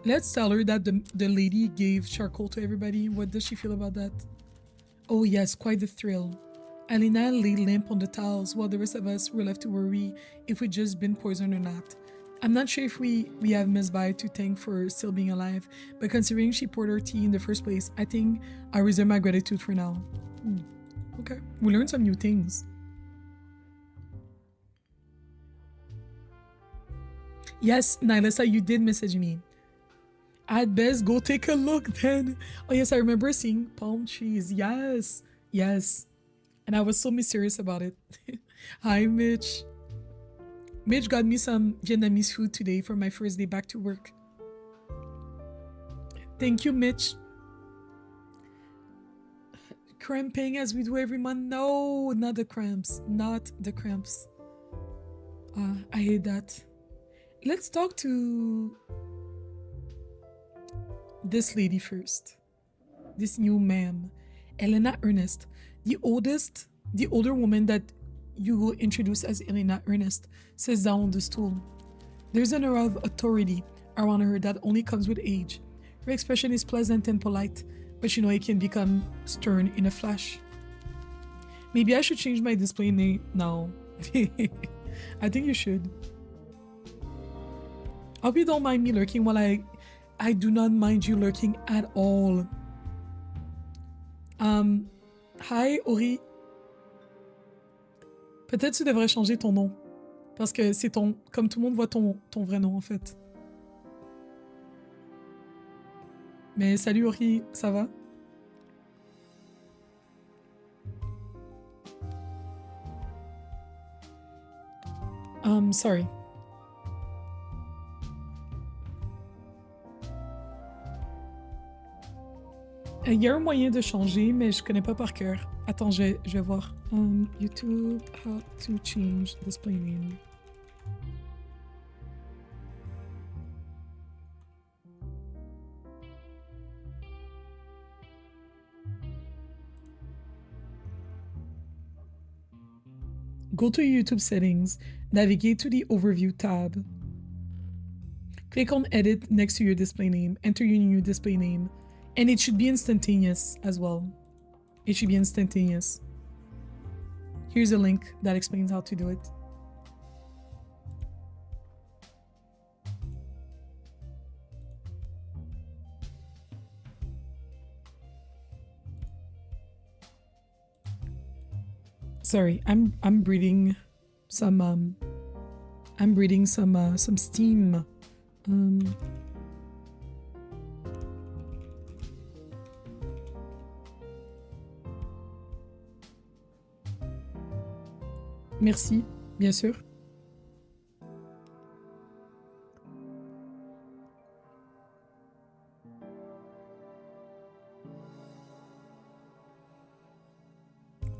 Let's tell her that the lady gave charcoal to everybody. What does she feel about that? Oh yes, quite the thrill. Alina lay limp on the towels while the rest of us were left to worry if we'd just been poisoned or not. I'm not sure if we have Miss Bai to thank for still being alive, but considering she poured her tea in the first place, I think I reserve my gratitude for now. Okay, we learned some new things. Yes, Nylissa, you did message me. I'd best go take a look then. Oh yes, I remember seeing palm trees. Yes, yes. And I was so mysterious about it. Hi, Mitch. Mitch got me some Vietnamese food today for my first day back to work. Thank you, Mitch. Cramping as we do every month. No, not the cramps. Not the cramps. I hate that. Let's talk to this lady first. This new ma'am. Elena Ernest. The older woman that you will introduce as Elena Ernest sits down on the stool. There's an aura of authority around her that only comes with age. Her expression is pleasant and polite, but you know it can become stern in a flash. Maybe I should change my display name now. I think you should. I hope you don't mind me lurking while I do not mind you lurking at all. Hi Ori. Peut-être tu devrais changer ton nom. Parce que c'est ton... Comme tout le monde voit ton vrai nom en fait. Mais salut Ori, ça va? Sorry. Il y a un moyen de changer, mais je connais pas par cœur. Attends, je vais voir. YouTube, how to change display name. Go to YouTube settings, navigate to the overview tab. Click on edit next to your display name, enter your new display name, and it should be instantaneous as well. It should be instantaneous. Here's a link that explains how to do it. Sorry, I'm breathing some steam. Merci, bien sûr.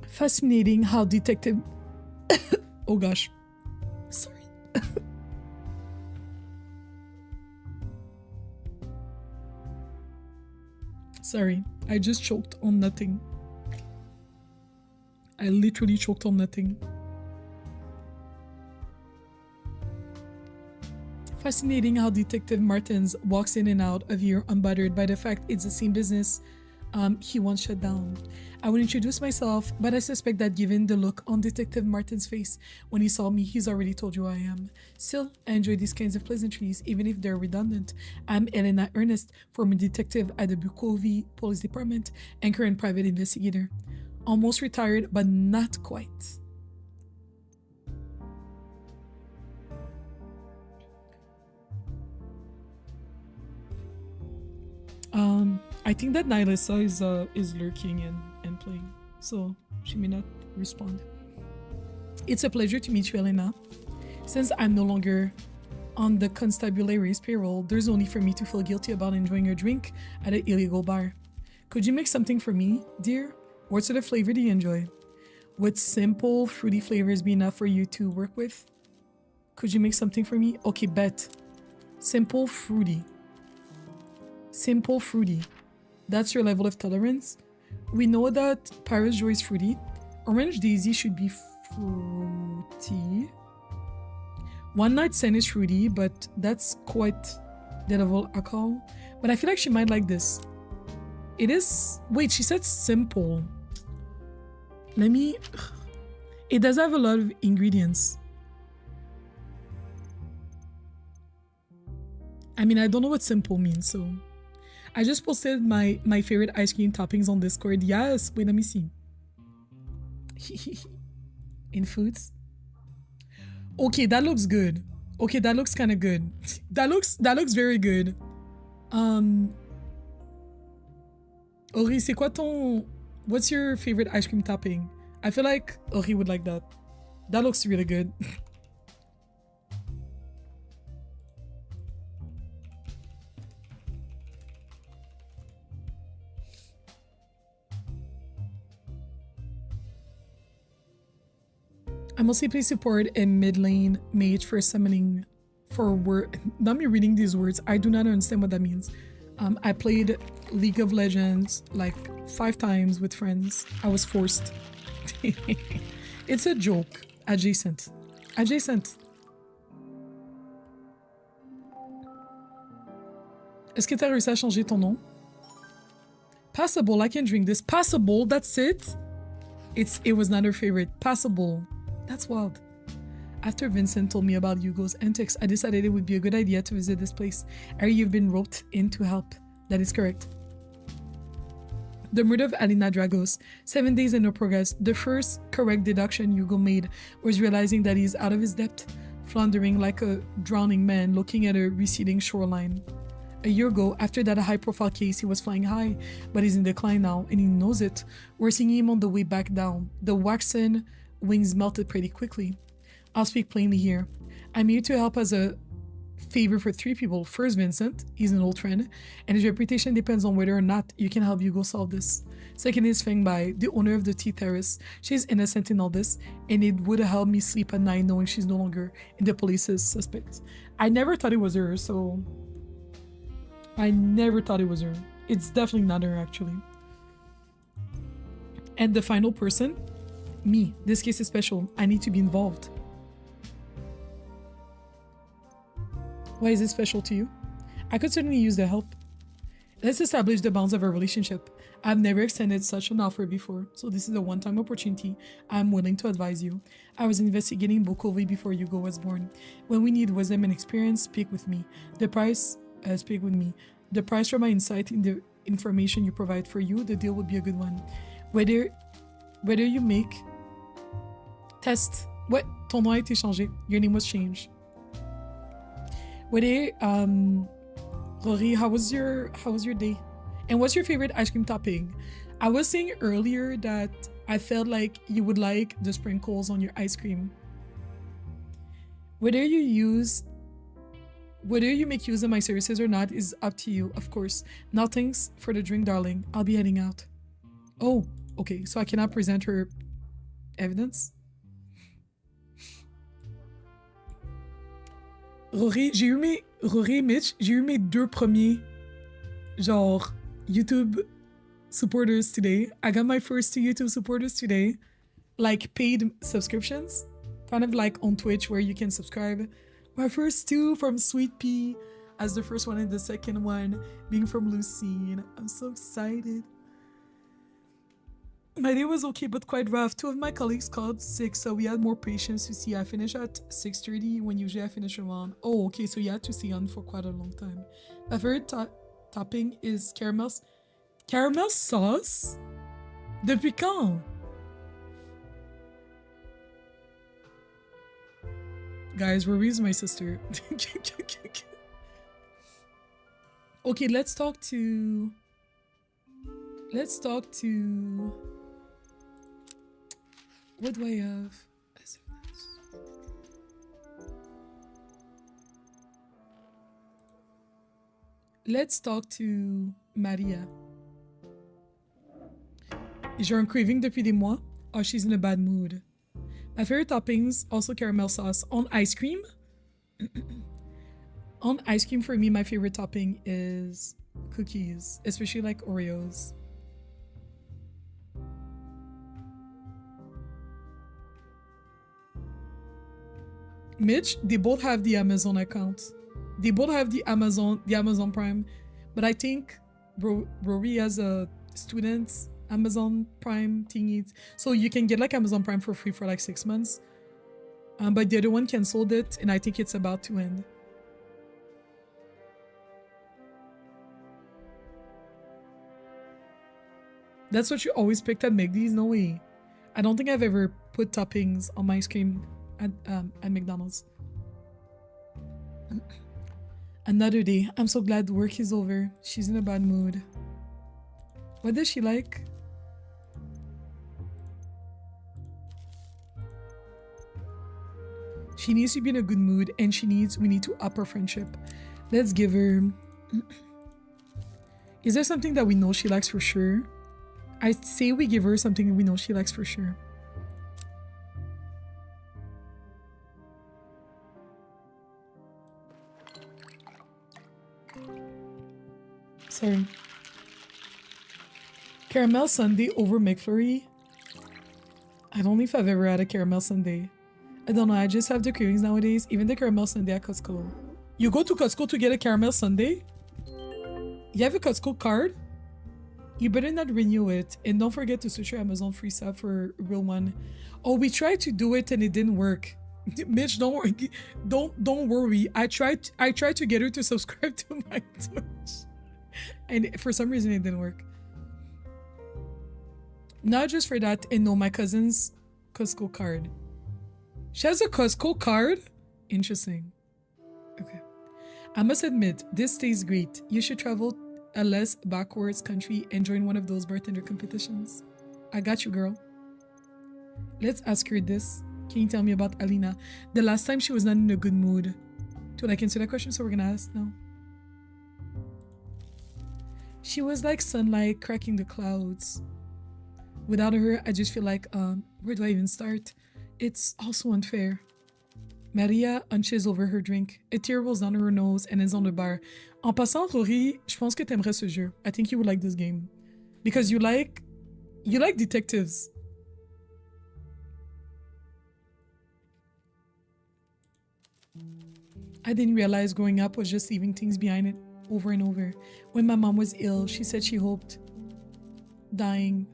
Fascinating how detective... Oh gosh. Sorry. Sorry, I just choked on nothing. I literally choked on nothing. Fascinating how Detective Martins walks in and out of here unbothered by the fact it's the same business he once shut down. I will introduce myself, but I suspect that given the look on Detective Martin's face when he saw me, he's already told you who I am. Still, I enjoy these kinds of pleasantries, even if they're redundant. I'm Elena Ernest, former detective at the Bukovi Police Department and current private investigator. Almost retired, but not quite. I think that Nylissa is lurking and playing, so she may not respond. It's a pleasure to meet you, Elena. Since I'm no longer on the constabulary's payroll, there's only for me to feel guilty about enjoying a drink at an illegal bar. Could you make something for me, dear? What sort of flavor do you enjoy? Would simple, fruity flavors be enough for you to work with? Could you make something for me? Okay, bet. Simple, fruity. Simple, fruity. That's your level of tolerance. We know that Paris Joy is fruity. Orange Daisy should be fruity. One Night Stand is fruity, but that's quite the level of alcohol. But I feel like she might like this. It is... Wait, she said simple. Let me... It does have a lot of ingredients. I mean, I don't know what simple means, so I just posted my favorite ice cream toppings on Discord. Yes, wait, let me see. In foods. Okay, that looks good. Okay, that looks kind of good. That looks very good. Ori, c'est quoi ton... What's your favorite ice cream topping? I feel like Ori would like that. That looks really good. I mostly play support in mid lane mage for summoning for word. Not me reading these words. I do not understand what that means. I played League of Legends like 5 times with friends. I was forced. It's a joke. Adjacent. Adjacent. Est-ce que t'as réussi à changer ton nom? Passable. I can drink this. Passable. That's it. It was not her favorite. Passable. That's wild. After Vincent told me about Hugo's antics, I decided it would be a good idea to visit this place. Harry, you've been roped in to help. That is correct. The murder of Alina Dragos, 7 days and no progress. The first correct deduction Hugo made was realizing that he's out of his depth, floundering like a drowning man looking at a receding shoreline. A year ago, after that high-profile case, he was flying high, but he's in decline now, and he knows it. We're seeing him on the way back down. The waxen wings melted pretty quickly. I'll speak plainly here. I'm here to help as a favor for 3 people. First, Vincent. He's an old friend, and his reputation depends on whether or not you can help Hugo solve this. Second is Feng Bai, the owner of the tea terrace. She's innocent in all this, and it would help me sleep at night knowing she's no longer in the police's suspect. I never thought it was her, so... I never thought it was her. It's definitely not her, actually. And the final person? Me. This case is special. I need to be involved. Why is it special to you? I could certainly use the help. Let's establish the bounds of our relationship. I've never extended such an offer before, so this is a one-time opportunity. I'm willing to advise you. I was investigating Bukovi before Hugo was born. When we need wisdom and experience, speak with me. Speak with me. The price for my insight in the information you provide for you, the deal would be a good one. Whether you make... Test. What? Ton nom a été changé. Your name was changed. Whether, Rory, how was your day? And what's your favorite ice cream topping? I was saying earlier that I felt like you would like the sprinkles on your ice cream. Whether you make use of my services or not is up to you, of course. Now thanks for the drink, darling. I'll be heading out. Oh, okay, so I cannot present her evidence? Rory, Mitch, j'ai eu mes 2 premiers, genre, YouTube supporters today. I got my first 2 YouTube supporters today. Like, paid subscriptions. Kind of like on Twitch where you can subscribe. My first 2 from Sweet Pea as the first one, and the second one being from Lucine. I'm so excited. My day was okay, but quite rough. 2 of my colleagues called sick, so we had more patients to see. I finished at 6:30 when usually I finish around. Oh, okay, so you had to stay on for quite a long time. My favorite topping is caramel sauce. Depuis quand? Guys, Rory's my sister. Okay, let's talk to... What do I have? Let's talk to Maria. J'ai un craving depuis des mois. Oh, she's in a bad mood. My favorite toppings, also caramel sauce. On ice cream? On ice cream, for me, my favorite topping is cookies, especially like Oreos. Mitch, they both have the Amazon account. They both have the Amazon Prime. But I think Rory has a student's Amazon Prime thingy. So you can get like Amazon Prime for free for like 6 months. But the other one canceled it, and I think it's about to end. That's what you always picked at McD's? No way. I don't think I've ever put toppings on my ice cream at McDonald's. Another day. I'm so glad work is over. She's in a bad mood. What does she like? She needs to be in a good mood, and we need to up our friendship. Let's give her... Is there something that we know she likes for sure? I say we give her something we know she likes for sure. Sorry. Caramel sundae over McFlurry? I don't know if I've ever had a caramel sundae. I don't know, I just have the cravings nowadays. Even the caramel sundae at Costco. You go to Costco to get a caramel sundae? You have a Costco card? You better not renew it. And don't forget to switch your Amazon free sub for a real one. Oh, we tried to do it and it didn't work. Mitch, don't worry. Don't worry. I tried to get her to subscribe to my Twitch. And for some reason it didn't work. Not just for that, and no, my cousin's Costco card. She has a Costco card? Interesting. Okay. I must admit, this tastes great. You should travel a less backwards country and join one of those bartender competitions. I got you, girl. Let's ask her this. Can you tell me about Alina? The last time she was not in a good mood. To like answer that question, so we're gonna ask now. She was like sunlight cracking the clouds. Without her, I just feel like, where do I even start? It's also unfair. Maria hunches over her drink. A tear rolls down her nose and is on the bar. En passant, Rory, je pense que t'aimerais ce jeu. I think you would like this game. Because you like detectives. I didn't realize growing up was just leaving things behind it over and over. When my mom was ill, she said she hoped dying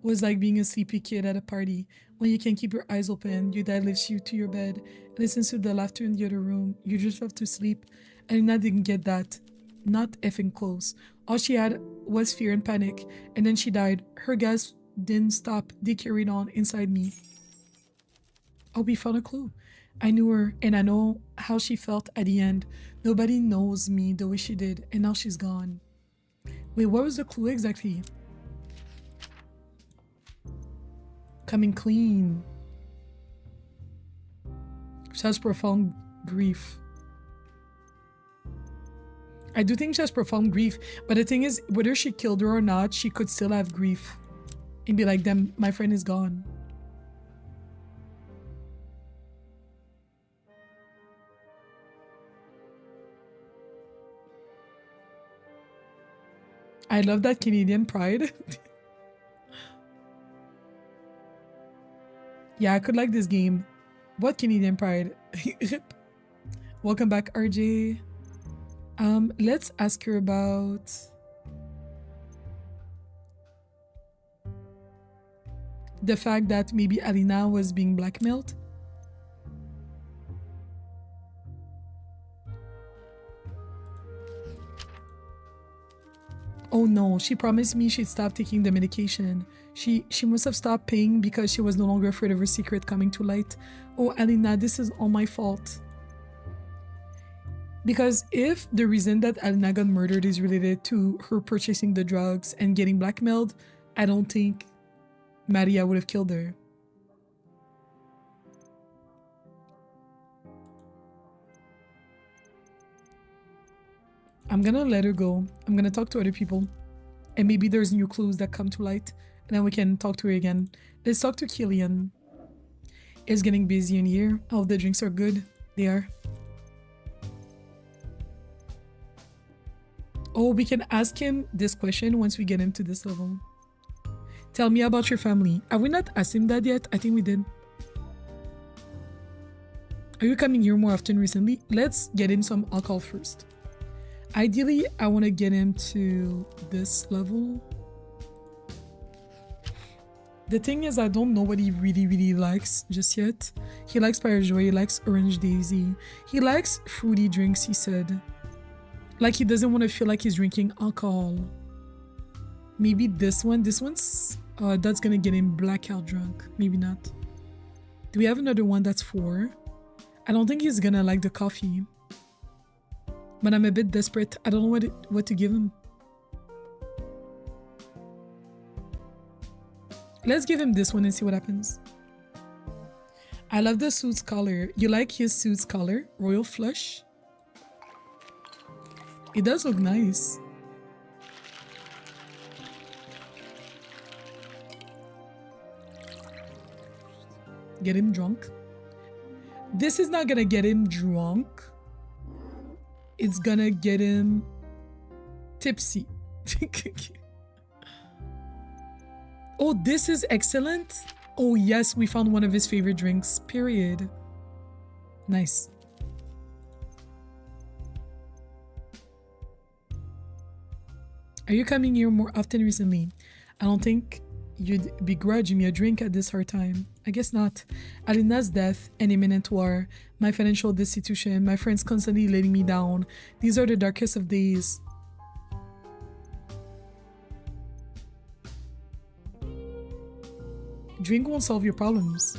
was like being a sleepy kid at a party. When you can keep your eyes open, your dad lifts you to your bed, listens to the laughter in the other room, you just have to sleep. And I didn't get that. Not effing close. All she had was fear and panic, and then she died. Her gasp didn't stop. They carried on inside me. Oh, we found a clue. I knew her, and I know how she felt at the end. Nobody knows me the way she did, and now she's gone. Wait, what was the clue exactly? Coming clean. She has profound grief. I do think she has profound grief, but the thing is, whether she killed her or not, she could still have grief and be like, damn, my friend is gone. I love that Canadian pride. Yeah, I could like this game. What Canadian pride? Welcome back, RJ. Let's ask her about the fact that maybe Alina was being blackmailed. Oh no, she promised me she'd stop taking the medication. She must have stopped paying because she was no longer afraid of her secret coming to light. Oh, Alina, this is all my fault. Because if the reason that Alina got murdered is related to her purchasing the drugs and getting blackmailed, I don't think Maria would have killed her. I'm gonna let her go. I'm gonna talk to other people. And maybe there's new clues that come to light. And then we can talk to her again. Let's talk to Killian. It's getting busy in here. Oh, the drinks are good. They are. Oh, we can ask him this question once we get into this level. Tell me about your family. Have we not asked him that yet? I think we did. Are you coming here more often recently? Let's get him some alcohol first. Ideally, I want to get him to this level. The thing is, I don't know what he really likes just yet. He likes Pire Joy, he likes Orange Daisy. He likes fruity drinks, he said. Like he doesn't want to feel like he's drinking alcohol. Maybe this one. This one's that's gonna get him blackout drunk. Maybe not. Do we have another one that's 4? I don't think he's gonna like the coffee. But I'm a bit desperate. I don't know what to give him. Let's give him this one and see what happens. I love the suit's color. You like his suit's color? Royal flush? It does look nice. Get him drunk. This is not gonna get him drunk. It's gonna get him tipsy. Oh, this is excellent. Oh yes, we found one of his favorite drinks, period. Nice. Are you coming here more often recently? I don't think you'd begrudge me a drink at this hard time. I guess not. Alina's death, an imminent war, my financial destitution, my friends constantly letting me down. These are the darkest of days. Drink won't solve your problems.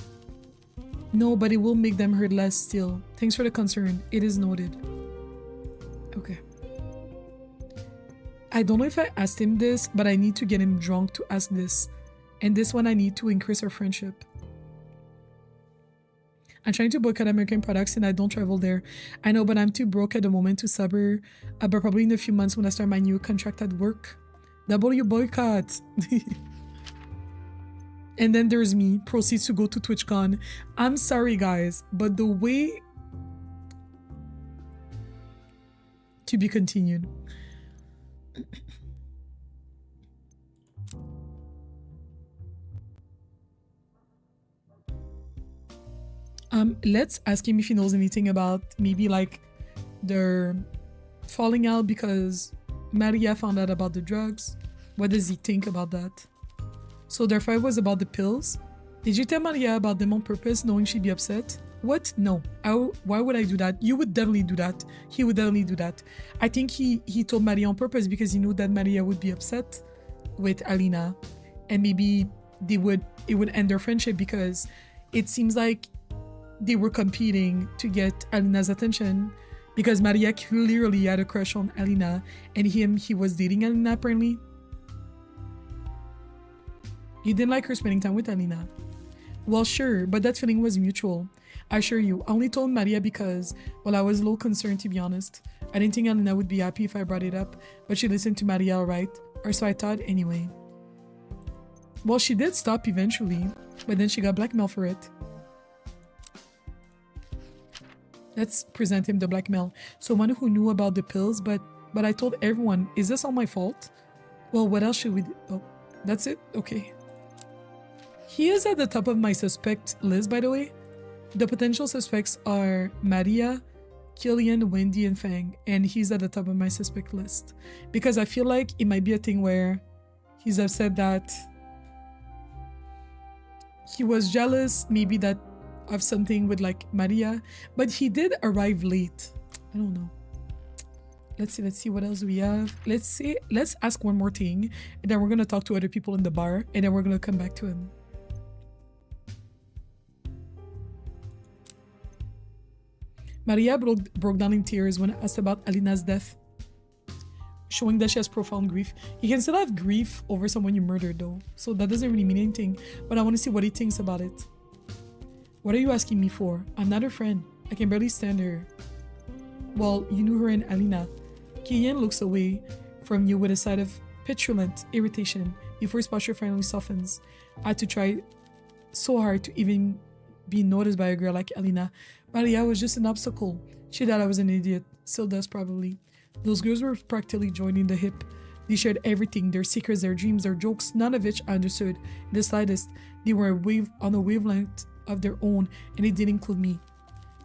No, but it will make them hurt less still. Thanks for the concern. It is noted. Okay. I don't know if I asked him this, but I need to get him drunk to ask this. And this one I need to increase our friendship. I'm trying to boycott American products and I don't travel there. I know, but I'm too broke at the moment to sober. But probably in a few months when I start my new contract at work. W boycott. And then there's me, proceeds to go to TwitchCon. I'm sorry guys, but the way to be continued. Let's ask him if he knows anything about maybe like their falling out because Maria found out about the drugs. What does he think about that? So their fight was about the pills. Did you tell Maria about them on purpose knowing she'd be upset? What? No. Why would I do that? You would definitely do that. He would definitely do that. I think he told Maria on purpose because he knew that Maria would be upset with Alina. And maybe it would end their friendship because it seems like they were competing to get Alina's attention because Maria clearly had a crush on Alina and he was dating Alina apparently. You didn't like her spending time with Alina. Well, sure, but that feeling was mutual. I assure you, I only told Maria because, well, I was a little concerned to be honest. I didn't think Alina would be happy if I brought it up, but she listened to Maria alright, or so I thought anyway. Well, she did stop eventually, but then she got blackmailed for it. Let's present him the blackmail. Someone who knew about the pills, but I told everyone, is this all my fault? Well, what else should we do? Oh, that's it? Okay. He is at the top of my suspect list, by the way. The potential suspects are Maria, Killian, Wendy, and Fang, and he's at the top of my suspect list. Because I feel like it might be a thing where he's upset that he was jealous, maybe that of something with like Maria, but he did arrive late. I don't know. Let's see what else we have. Let's ask one more thing, and then we're gonna talk to other people in the bar, and then we're gonna come back to him. Maria broke down in tears when asked about Alina's death, showing that she has profound grief. You can still have grief over someone you murdered though, so that doesn't really mean anything, but I want to see what he thinks about it. What are you asking me for? I'm not her friend. I can barely stand her. Well, you knew her and Alina. Killian looks away from you with a side of petulant irritation before his posture finally softens. I had to try so hard to even be noticed by a girl like Alina. Maria was just an obstacle. She thought I was an idiot. Still does probably. Those girls were practically joining the hip. They shared everything, their secrets, their dreams, their jokes, none of which I understood in the slightest. They were on a wavelength of their own, and it did include me.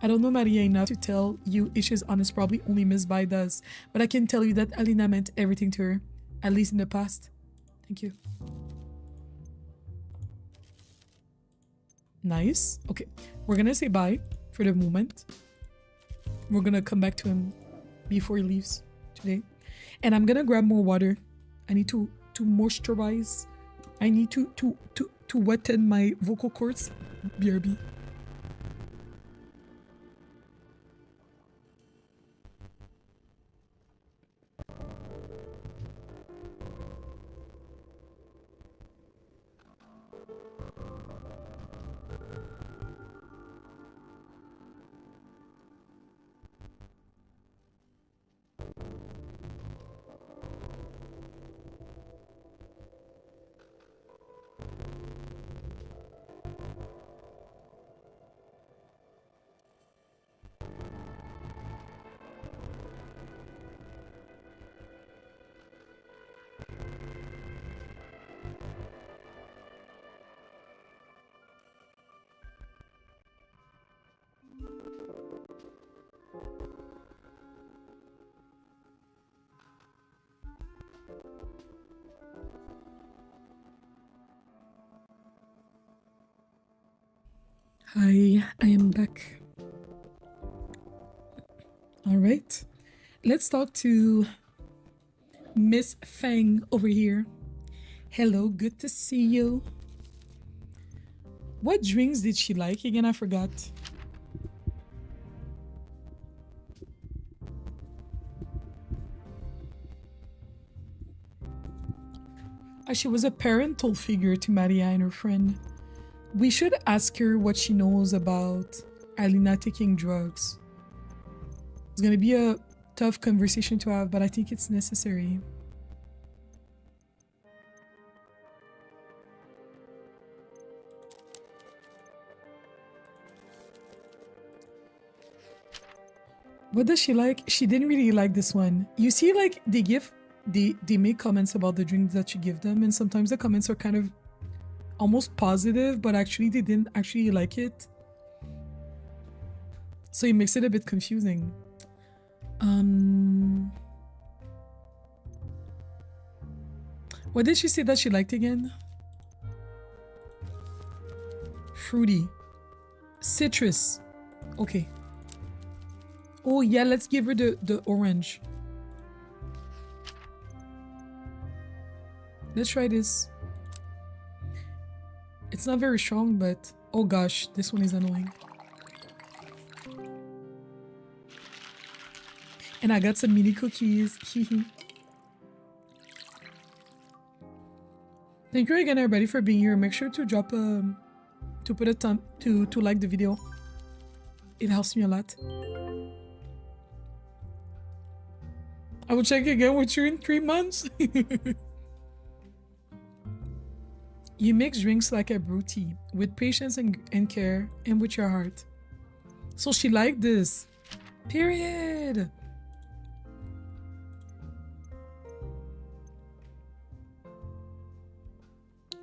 I don't know Maria enough to tell you if she's honest, probably only Miss Bai does, but I can tell you that Alina meant everything to her, at least in the past. Thank you. Nice. Okay, we're gonna say bye for the moment. We're gonna come back to him before he leaves today, and I'm gonna grab more water. I need to moisturize. I need to wetten my vocal cords. BRB. Hi, I am back. All right, let's talk to Miss Fang over here. Hello, good to see you. What drinks did she like again? I forgot. She was a parental figure to Maria and her friend. We should ask her what she knows about Alina taking drugs. It's gonna be a tough conversation to have, but I think it's necessary. What does she like? She didn't really like this one. You see, like, they make comments about the drinks that you give them, and sometimes the comments are kind of almost positive, but actually they didn't actually like it. So it makes it a bit confusing. What did she say that she liked again? Fruity. Citrus. Okay. Oh yeah, let's give her the orange. Let's try this. It's not very strong, but oh gosh, this one is annoying. And I got some mini cookies. Thank you again, everybody, for being here. Make sure to drop to put a thumb to like the video. It helps me a lot. I will check again with you in 3 months. You mix drinks like a brew tea, with patience and care, and with your heart. So she liked this. Period.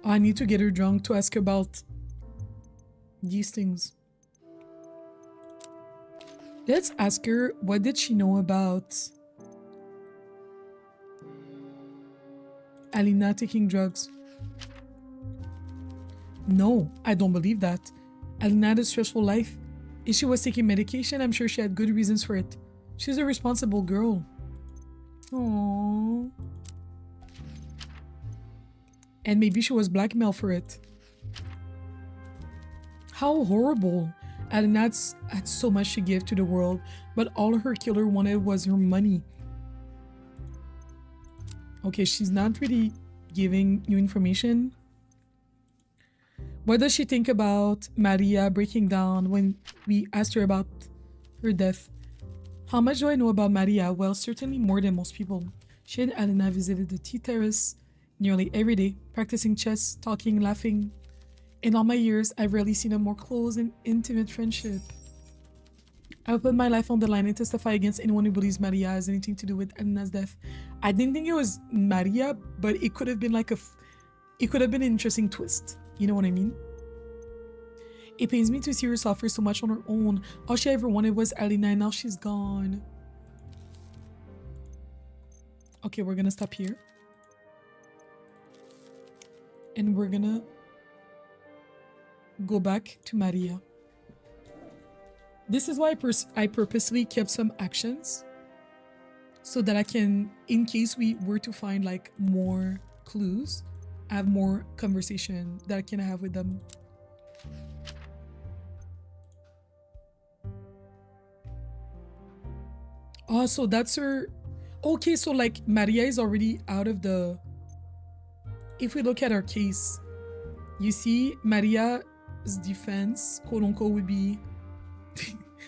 Oh, I need to get her drunk to ask about these things. Let's ask her, what did she know about Alina taking drugs? No, I don't believe that. Alina had a stressful life. If she was taking medication, I'm sure she had good reasons for it. She's a responsible girl. Aww. And maybe she was blackmailed for it. How horrible. Alina had so much to give to the world, but all her killer wanted was her money. Okay, she's not really giving you information. What does she think about Maria breaking down when we asked her about her death? How much do I know about Maria? Well, certainly more than most people. She and Alina visited the tea terrace nearly every day, practicing chess, talking, laughing. In all my years, I've rarely seen a more close and intimate friendship. I will put my life on the line and testify against anyone who believes Maria has anything to do with Alina's death. I didn't think it was Maria, but it could have been like it could have been an interesting twist. You know what I mean? It pains me to see her suffer so much on her own. All she ever wanted was Alina, and now she's gone. Okay, we're gonna stop here. And we're gonna go back to Maria. This is why I purposely kept some actions so that I can, in case we were to find like more clues, I have more conversation that I can have with them. Oh, so that's her. Okay, so like Maria is already out of the. If we look at our case, you see Maria's defense, quote unquote, would be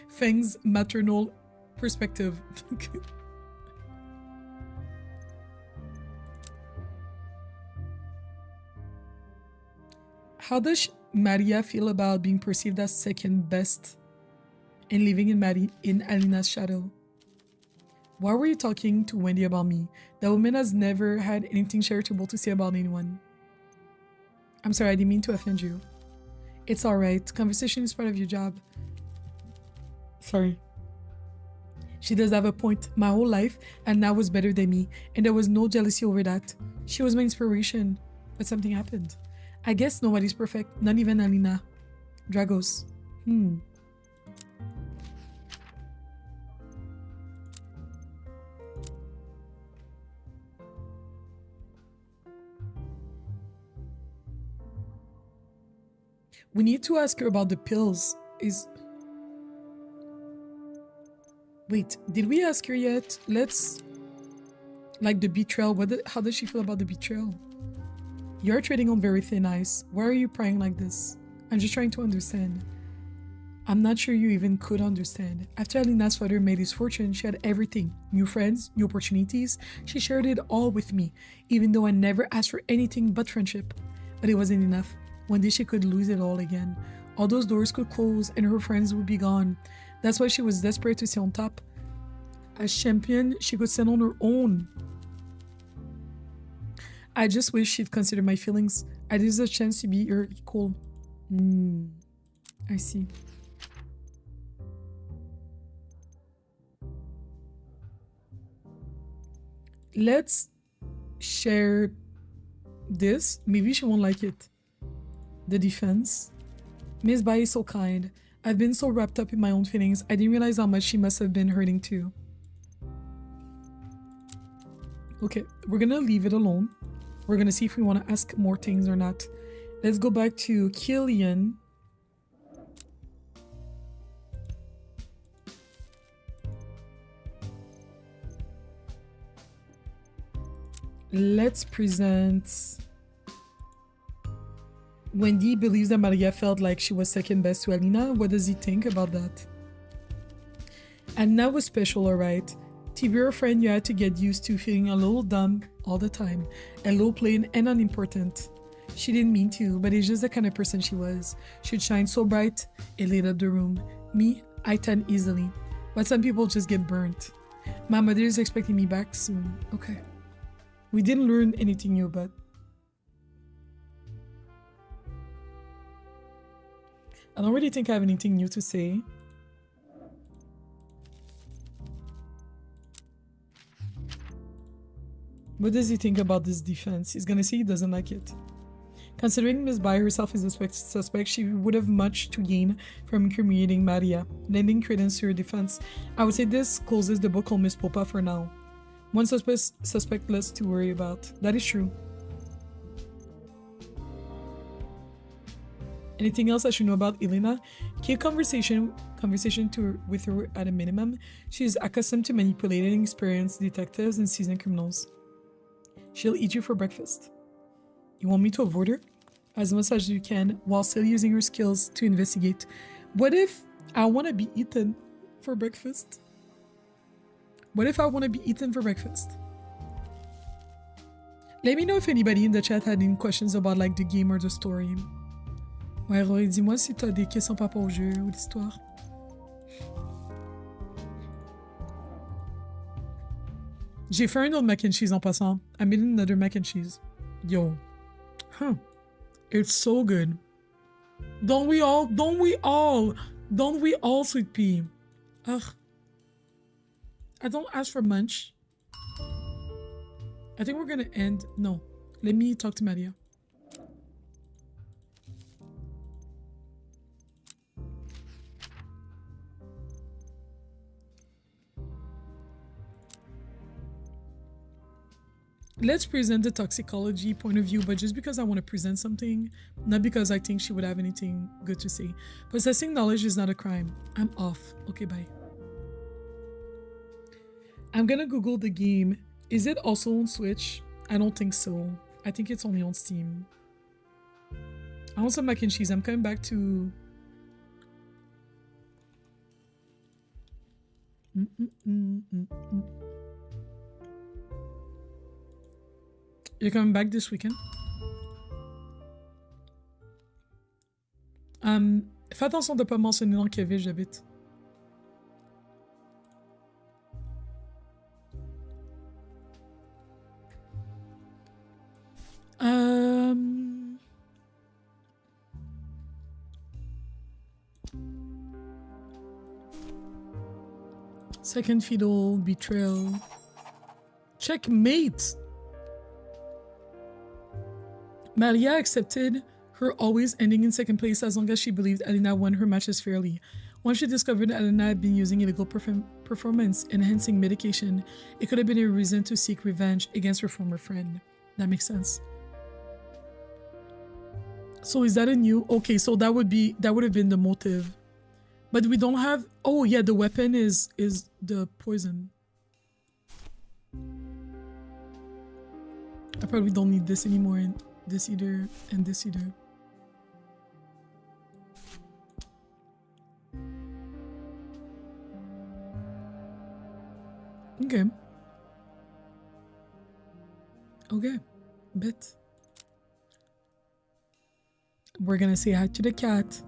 Feng's maternal perspective. How does Maria feel about being perceived as second best and living in Alina's shadow? Why were you talking to Wendy about me? That woman has never had anything charitable to say about anyone. I'm sorry, I didn't mean to offend you. It's alright. Conversation is part of your job. Sorry. She does have a point. My whole life, Alina was better than me, and there was no jealousy over that. She was my inspiration, but something happened. I guess nobody's perfect, not even Alina. Dragos. We need to ask her about the pills. Wait, did we ask her yet? Let's... Like the betrayal, how does she feel about the betrayal? You're treading on very thin ice. Why are you prying like this? I'm just trying to understand. I'm not sure you even could understand. After Alina's father made his fortune, she had everything. New friends, new opportunities. She shared it all with me, even though I never asked for anything but friendship. But it wasn't enough. One day she could lose it all again. All those doors could close and her friends would be gone. That's why she was desperate to stay on top. As champion, she could stand on her own. I just wish she'd consider my feelings. I deserve a chance to be her equal. I see. Let's share this. Maybe she won't like it. The defense. Miss Bai is so kind. I've been so wrapped up in my own feelings, I didn't realize how much she must have been hurting too. Okay, we're gonna leave it alone. We're gonna see if we want to ask more things or not. Let's go back to Killian. Let's present... Wendy believes that Maria felt like she was second best to Alina. What does he think about that? Alina was special, alright. To be her friend, you had to get used to feeling a little dumb all the time, a little plain and unimportant. She didn't mean to, but it's just the kind of person she was. She'd shine so bright, it lit up the room. Me, I tan easily, but some people just get burnt. My mother is expecting me back soon. Okay. We didn't learn anything new, but... I don't really think I have anything new to say. What does he think about this defense? He's gonna say he doesn't like it. Considering Miss Bai herself is a suspect, she would have much to gain from incriminating Maria, lending credence to her defense. I would say this closes the book on Miss Popa for now. One suspect less to worry about. That is true. Anything else I should know about Elena? Keep conversation with her at a minimum. She is accustomed to manipulating experienced detectives and seasoned criminals. She'll eat you for breakfast. You want me to avoid her? As much as you can, while still using her skills to investigate. What if I want to be eaten for breakfast? What if I want to be eaten for breakfast? Let me know if anybody in the chat had any questions about like the game or the story. Ouais, Roy, dis-moi si t'as des questions par rapport au jeu ou l'histoire. J'ai fait un autre mac and cheese en passant. I made another mac and cheese. Yo. Huh. It's so good. Don't we all, Sweet Pea? Ugh. I don't ask for much. I think we're gonna end. No. Let me talk to Maria. let's present the toxicology point of view, but just because I want to present something, not because I think she would have anything good to say. Possessing knowledge is not a crime. I'm off. Okay, bye. I'm gonna Google the game. Is it also on Switch? I don't think so. I think it's only on Steam. I want some mac and cheese. I'm coming back to... You're coming back this weekend? Fais attention de ne pas mentionner dans quelle ville j'habite. Second fiddle, betrayal. Checkmate! Maria accepted her always ending in second place as long as she believed Alina won her matches fairly. Once she discovered Alina had been using illegal performance-enhancing medication, it could have been a reason to seek revenge against her former friend. That makes sense. So is that a new... Okay, so that would have been the motive. But we don't have... Oh yeah, the weapon is the poison. I probably don't need this anymore, and this either, and this either. Okay. Okay. Bet. We're gonna say hi to the cat.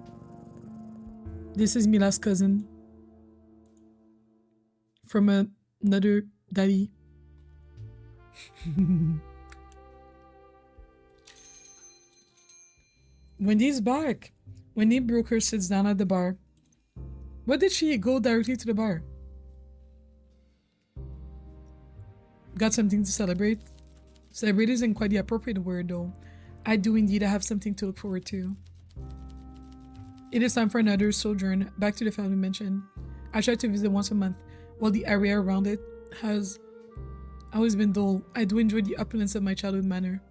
This is Mila's cousin. From another daddy. Wendy's back. Wendy Brooker sits down at the bar. What did she go directly to the bar? Got something to celebrate? Celebrate isn't quite the appropriate word though. I do indeed have something to look forward to. It is time for another sojourn back to the family mansion. I try to visit once a month, while the area around it has always been dull. I do enjoy the opulence of my childhood manor.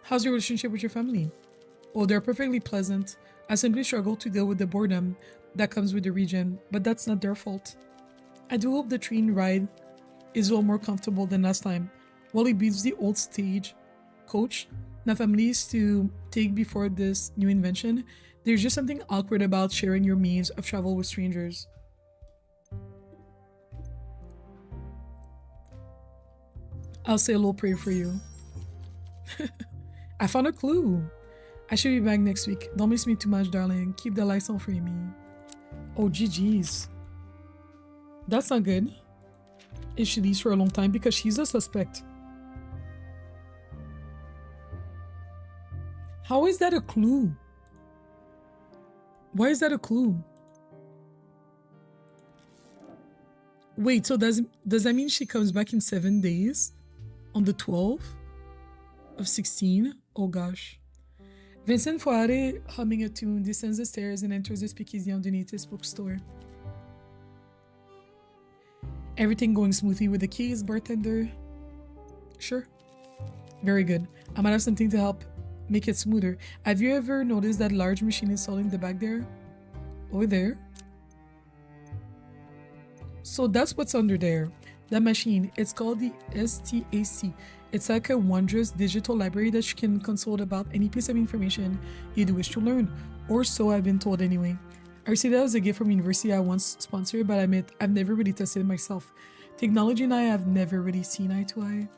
How's your relationship with your family? Oh, they're perfectly pleasant. I simply struggle to deal with the boredom that comes with the region, but that's not their fault. I do hope the train ride is a little more comfortable than last time. While it beats the old stage coach that families to take before this new invention, there's just something awkward about sharing your means of travel with strangers. I'll say a little prayer for you. I found a clue. I should be back next week. Don't miss me too much, darling. Keep the lights on for me. Oh, GG's. That's not good. If she leaves for a long time because she's a suspect. How is that a clue? Why is that a clue? Wait, so does that mean she comes back in 7 days? On the 12th of 16? Oh gosh. Vincent Foire, humming a tune, descends the stairs and enters the speakeasy underneath his bookstore. Everything going smoothly with the keys, bartender? Sure. Very good. I might have something to help make it smoother. Have you ever noticed that large machine installed in the back there? Over there? So that's what's under there. That machine, it's called the STAC. It's like a wondrous digital library that you can consult about any piece of information you'd wish to learn. Or so I've been told anyway. I received that as a gift from university I once sponsored, but I admit I've never really tested it myself. Technology and I have never really seen eye to eye.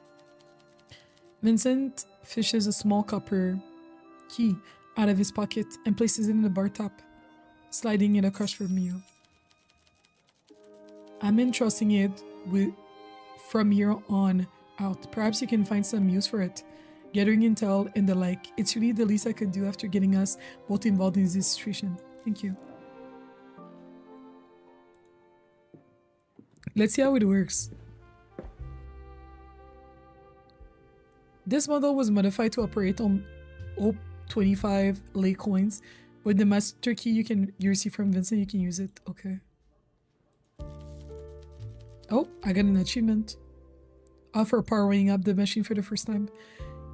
Vincent fishes a small copper key out of his pocket and places it in the bar top, sliding it across from you. I'm entrusting it from here on out. Perhaps you can find some use for it. Gathering intel and the like. It's really the least I could do after getting us both involved in this situation. Thank you. Let's see how it works. This model was modified to operate on 0.25 lei coins. With the master key you receive from Vincent, you can use it. Okay. Oh, I got an achievement. Offer powering up the machine for the first time.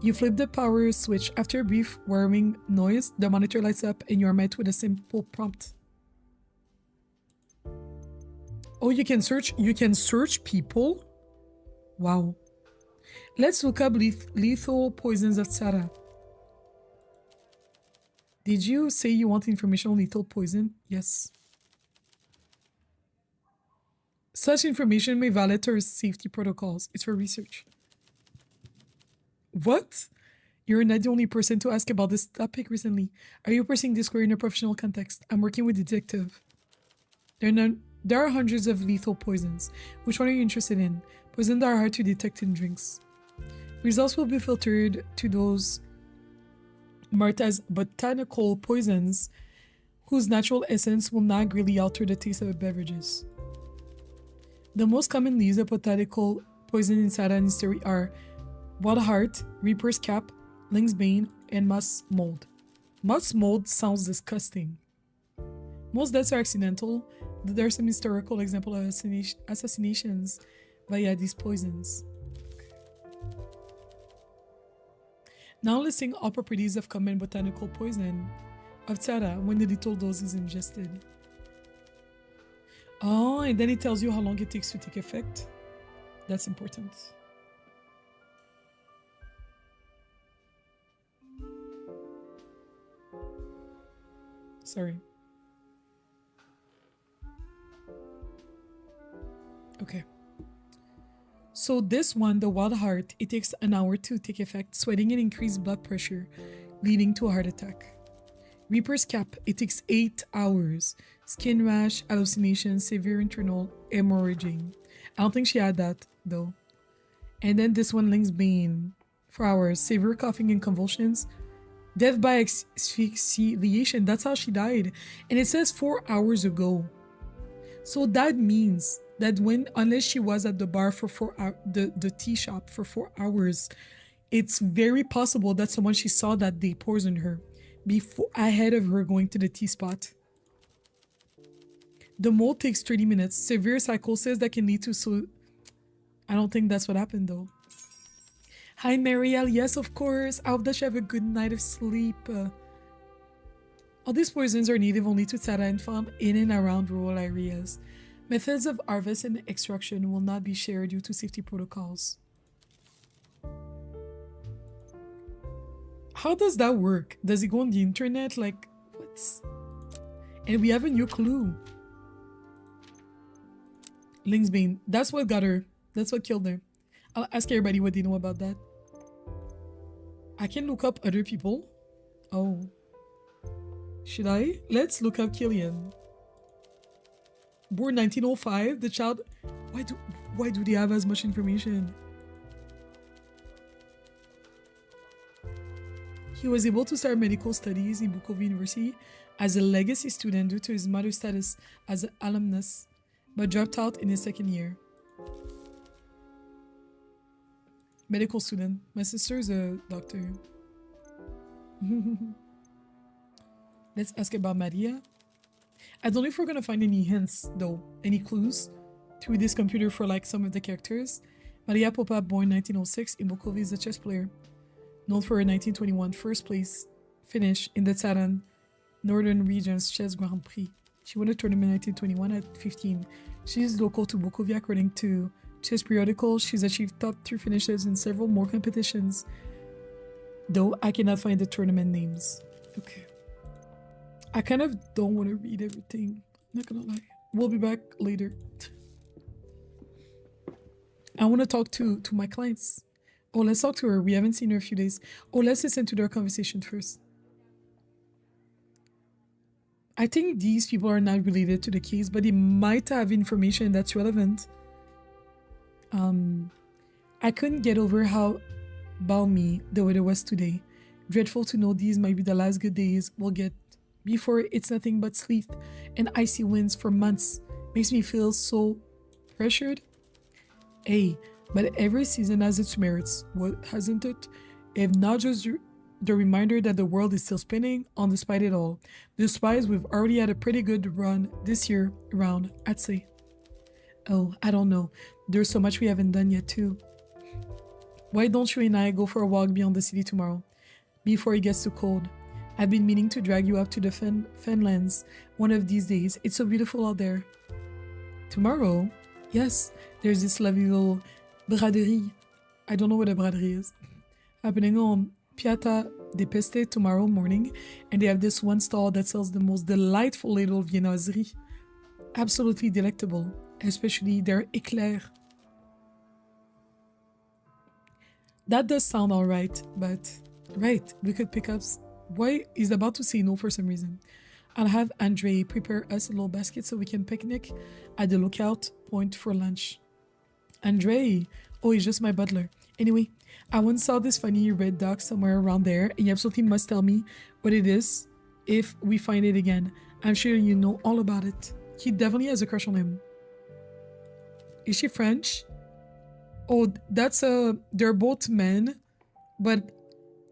You flip the power switch. After a brief whirring noise, the monitor lights up and you are met with a simple prompt. Oh, you can search people? Wow. Let's look up lethal poisons of Tsara. Did you say you want information on lethal poison? Yes. Such information may violate our safety protocols. It's for research. What? You're not the only person to ask about this topic recently. Are you pursuing this query in a professional context? I'm working with a detective. There are hundreds of lethal poisons. Which one are you interested in? Poisons that are hard to detect in drinks. Results will be filtered to those marked as botanical poisons whose natural essence will not greatly alter the taste of the beverages. The most commonly used botanical poisons in Tsara and history are wild heart, reaper's cap, lynx bane, and moss mold. Moss mold sounds disgusting. Most deaths are accidental. There are some historical examples of assassinations via these poisons. Now listing all properties of common botanical poison of Tsara when the lethal dose is ingested. Oh, and then it tells you how long it takes to take effect. That's important. Sorry. Okay. So this one, the wild heart, it takes an hour to take effect, sweating and increased blood pressure, leading to a heart attack. Reaper's cap, it takes 8 hours. Skin rash, hallucinations, severe internal hemorrhaging. I don't think she had that though. And then this one, Lynx Bane, 4 hours. Severe coughing and convulsions. Death by asphyxiation, that's how she died. And it says 4 hours ago. So that means that unless she was at the bar for 4 hours, the tea shop for 4 hours, it's very possible that someone she saw that day poisoned her ahead of her going to the tea spot. The mold takes 30 minutes. Severe psychosis that can lead to I don't think that's what happened though. Hi Marielle, yes of course. I hope that you have a good night of sleep. All these poisons are native only to Tsara and found in and around rural areas. Methods of harvest and extraction will not be shared due to safety protocols. How does that work? Does it go on the internet? Like, what's... And we have a new clue. Lynxbane. That's what got her. That's what killed her. I'll ask everybody what they know about that. I can look up other people. Oh. Should I? Let's look up Killian. Born 1905, the child... Why do they have as much information? He was able to start medical studies in Bukovi University as a legacy student due to his mother's status as an alumnus, but dropped out in his second year. Medical student. My sister's a doctor. Let's ask about Maria. I don't know if we're gonna find any hints though, any clues through this computer for like some of the characters. Maria Popa, born 1906 in Bukovi, is a chess player, known for her 1921 first place finish in the Tsaran Northern Regions Chess Grand Prix. She won a tournament in 1921 at 15. She is local to Bukovi according to Chess Periodical. She's achieved top 3 finishes in several more competitions, though I cannot find the tournament names. Okay. I kind of don't want to read everything. I'm not gonna lie. We'll be back later. I want to talk to my clients. Oh, let's talk to her. We haven't seen her a few days. Oh, let's listen to their conversation first. I think these people are not related to the case, but they might have information that's relevant. I couldn't get over how balmy the weather was today. Dreadful to know these might be the last good days we'll get before it's nothing but sleet and icy winds for months. Makes me feel so pressured. Hey, but every season has its merits, what hasn't it? If not just the reminder that the world is still spinning on despite it all. Despite we've already had a pretty good run this year around, I'd say. Oh, I don't know. There's so much we haven't done yet too. Why don't you and I go for a walk beyond the city tomorrow, before it gets too cold? I've been meaning to drag you up to the Fenlands one of these days. It's so beautiful out there. Tomorrow? Yes, there's this lovely little braderie. I don't know what a braderie is. Happening on Piazza de Peste tomorrow morning, and they have this one stall that sells the most delightful little viennoiserie. Absolutely delectable, especially their eclair. That does sound alright, but right, we could pick up. Why is about to say no for some reason? I'll have Andre prepare us a little basket so we can picnic at the lookout point for lunch. Andre? Oh, he's just my butler. Anyway, I once saw this funny red dog somewhere around there, and you absolutely must tell me what it is if we find it again. I'm sure you know all about it. He definitely has a crush on him. Is she French? Oh, that's they're both men, but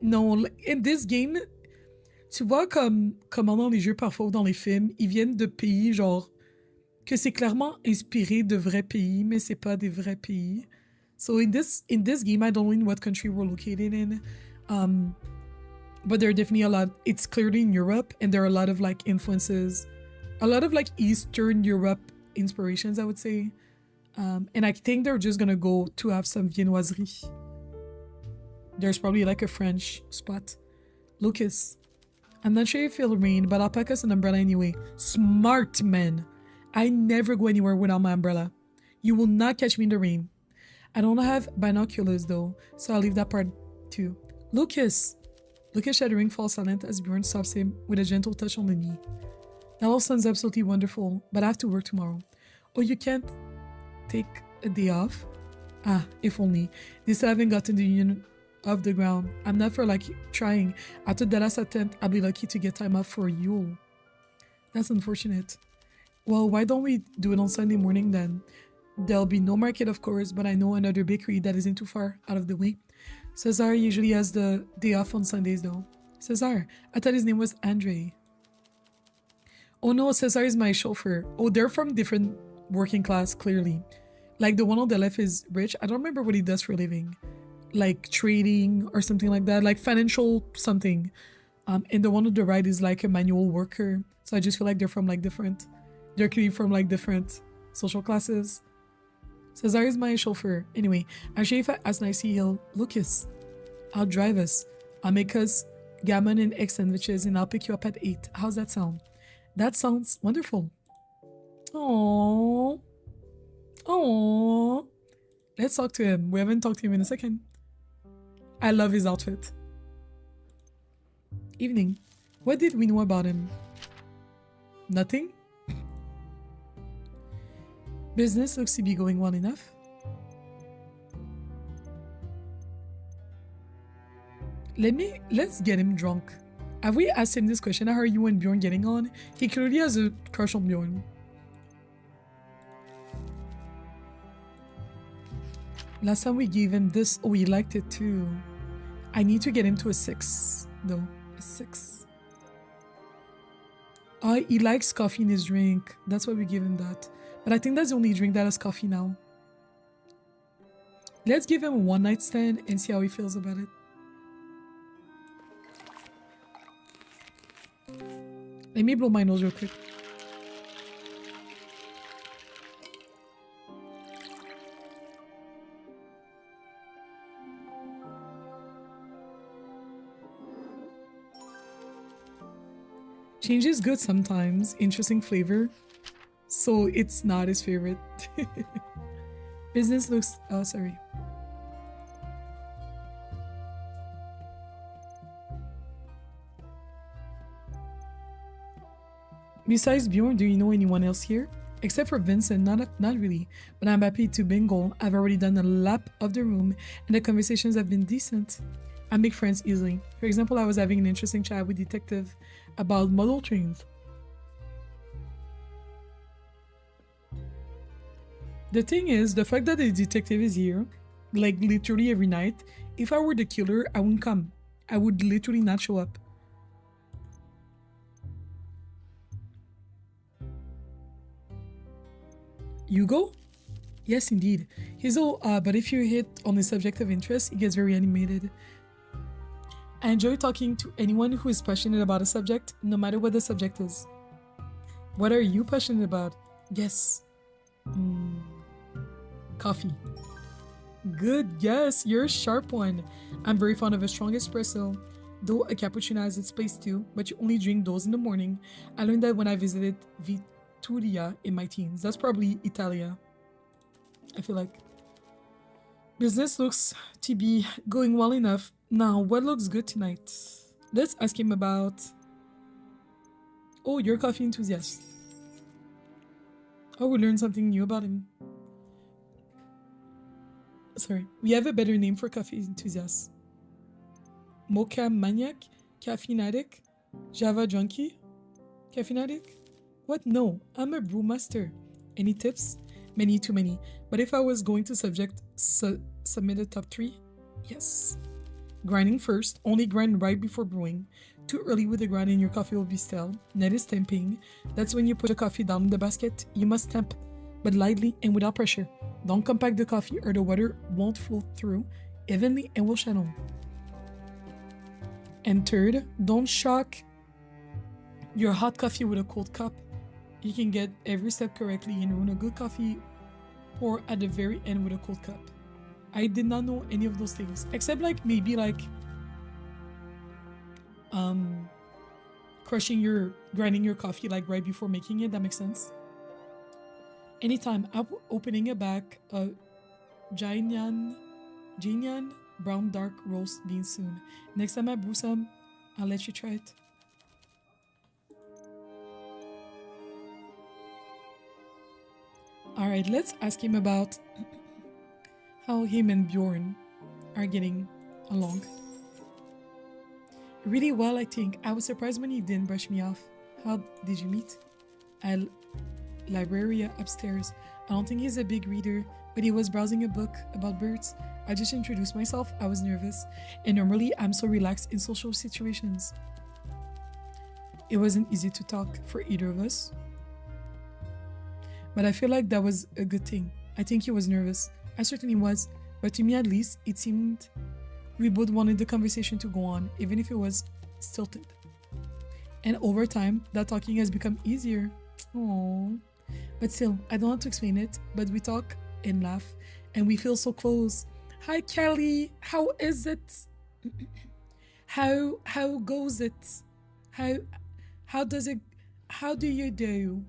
non, in this game, tu vois comme dans les jeux parfois ou dans les films, ils viennent de pays genre que c'est clairement inspiré de vrais pays, mais c'est pas des vrais pays. So in this game, I don't know in what country we're located in, but there are definitely a lot. It's clearly in Europe, and there are a lot of like influences, a lot of like Eastern Europe inspirations, I would say. And I think they're just gonna go to have some viennoiserie. There's probably like a French spot. Lucas, I'm not sure if it'll rain, but I'll pack us an umbrella anyway. Smart men. I never go anywhere without my umbrella. You will not catch me in the rain. I don't have binoculars though, so I'll leave that part too. Lucas shuddering falls silent as Bjorn stops him with a gentle touch on the knee. That all sounds absolutely wonderful, but I have to work tomorrow. Oh, you can't take a day off? Ah, if only. They still haven't gotten the union off the ground. I'm not for like trying. After the last attempt, I'll be lucky to get time off for Yule. That's unfortunate. Well, why don't we do it on Sunday morning then? There'll be no market, of course, but I know another bakery that isn't too far out of the way. Cesar usually has the day off on Sundays though. Cesar? I thought his name was Andre. Oh no, Cesar is my chauffeur. Oh, they're from different working class, clearly. Like the one on the left is rich. I don't remember what he does for a living. Like trading or something like that. Like financial something. And the one on the right is like a manual worker. So I just feel like they're from like different. They're clearly from like different social classes. Cesar is my chauffeur. Anyway, I'm sure if I ask nicely, he'll Lucas. I'll drive us. I'll make us gammon and egg sandwiches and I'll pick you up at 8. How's that sound? That sounds wonderful. Aww. Aww. Let's talk to him. We haven't talked to him in a second. I love his outfit. Evening. What did we know about him? Nothing? Business looks to be going well enough. Let's get him drunk. Have we asked him this question? How are you and Bjorn getting on? He clearly has a crush on Bjorn. Last time we gave him this, oh, he liked it too. I need to get him to a 6, though. A 6. Oh, he likes coffee in his drink. That's why we give him that. But I think that's the only drink that has coffee now. Let's give him a one night stand and see how he feels about it. Let me blow my nose real quick. Change is good sometimes. Interesting flavor. So it's not his favorite. Business looks... Oh, sorry. Besides Bjorn, do you know anyone else here? Except for Vincent, not really. But I'm happy to bingo. I've already done a lap of the room and the conversations have been decent. I make friends easily. For example, I was having an interesting chat with Detective about model trains. The thing is, the fact that the detective is here, like literally every night, if I were the killer, I wouldn't come. I would literally not show up. Hugo? Yes, indeed. He's all, but if you hit on the subject of interest, he gets very animated. I enjoy talking to anyone who is passionate about a subject, no matter what the subject is. What are you passionate about? Guess. Coffee. Good guess. You're a sharp one. I'm very fond of a strong espresso, though a cappuccino has its place too, but you only drink those in the morning. I learned that when I visited Vittoria in my teens. That's probably Italia. I feel like. Business looks to be going well enough. Now, what looks good tonight? Let's ask him about... Oh, you're a coffee enthusiast. Oh, we learned something new about him. Sorry. We have a better name for coffee enthusiasts. Mocha maniac? Caffeine addict? Java junkie? Caffeine addict? What? No, I'm a brewmaster. Any tips? Many too many. But if I was going to submit a top 3, yes. Grinding first. Only grind right before brewing. Too early with the grind and your coffee will be stale. Net is temping. That's when you put the coffee down in the basket. You must temp, but lightly and without pressure. Don't compact the coffee or the water won't flow through evenly and will shadow. And third, don't shock your hot coffee with a cold cup. You can get every step correctly and ruin a good coffee pour at the very end with a cold cup. I did not know any of those things, except like maybe like grinding your coffee like right before making it. That makes sense. Anytime I'm opening a bag of Jainan brown dark roast beans soon. Next time I brew some, I'll let you try it. Alright, let's ask him about how him and Bjorn are getting along. Really well, I think. I was surprised when he didn't brush me off. How did you meet? At Libraria upstairs. I don't think he's a big reader, but he was browsing a book about birds. I just introduced myself. I was nervous, and normally I'm so relaxed in social situations. It wasn't easy to talk for either of us, but I feel like that was a good thing. I think he was nervous. I certainly was, but to me at least, it seemed we both wanted the conversation to go on, even if it was stilted. And over time, that talking has become easier. Aww. But still, I don't have to explain it, but we talk and laugh, and we feel so close. Hi, Kelly. How is it? How goes it? How do you do?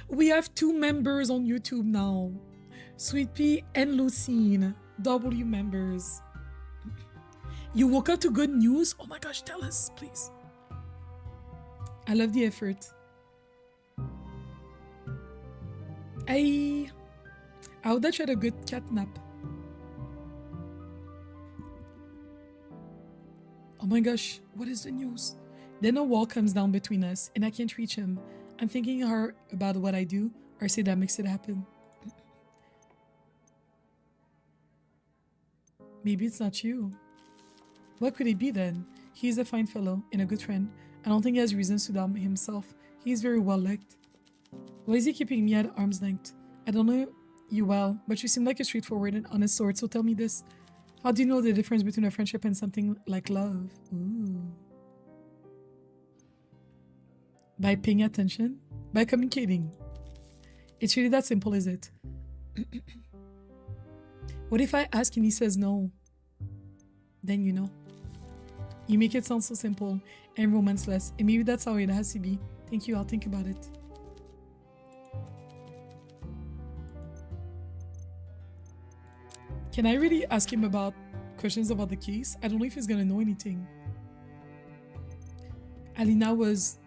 We have 2 members on YouTube now. Sweet Pea and Lucine. W members. You woke up to good news? Oh my gosh, tell us, please. I love the effort. I would have tried a good cat nap. Oh my gosh, what is the news? Then a wall comes down between us and I can't reach him. I'm thinking hard about what I do or say that makes it happen. Maybe it's not you. What could it be then? He's a fine fellow and a good friend. I don't think he has reasons to doubt himself. He's very well liked. Why is he keeping me at arm's length? I don't know you well, but you seem like a straightforward and honest sort, so tell me this. How do you know the difference between a friendship and something like love? Ooh. By paying attention? By communicating? It's really that simple, is it? What if I ask and he says no? Then you know. You make it sound so simple and romance-less, and maybe that's how it has to be. Thank you, I'll think about it. Can I really ask him about questions about the case? I don't know if he's gonna know anything. Alina was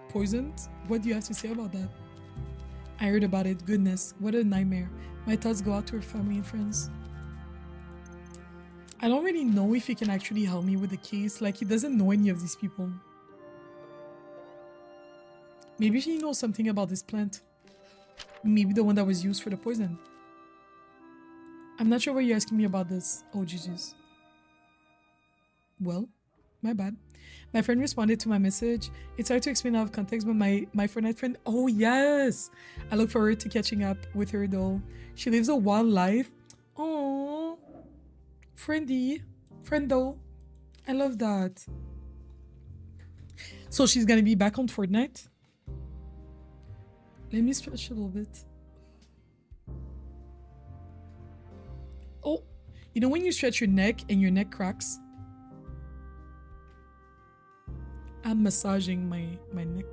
poisoned? What do you have to say about that? I heard about it. Goodness, what a nightmare. My thoughts go out to her family and friends. I don't really know if he can actually help me with the case. Like, he doesn't know any of these people. Maybe he knows something about this plant. Maybe the one that was used for the poison. I'm not sure why you're asking me about this. Oh, Jesus. Well, My bad. My friend responded to my message. It's hard to explain out of context, but my friend, oh yes! I look forward to catching up with her though. She lives a wild life. Oh, friendo. I love that. So she's gonna be back on Fortnite. Let me stretch a little bit. Oh, you know when you stretch your neck and your neck cracks? I'm massaging my neck.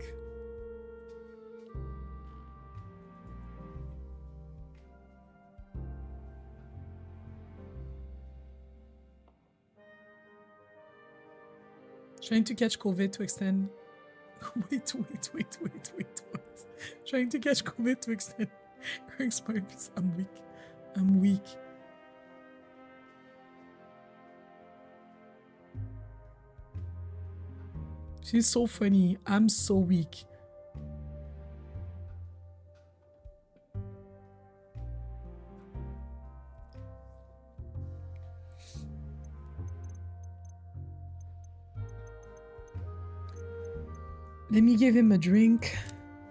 Trying to catch COVID to extend. Wait. Trying to catch COVID to extend her expired visa. I'm weak. She's so funny. I'm so weak. Let me give him a drink.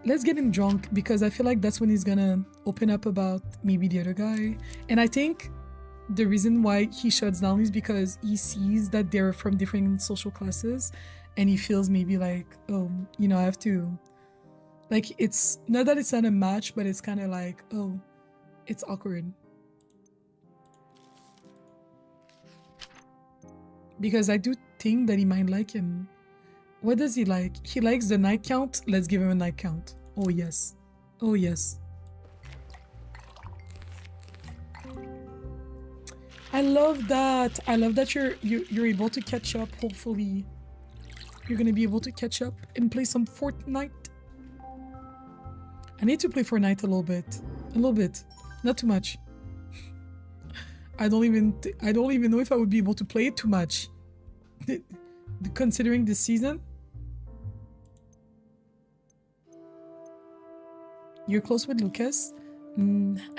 Let's get him drunk because I feel like that's when he's gonna open up about maybe the other guy. And I think the reason why he shuts down is because he sees that they're from different social classes and he feels maybe like, oh, you know, I have to, like, it's not that it's not a match, but it's kind of like, oh, it's awkward. Because I do think that he might like him. What does he like? He likes the night count. Let's give him a night count. Oh yes. Oh yes. I love that. I love that you're able to catch up. Hopefully, you're gonna be able to catch up and play some Fortnite. I need to play Fortnite a little bit, not too much. I don't even know if I would be able to play it too much, considering this season. You're close with Lucas?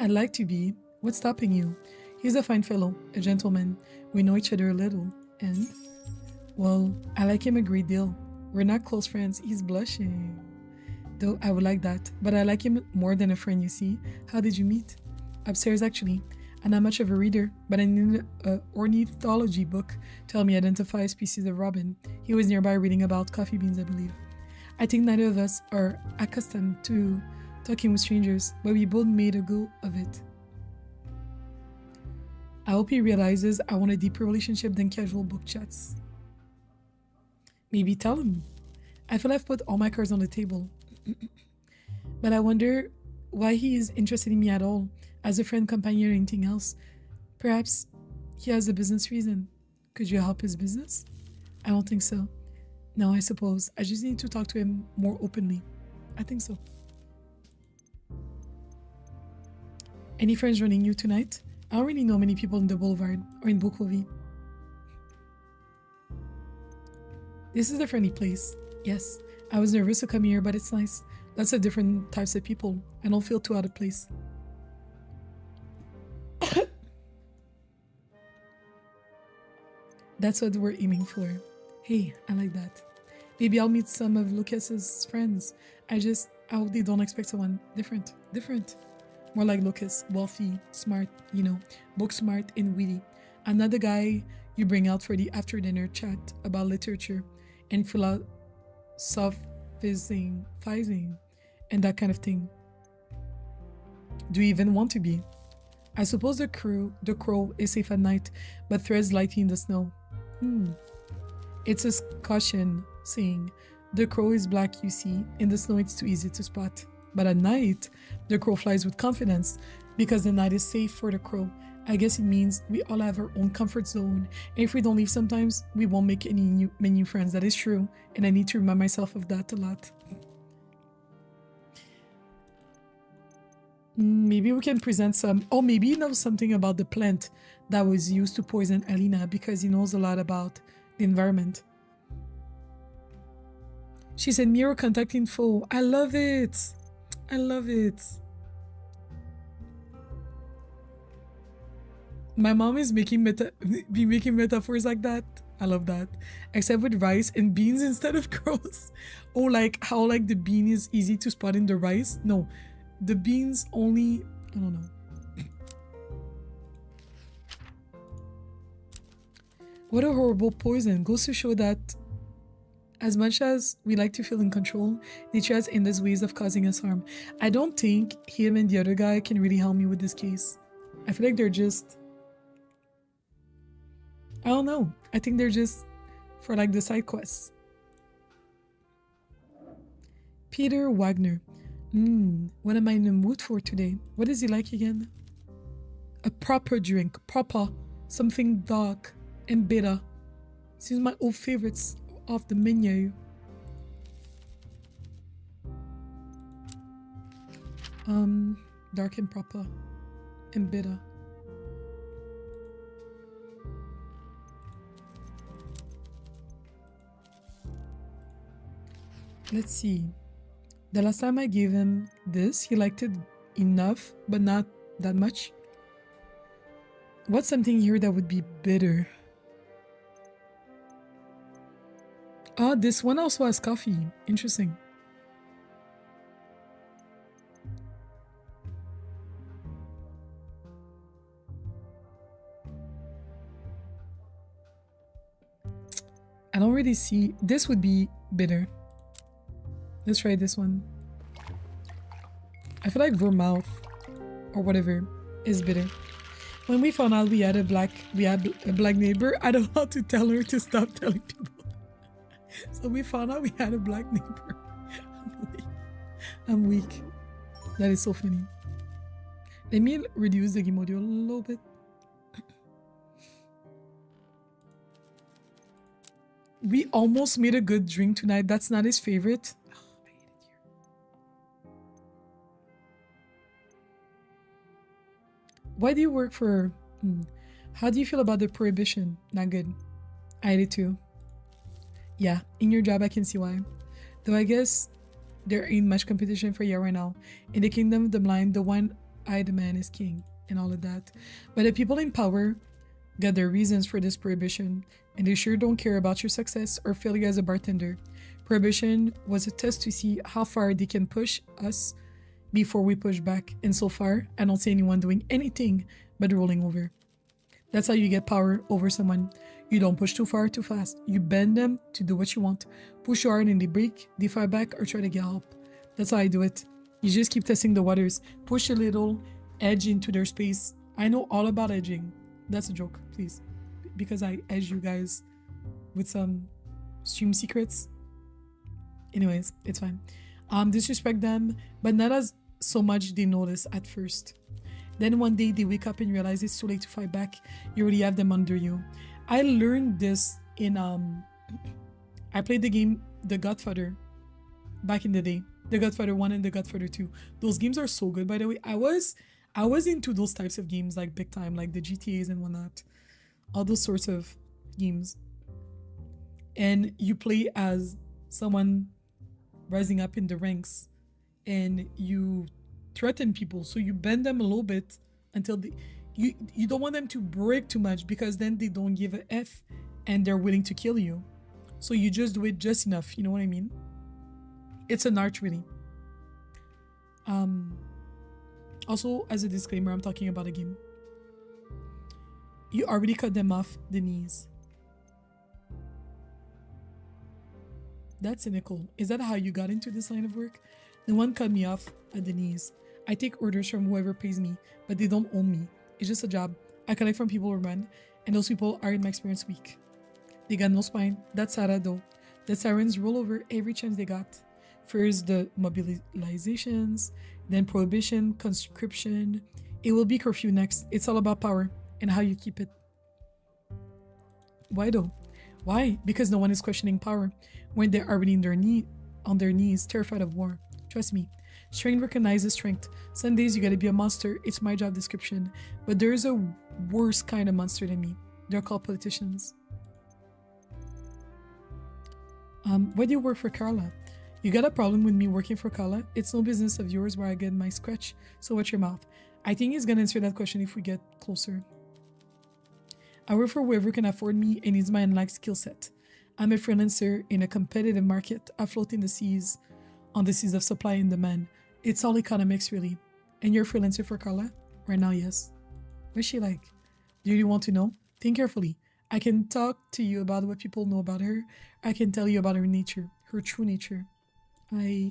I'd like to be. What's stopping you? He's a fine fellow, a gentleman. We know each other a little, and, well, I like him a great deal. We're not close friends. He's blushing. Though I would like that, but I like him more than a friend, you see. How did you meet? Upstairs, actually. I'm not much of a reader, but I needed an ornithology book to help me identify a species of robin. He was nearby reading about coffee beans, I believe. I think neither of us are accustomed to talking with strangers, but we both made a go of it. I hope he realizes I want a deeper relationship than casual book chats. Maybe tell him. I feel I've put all my cards on the table. But I wonder why he is interested in me at all, as a friend, companion, or anything else. Perhaps he has a business reason. Could you help his business? I don't think so. No, I suppose. I just need to talk to him more openly. I think so. Any friends joining you tonight? I don't really know many people in the Boulevard or in Bukovi. This is a friendly place. Yes, I was nervous to come here, but it's nice. Lots of different types of people. I don't feel too out of place. That's what we're aiming for. Hey, I like that. Maybe I'll meet some of Lucas's friends. I hope they don't expect someone different. More like Lucas, wealthy, smart, you know, book smart and witty. Another guy you bring out for the after dinner chat about literature and philosophizing and that kind of thing. Do you even want to be? I suppose the crow is safe at night, but threads lightly in the snow. It's a Scotian saying. The crow is black, you see. In the snow, it's too easy to spot. But at night, the crow flies with confidence because the night is safe for the crow. I guess it means we all have our own comfort zone. And if we don't leave sometimes, we won't make many new friends. That is true. And I need to remind myself of that a lot. Maybe we can present some, or maybe he knows something about the plant that was used to poison Alina because he knows a lot about the environment. She said mirror contact info. I love it. I love it. My mom is making metaphors like that. I love that. Except with rice and beans instead of crows. Or like how like the bean is easy to spot in the rice. No, the beans only, I don't know. What a horrible poison. Goes to show that as much as we like to feel in control, nature has endless ways of causing us harm. I don't think him and the other guy can really help me with this case. I feel like they're just, I don't know. I think they're just for like the side quests. Peter Wagner. What am I in the mood for today? What is he like again? A proper drink. Proper. Something dark and bitter. This is my old favorites off the menu. Dark and proper and bitter. Let's see. The last time I gave him this, he liked it enough, but not that much. What's something here that would be bitter? Ah, this one also has coffee. Interesting. I don't really see. This would be bitter. Let's try this one. I feel like vermouth or whatever is bitter. When we found out we had a black neighbor, I don't know how to tell her to stop telling people. So we found out we had a black neighbor. I'm weak. That is so funny. Let me reduce the game audio a little bit. We almost made a good drink tonight. That's not his favorite. Oh, I hate it here. Why do you work for... How do you feel about the prohibition? Not good. I hate it too. Yeah, in your job I can see why. Though I guess there ain't much competition for you right now. In the kingdom of the blind, the one-eyed man is king and all of that. But the people in power got their reasons for this prohibition, and they sure don't care about your success or failure as a bartender. Prohibition was a test to see how far they can push us before we push back. And so far, I don't see anyone doing anything but rolling over. That's how you get power over someone. You don't push too far too fast. You bend them to do what you want. Push hard and they break, they fight back or try to get help. That's how I do it. You just keep testing the waters. Push a little edge into their space. I know all about edging. That's a joke, please. Because I edge you guys with some stream secrets. Anyways, it's fine. Disrespect them, but not as so much they notice at first. Then one day they wake up and realize it's too late to fight back. You already have them under you. I learned this in I played the game The Godfather back in the day. The Godfather 1 and The Godfather 2. Those games are so good, by the way. I was into those types of games like big time, like the GTAs and whatnot. All those sorts of games. And you play as someone rising up in the ranks and you threaten people. So you bend them a little bit until you don't want them to break too much, because then they don't give a F and they're willing to kill you. So you just do it just enough. You know what I mean? It's an art, really. Also, as a disclaimer, I'm talking about a game. You already cut them off the knees. That's cynical. Is that how you got into this line of work? No one cut me off at the knees. I take orders from whoever pays me, but they don't own me. It's just a job. I collect from people who run, and those people are, in my experience, weak. They got no spine. That's Sarah, though. The sirens roll over every chance they got. First, the mobilizations, then prohibition, conscription. It will be curfew next. It's all about power and how you keep it. Why though? Why? Because no one is questioning power when they're already on their knees, terrified of war. Trust me. Strength recognizes strength. Some days you gotta be a monster. It's my job description. But there's a worse kind of monster than me. They're called politicians. Why do you work for Carla? You got a problem with me working for Carla? It's no business of yours where I get my scratch. So watch your mouth. I think he's gonna answer that question if we get closer. I work for whoever can afford me and needs my unlike skill set. I'm a freelancer in a competitive market, afloat in the seas, on the seas of supply and demand. It's all economics, really. And you're a freelancer for Carla? Right now, yes. What's she like? Do you want to know? Think carefully. I can talk to you about what people know about her. I can tell you about her nature, her true nature. My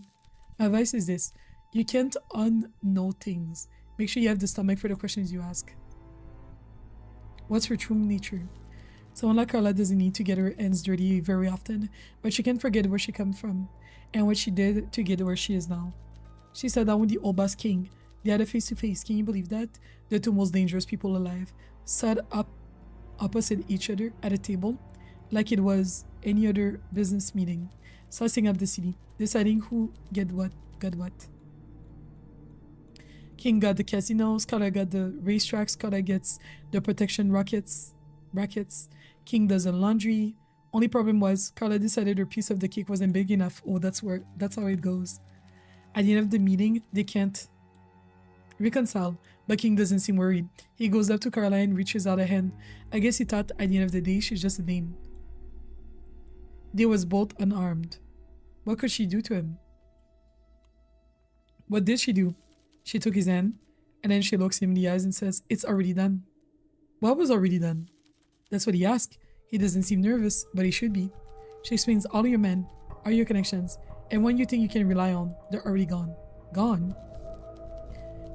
advice is this. You can't unknow things. Make sure you have the stomach for the questions you ask. What's her true nature? Someone like Carla doesn't need to get her hands dirty very often, but she can't forget where she comes from and what she did to get where she is now. She sat down with the old boss king. They had a face-to-face. Can you believe that? The two most dangerous people alive sat up opposite each other at a table like it was any other business meeting, sizing up the city, deciding who got what. King got the casinos, Carla got the racetracks, Carla gets the protection brackets. King does the laundry. Only problem was Carla decided her piece of the cake wasn't big enough. Oh, that's how it goes. At the end of the meeting, they can't reconcile, but King doesn't seem worried. He goes up to Carla and reaches out a hand. I guess he thought at the end of the day she's just a name. They was both unarmed. What could she do to him? What did she do? She took his hand, and then she looks him in the eyes and says, "It's already done." What was already done? That's what he asked. He doesn't seem nervous, but he should be. She explains all your men, all your connections, and when you think you can rely on, they're already gone. Gone?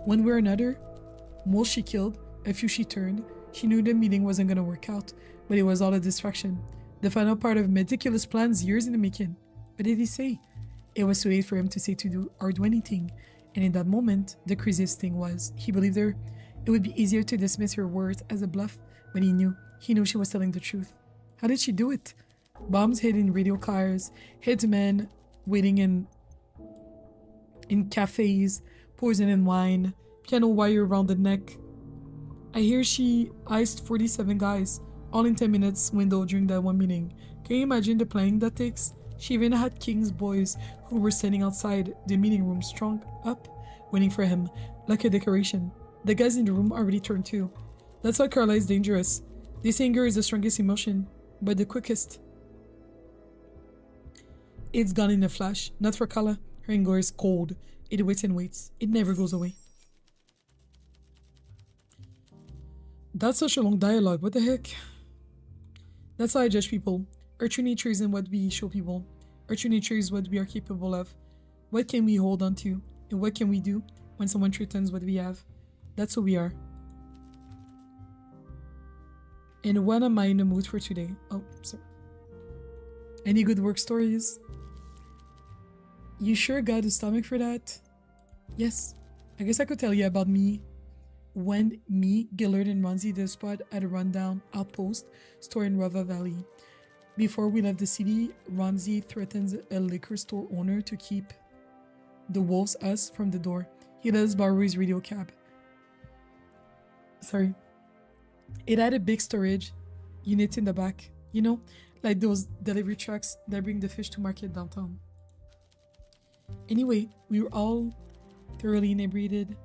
One way or another, most she killed, a few she turned. She knew the meeting wasn't going to work out, but it was all a distraction. The final part of meticulous plans years in the making. What did he say? It was too late for him to say to do or do anything. And in that moment, the craziest thing was, he believed her. It would be easier to dismiss her words as a bluff, but he knew she was telling the truth. How did she do it? Bombs hid in radio cars, hitmen waiting in cafes, poison in wine, piano wire around the neck. I hear she iced 47 guys, all in 10 minutes window during that one meeting. Can you imagine the planning that takes? She even had King's boys who were standing outside the meeting room strung up, waiting for him, like a decoration. The guys in the room already turned too. That's why Carla is dangerous. They say anger is the strongest emotion, but the quickest. It's gone in a flash. Not for Carla. Her anger is cold. It waits and waits. It never goes away. That's such a long dialogue. What the heck? That's how I judge people. Our true nature isn't what we show people. Our true nature is what we are capable of. What can we hold on to? And what can we do when someone threatens what we have? That's who we are. And what am I in the mood for today? Oh, sorry. Any good work stories? You sure got the stomach for that? Yes. I guess I could tell you about me. When me, Gillard, and Ronzi did a spot at a rundown outpost store in Rava Valley. Before we left the city, Ronzi threatens a liquor store owner to keep the wolves us from the door. He let us borrow his radio cab. Sorry. It had a big storage unit in the back. You know, like those delivery trucks that bring the fish to market downtown. Anyway, we were all thoroughly inebriated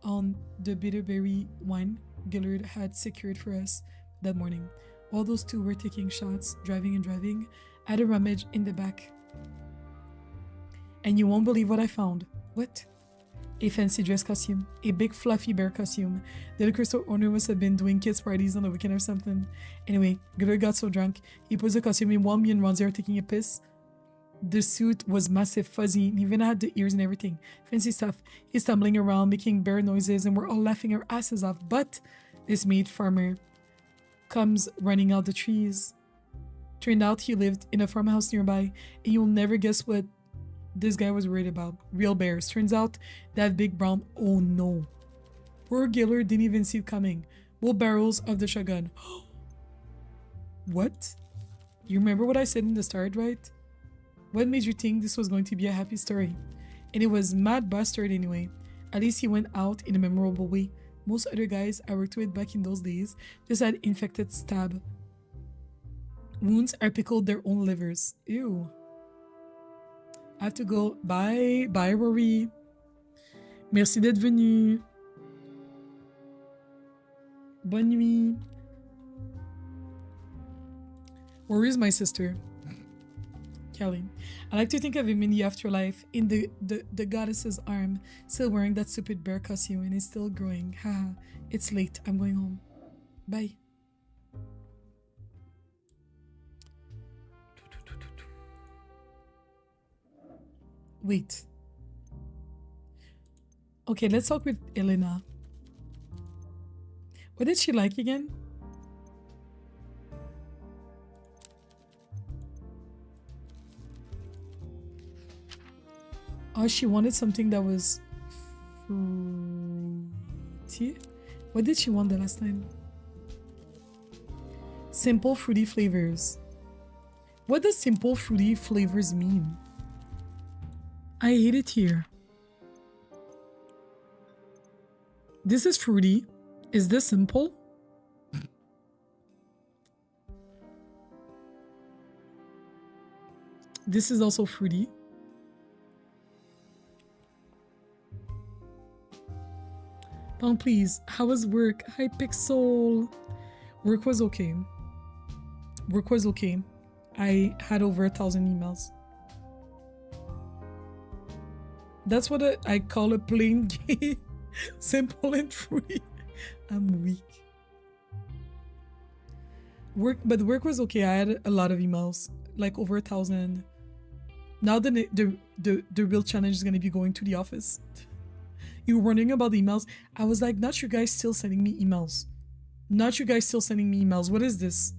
on the bitterberry wine Gillard had secured for us that morning. While those two were taking shots, driving, I had a rummage in the back. And you won't believe what I found. What? A fancy dress costume. A big fluffy bear costume. The liquor store owner must have been doing kids' parties on the weekend or something. Anyway, Gillard got so drunk, he puts the costume in while me and Ronzi are taking a piss. The suit was massive, fuzzy, and even had the ears and everything. Fancy stuff. He's stumbling around, making bear noises, and we're all laughing our asses off. But this maid farmer comes running out the trees. Turned out he lived in a farmhouse nearby, and you'll never guess what this guy was worried about. Real bears. Turns out that big brown, oh no. Poor Gillard didn't even see it coming. Both barrels of the shotgun. What? You remember what I said in the start, right? What made you think this was going to be a happy story? And it was mad bastard anyway. At least he went out in a memorable way. Most other guys I worked with back in those days just had infected stab wounds or pickled their own livers. Ew. I have to go. Bye. Bye, Rory. Merci d'être venu. Bonne nuit. Where is my sister? Kelly. I like to think of him in the afterlife, in the goddess's arm, still wearing that stupid bear costume, and it's still growing. Haha. It's late. I'm going home. Bye. Wait. Okay, let's talk with Elena. What did she like again? Oh, she wanted something that was fruity. What did she want the last time? Simple fruity flavors. What does simple fruity flavors mean? I hate it here. This is fruity. Is this simple? This is also fruity. Don't please. How was work? Hi, Pixel. Work was okay. Work was okay. I had over 1,000 emails. That's what I call a plain game. Simple and fruity. I'm weak. But work was okay. I had a lot of emails, like over 1,000. Now the real challenge is gonna be going to the office. You were wondering about the emails. I was like, not you guys still sending me emails. Not you guys still sending me emails. What is this?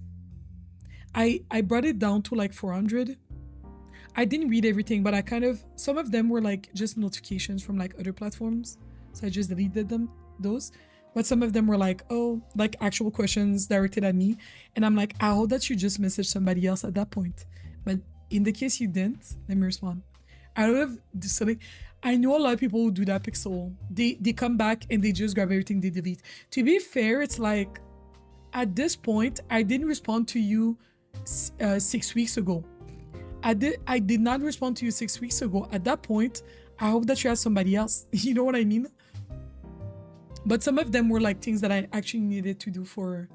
I brought it down to like 400. I didn't read everything, but I kind of, some of them were like just notifications from like other platforms. So I just deleted those. But some of them were like, oh, like actual questions directed at me. And I'm like, I hope that you just messaged somebody else at that point. But in the case you didn't, let me respond. I don't have the I know a lot of people who do that, Pixel. They come back and they just grab everything they delete. To be fair, it's like, at this point, I didn't respond to you 6 weeks ago. I did not respond to you 6 weeks ago. At that point, I hope that you had somebody else. You know what I mean? But some of them were like things that I actually needed to do for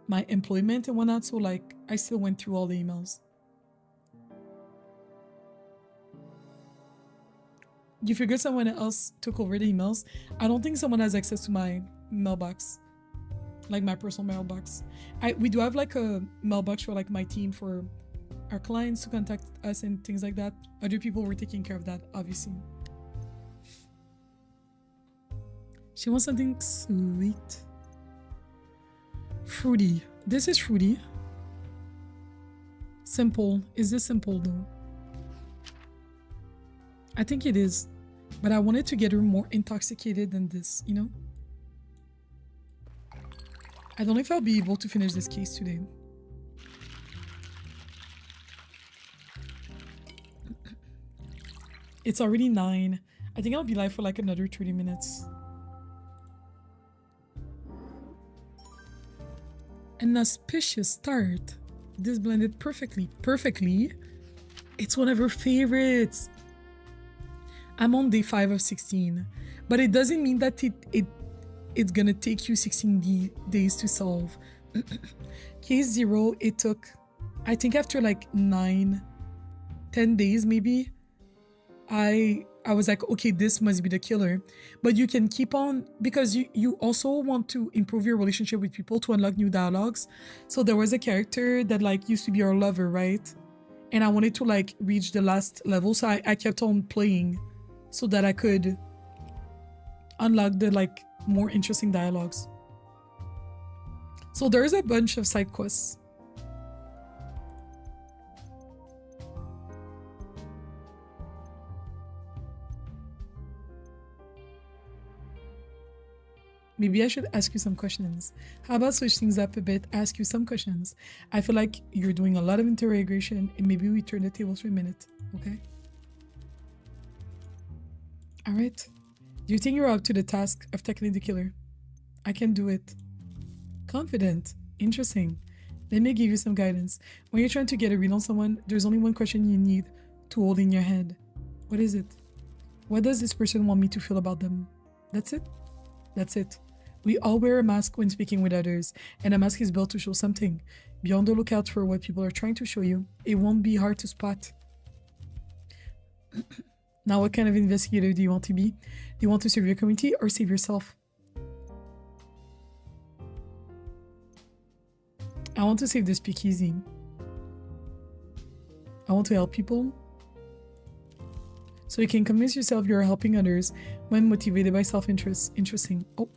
my employment and whatnot. So like, I still went through all the emails. You figure someone else took over the emails? I don't think someone has access to my mailbox, like my personal mailbox. We do have like a mailbox for like my team, for our clients to contact us and things like that. Other people were taking care of that, obviously. She wants something sweet. Fruity. This is fruity. Simple. Is this simple though? I think it is. But I wanted to get her more intoxicated than this, you know? I don't know if I'll be able to finish this case today. It's already 9. I think I'll be live for like another 30 minutes. An auspicious start. This blended perfectly. Perfectly. It's one of her favorites. I'm on day 5 of 16. But it doesn't mean that it's gonna take you 16 days to solve. Case 0, it took, I think after like 9, 10 days maybe, I was like, okay, this must be the killer. But you can keep on, because you also want to improve your relationship with people to unlock new dialogues. So there was a character that like used to be our lover, right? And I wanted to like reach the last level, so I kept on playing so that I could unlock the like more interesting dialogues. So there's a bunch of side quests. Maybe I should ask you some questions. How about switch things up a bit, ask you some questions? I feel like you're doing a lot of interrogation and maybe we turn the tables for a minute, okay? All right. Do you think you're up to the task of tackling the killer? I can do it. Confident. Interesting. Let me give you some guidance. When you're trying to get a read on someone, there's only one question you need to hold in your head. What is it? What does this person want me to feel about them? That's it. That's it. We all wear a mask when speaking with others, and a mask is built to show something. Be on the lookout for what people are trying to show you. It won't be hard to spot. Now, what kind of investigator do you want to be? Do you want to serve your community or save yourself? I want to save the speakeasy. I want to help people. So you can convince yourself you're helping others when motivated by self-interest. Interesting. Oh.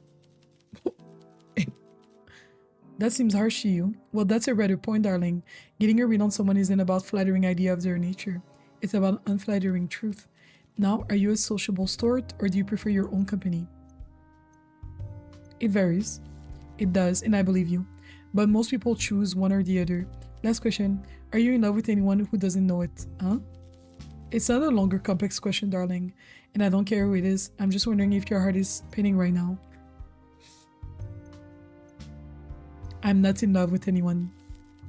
That seems harsh to you. Well, that's a rather point, darling. Getting a read on someone isn't about flattering idea of their nature. It's about unflattering truth. Now, are you a sociable sort or do you prefer your own company? It varies. It does, and I believe you. But most people choose one or the other. Last question. Are you in love with anyone who doesn't know it? Huh? It's not a longer complex question, darling. And I don't care who it is. I'm just wondering if your heart is pinning right now. I'm not in love with anyone.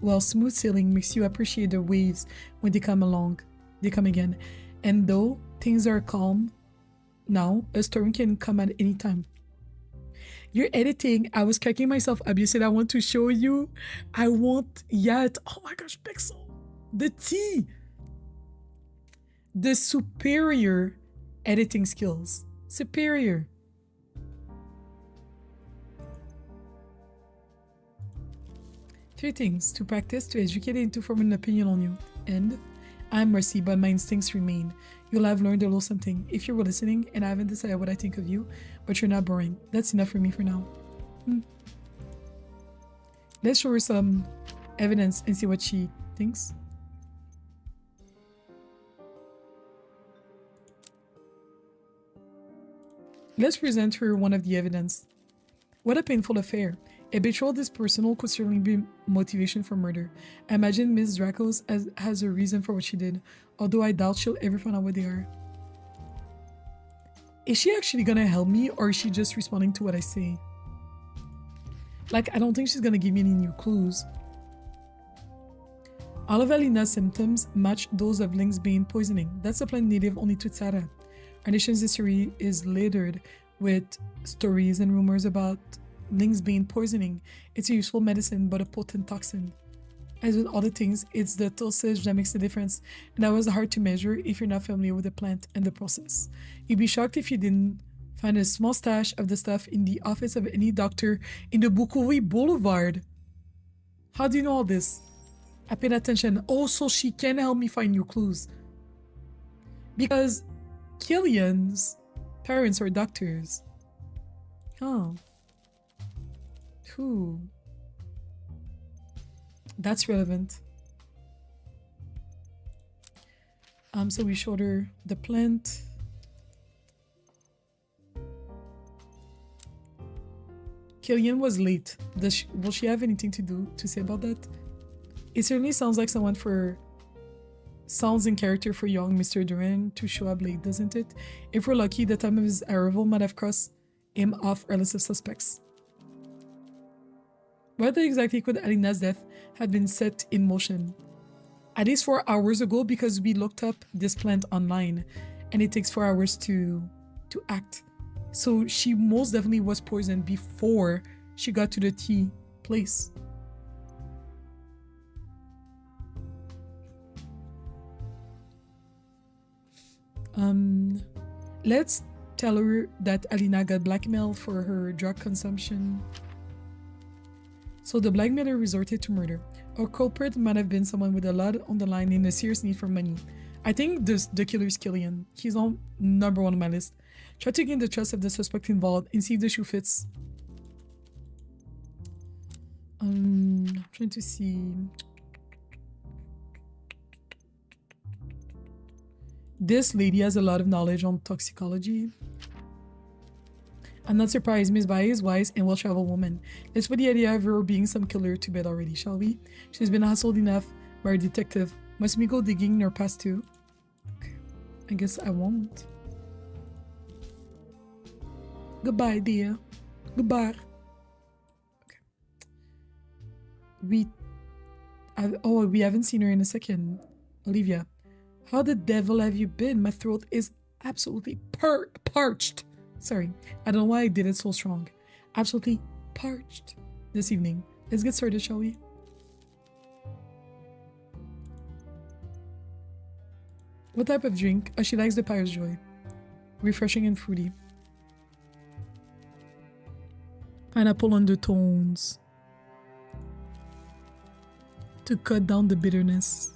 Well, smooth sailing makes you appreciate the waves when they come along. They come again. And though things are calm now, a storm can come at any time. You're editing. I was cracking myself up. You said I want to show you. I want yet. Oh my gosh, Pixel. The tea. The superior editing skills. Superior. Three things to practice, to educate, and to form an opinion on you. And I'm Mercy, but my instincts remain. You'll have learned a little something. If you were listening and I haven't decided what I think of you, but you're not boring. That's enough for me for now. Let's show her some evidence and see what she thinks. Let's present her one of the evidence. What a painful affair. A betrayal this personal could certainly be motivation for murder. I imagine Miss Dracos has a reason for what she did, although I doubt she'll ever find out what they are. Is she actually gonna help me, or is she just responding to what I say? Like, I don't think she's gonna give me any new clues. All of Alina's symptoms match those of Ling's Bane poisoning. That's a plant native only to Tsara. Our nation's history is littered with stories and rumors about Ling's Bane poisoning. It's a useful medicine, but a potent toxin. As with other things, it's the dosage that makes the difference, and that was hard to measure if you're not familiar with the plant and the process. You'd be shocked if you didn't find a small stash of the stuff in the office of any doctor in the Bukovi Boulevard. How do you know all this? I paid attention. Oh, so she can help me find new clues. Because Killian's parents are doctors. Oh. Who? That's relevant. So we showed her the plant. Killian was late. Will she have anything to say about that? It certainly sounds like sounds in character for young Mr. Duran to show up late, doesn't it? If we're lucky, the time of his arrival might have crossed him off our list of suspects. Whether exactly could Alina's death have been set in motion? At least 4 hours ago, because we looked up this plant online, and it takes 4 hours to act. So she most definitely was poisoned before she got to the tea place. Let's tell her that Alina got blackmailed for her drug consumption. So the blackmailer resorted to murder. Our culprit might have been someone with a lot on the line in a serious need for money. I think the killer is Killian. He's on number 1 on my list. Try to gain the trust of the suspect involved and see if the shoe fits. I'm trying to see. This lady has a lot of knowledge on toxicology. I'm not surprised. Miss Baye is wise and well-traveled woman. Let's put the idea of her being some killer to bed already, shall we? She's been hustled enough by a detective. Must we go digging in her past too? Okay. I guess I won't. Goodbye, dear. Goodbye. Okay. We haven't seen her in a second. Olivia. How the devil have you been? My throat is absolutely parched. Sorry, I don't know why I did it so strong. absolutely parched this evening. Let's get started, shall we? What type of drink? Oh, she likes the Pirate's Joy. Refreshing and fruity. Pineapple undertones. To cut down the bitterness.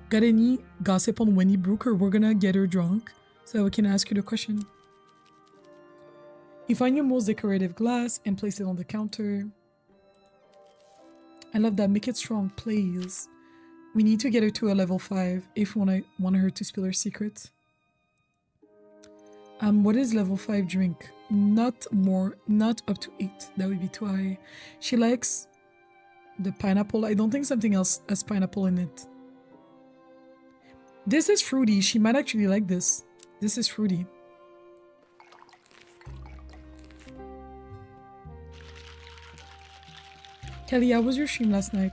Got any gossip on Wendy Brooker? We're gonna get her drunk so we can ask her the question. You find your most decorative glass and place it on the counter. I love that. Make it strong, please. We need to get her to a level 5 if we want her to spill her secret. What is level 5 drink? Not up to 8. That would be too high. She likes the pineapple. I don't think something else has pineapple in it. This is fruity. She might actually like this. This is fruity. Kelly, how was your stream last night?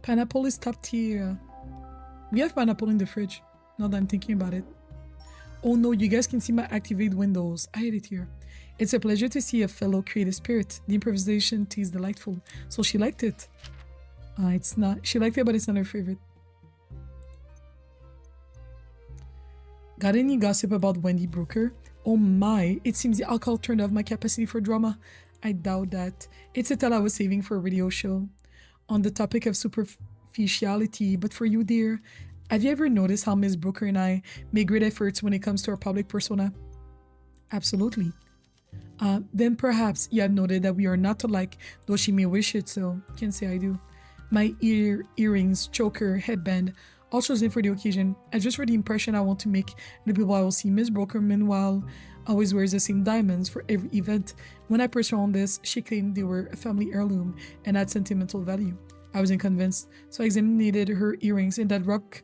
Pineapple is top tier. We have pineapple in the fridge, now that I'm thinking about it. Oh no, you guys can see my activate windows. I hate it here. It's a pleasure to see a fellow creative spirit. The improvisation tea is delightful. So she liked it. It's not. She liked it, but it's not her favorite. Got any gossip about Wendy Brooker? Oh my, it seems the alcohol turned off my capacity for drama. I doubt that. It's a tale I was saving for a radio show. On the topic of superficiality, but for you, dear, have you ever noticed how Miss Brooker and I make great efforts when it comes to our public persona? Absolutely. Then perhaps you have noted that we are not alike, though she may wish it so. Can't say I do. My earrings, choker, headband, all chosen for the occasion. And just for the impression I want to make the people I will see. Miss Brooker, meanwhile, always wears the same diamonds for every event. When I pressed her on this, she claimed they were a family heirloom and had sentimental value. I wasn't convinced, so I examined her earrings and that rock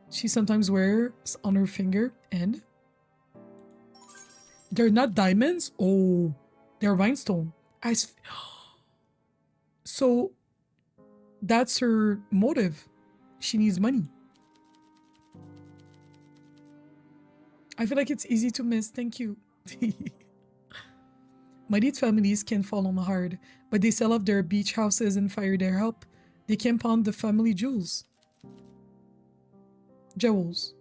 she sometimes wears on her finger, and they're not diamonds? Oh, they're rhinestone. So that's her motive. She needs money. I feel like it's easy to miss. Thank you. Mighty families can fall on hard, but they sell off their beach houses and fire their help. They can pawn the family jewels. Jewels.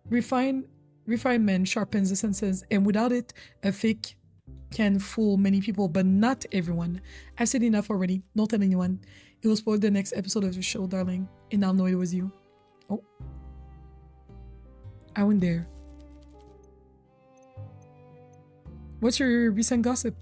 Refinement sharpens the senses, and without it, a fake can fool many people, but not everyone. I've said enough already. Don't tell anyone. It will spoil the next episode of the show, darling. And I'll know it was you. Oh. I went there. What's your recent gossip?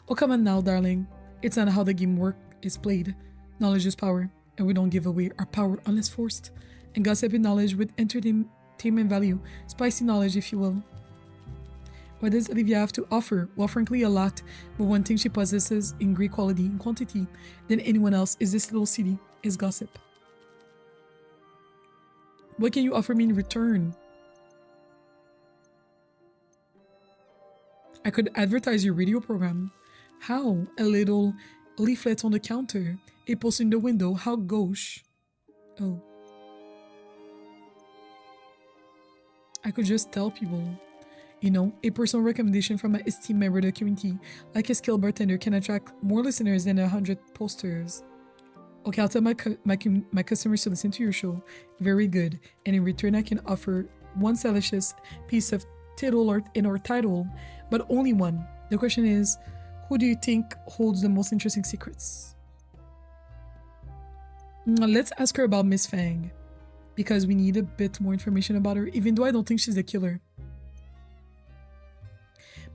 Oh, come on now, darling. It's not how the game is played. Knowledge is power, and we don't give away our power unless forced. And gossip is knowledge with entertainment value. Spicy knowledge, if you will. What does Olivia have to offer? Well, frankly, a lot. But one thing she possesses in great quality and quantity than anyone else is this little city, is gossip. What can you offer me in return? I could advertise your radio program. How? A little leaflet on the counter, a post in the window. How gauche. Oh. I could just tell people. You know, a personal recommendation from an esteemed member of the community, like a skilled bartender, can attract more listeners than 100 posters. Okay, I'll tell my customers to listen to your show. Very good. And in return, I can offer one salacious piece of tittle or title, but only one. The question is, who do you think holds the most interesting secrets? Let's ask her about Miss Fang, because we need a bit more information about her, even though I don't think she's a killer.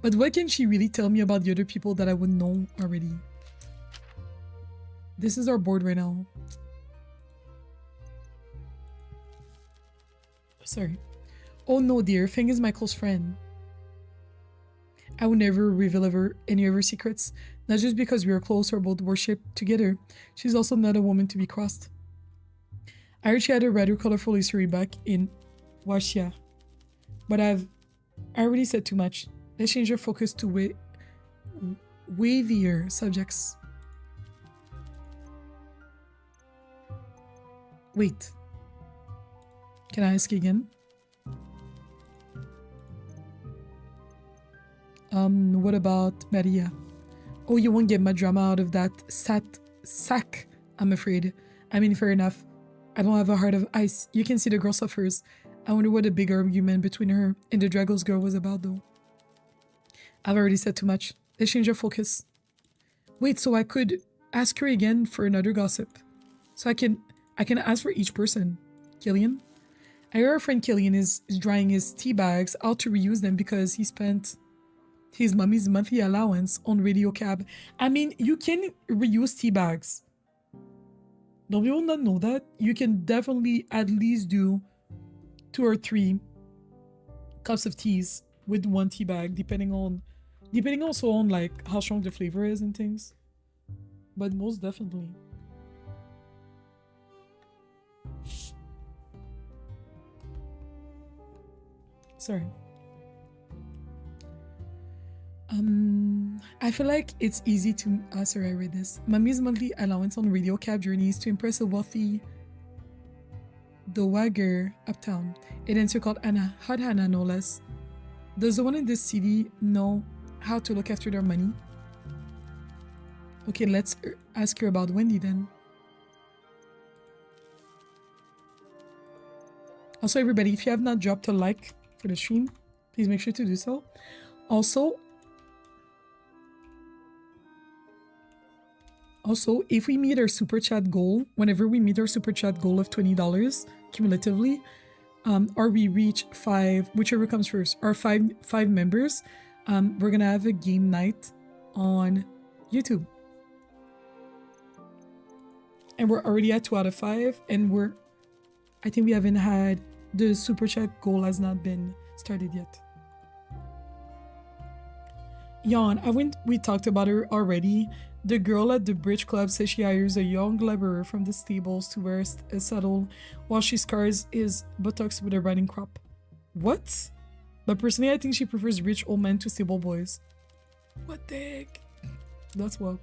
But what can she really tell me about the other people that I would know already? This is our board right now. Sorry. Oh no, dear. Fang is my close friend. I would never reveal any of her secrets. Not just because we are close or both worship together. She's also not a woman to be crossed. I heard she had a rather colorful history back in Washia. But I already said too much. Let's change our focus to wavier subjects. Wait. Can I ask again? What about Maria? Oh, you won't get much drama out of that sack, I'm afraid. I mean, fair enough. I don't have a heart of ice. You can see the girl suffers. I wonder what the big argument between her and the Dragos girl was about, though. I've already said too much. Let's change our focus. Wait, so I could ask her again for another gossip. So I can ask for each person. Killian? I hear our friend Killian is drying his tea bags out to reuse them because he spent his mommy's monthly allowance on radio cab. I mean, you can reuse tea bags. Don't people not know that? You can definitely at least do 2 or 3 cups of teas with 1 tea bag, depending also on like how strong the flavor is and things. But most definitely. Sorry. I feel like it's easy to sorry, I read this. Mommy's monthly allowance on radio cab journeys to impress a wealthy dowagger uptown. It answered called Anna, hot Hannah no less. Does the one in this city know how to look after their money? Okay, let's ask her about Wendy then. Also, everybody, if you have not dropped a like for the stream, please make sure to do so. Also, if we meet our super chat goal, whenever we meet our super chat goal of $20 cumulatively, or we reach 5, whichever comes first, our five members, we're gonna have a game night on YouTube. And we're already at 2 out of 5, and I think we haven't had, the super chat goal has not been started yet. Yawn, we talked about her already. The girl at the bridge club says she hires a young laborer from the stables to wear a saddle while she scars his buttocks with a riding crop. What? But personally, I think she prefers rich old men to stable boys. What the heck? That's wild.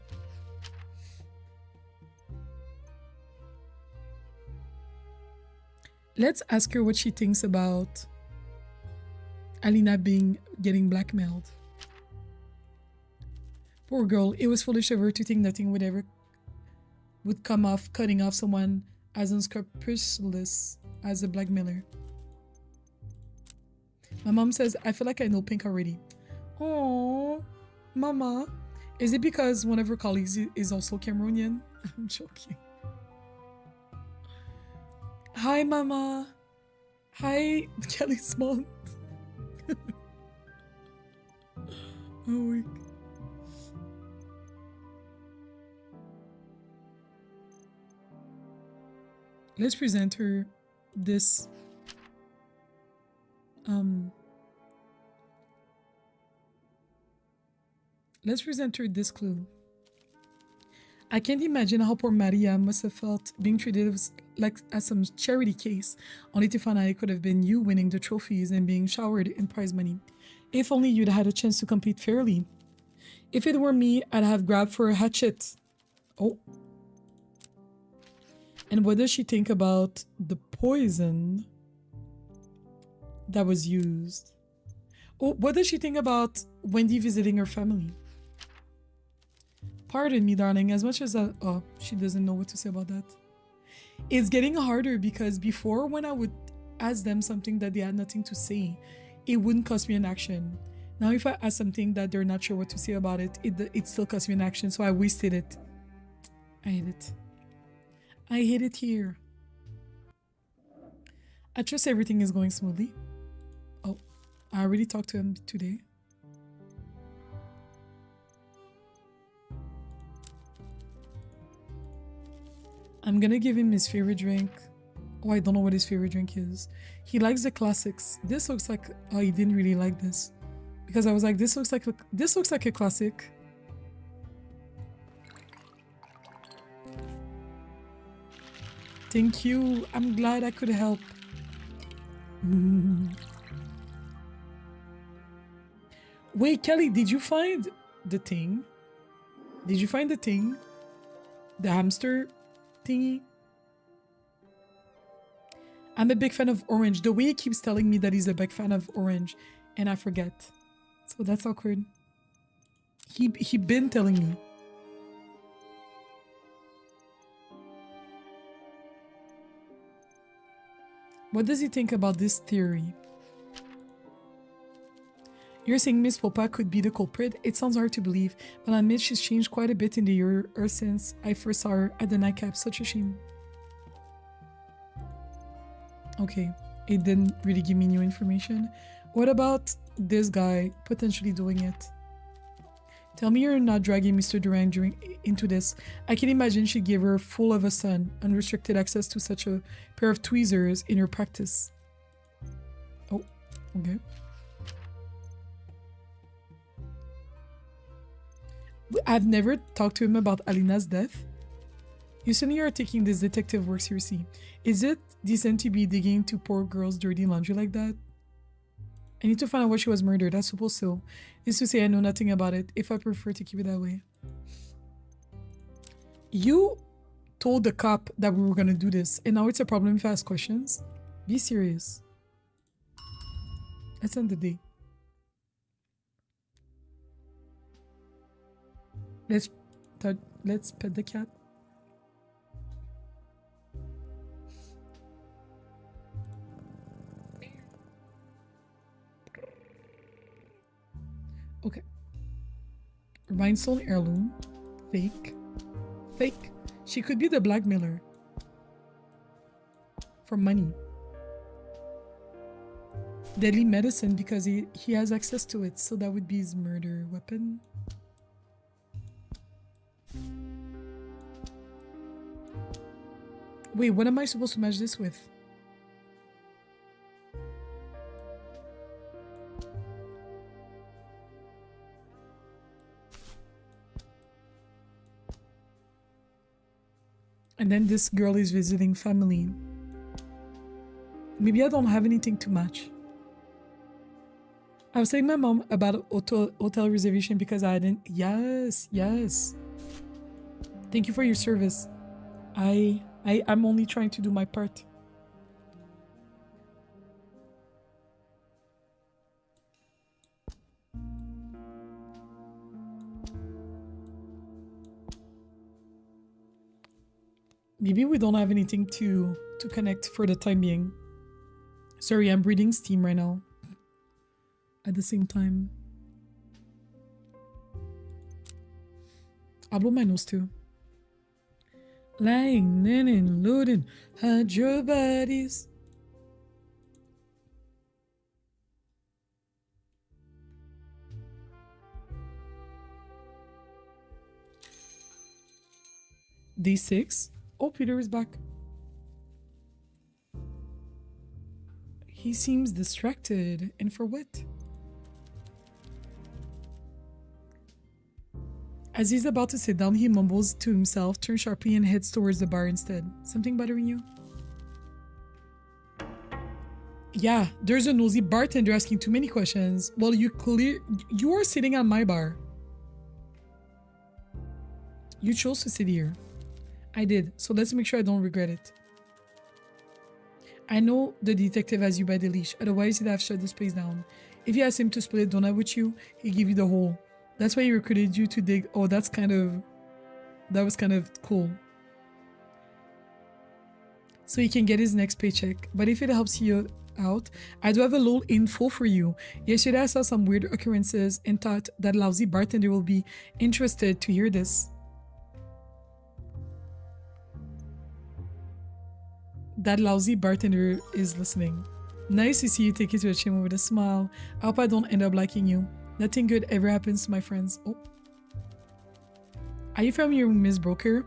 Let's ask her what she thinks about Alina getting blackmailed. Poor girl, it was foolish of her to think nothing would come off cutting off someone as unscrupulous as a blackmailer. My mom says, I feel like I know Pink already. Oh, Mama. Is it because one of her colleagues is also Cameroonian? I'm joking. Hi, Mama. Hi, Kelly Small. Oh, weak. Let's present her this clue. I can't imagine how poor Maria must have felt being treated as some charity case, only to find out it could have been you winning the trophies and being showered in prize money. If only you'd had a chance to compete fairly. If it were me, I'd have grabbed for a hatchet. Oh. And what does she think about the poison that was used? Oh, what does she think about Wendy visiting her family? Pardon me, darling, as much as oh, she doesn't know what to say about that. It's getting harder because before, when I would ask them something that they had nothing to say, it wouldn't cost me an action. Now, if I ask something that they're not sure what to say about it, it still costs me an action, so I wasted it. I hate it. I hate it here. I trust everything is going smoothly. Oh, I already talked to him today. I'm gonna give him his favorite drink. Oh, I don't know what his favorite drink is. He likes the classics. This looks like, oh, he didn't really like this. Because I was like, this looks like a classic. Thank you. I'm glad I could help. Wait, Kelly, did you find the thing? Did you find the thing? The hamster thingy? I'm a big fan of orange. The way he keeps telling me that he's a big fan of orange, and I forget. So that's awkward. He been telling me. What does he think about this theory? You're saying Miss Popa could be the culprit? It sounds hard to believe, but I admit she's changed quite a bit in the year or since I first saw her at the Nightcap. Such a shame. Okay, it didn't really give me new information. What about this guy potentially doing it? Tell me you're not dragging Mr. Durant into this. I can imagine she gave her full of a son, unrestricted access to such a pair of tweezers in her practice. Oh, okay. I've never talked to him about Alina's death. You certainly are taking this detective work seriously. Is it decent to be digging into poor girl's dirty laundry like that? I need to find out why she was murdered. I suppose so. Is to say I know nothing about it, if I prefer to keep it that way. You told the cop that we were gonna do this, and now it's a problem if I ask questions? Be serious. Let's end the day. Let's pet the cat. Okay. Rhinestone heirloom. Fake. Fake. She could be the blackmailer. For money. Deadly medicine because he has access to it, so that would be his murder weapon. Wait, what am I supposed to match this with? And then this girl is visiting family. Maybe I don't have anything to match. I was telling my mom about hotel reservation because I didn't. Yes, yes. Thank you for your service. I'm only trying to do my part. Maybe we don't have anything to connect for the time being. Sorry, I'm breathing steam right now. At the same time. I'll blow my nose too. Lying, and looting, hide your bodies. Day 6. Oh, Peter is back. He seems distracted. And for what? As he's about to sit down, he mumbles to himself, turns sharply and heads towards the bar instead. Something bothering you? Yeah, there's a nosy bartender asking too many questions. Well, you are sitting at my bar. You chose to sit here. I did, so let's make sure I don't regret it. I know the detective has you by the leash, otherwise he'd have shut this place down. If you asked him to split a donut with you, he'd give you the whole. That's why he recruited you to dig. Oh, that was kind of cool. So he can get his next paycheck. But if it helps you out, I do have a little info for you. Yesterday I saw some weird occurrences and thought that lousy bartender will be interested to hear this. That lousy bartender is listening. Nice to see you take it to the chin with a smile. I hope I don't end up liking you. Nothing good ever happens to my friends. Oh. Are you familiar with Miss Broker?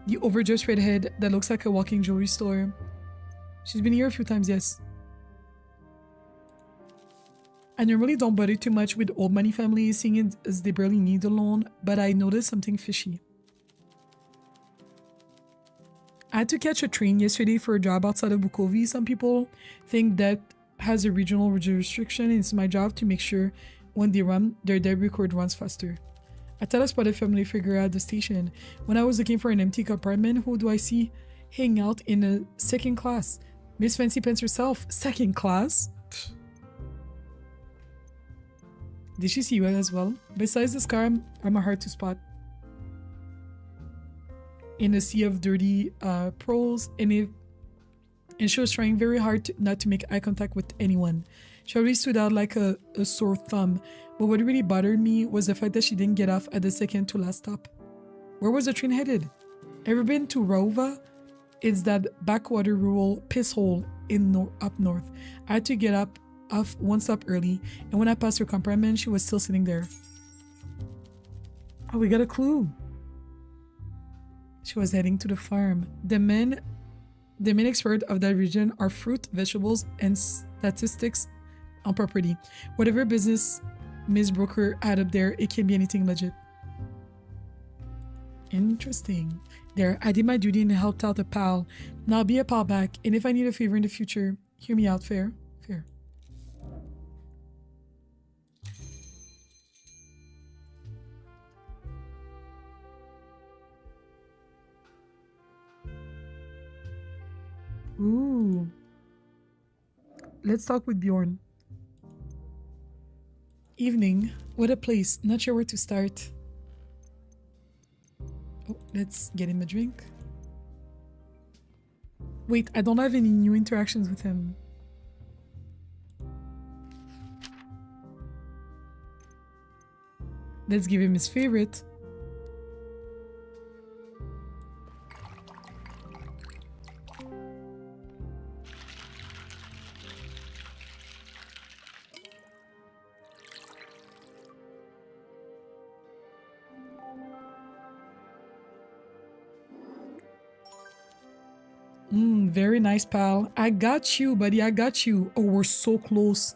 The overdressed redhead that looks like a walking jewelry store. She's been here a few times, yes. I normally don't bother too much with old money families, seeing as they barely need a loan, but I noticed something fishy. I had to catch a train yesterday for a job outside of Bukovi. Some people think that has a regional restriction, and it's my job to make sure when they run, their dead record runs faster. I thought I spotted a family figure at the station. When I was looking for an empty compartment, who do I see hanging out in a second class? Miss Fancy Pants herself, second class. Did she see you as well? Besides the scar, I'm a hard to spot. In a sea of dirty pearls, and she was trying very hard not to make eye contact with anyone. She already stood out like a sore thumb, but what really bothered me was the fact that she didn't get off at the second to last stop. Where was the train headed? Ever been to Rova? It's that backwater rural piss hole in up north. I had to get off one stop early, and when I passed her compartment, she was still sitting there. Oh, we got a clue. She was heading to the farm. The main expert of that region are fruit, vegetables, and statistics on property. Whatever business Ms. Brooker had up there, it can be anything legit. Interesting. There, I did my duty and helped out a pal. Now I'll be a pal back, and if I need a favor in the future, hear me out. Fair? Fair. Ooh. Let's talk with Bjorn. Evening. What a place. Not sure where to start. Oh, let's get him a drink. Wait, I don't have any new interactions with him. Let's give him his favorite. Very nice, pal. I got you, buddy. I got you. Oh, we're so close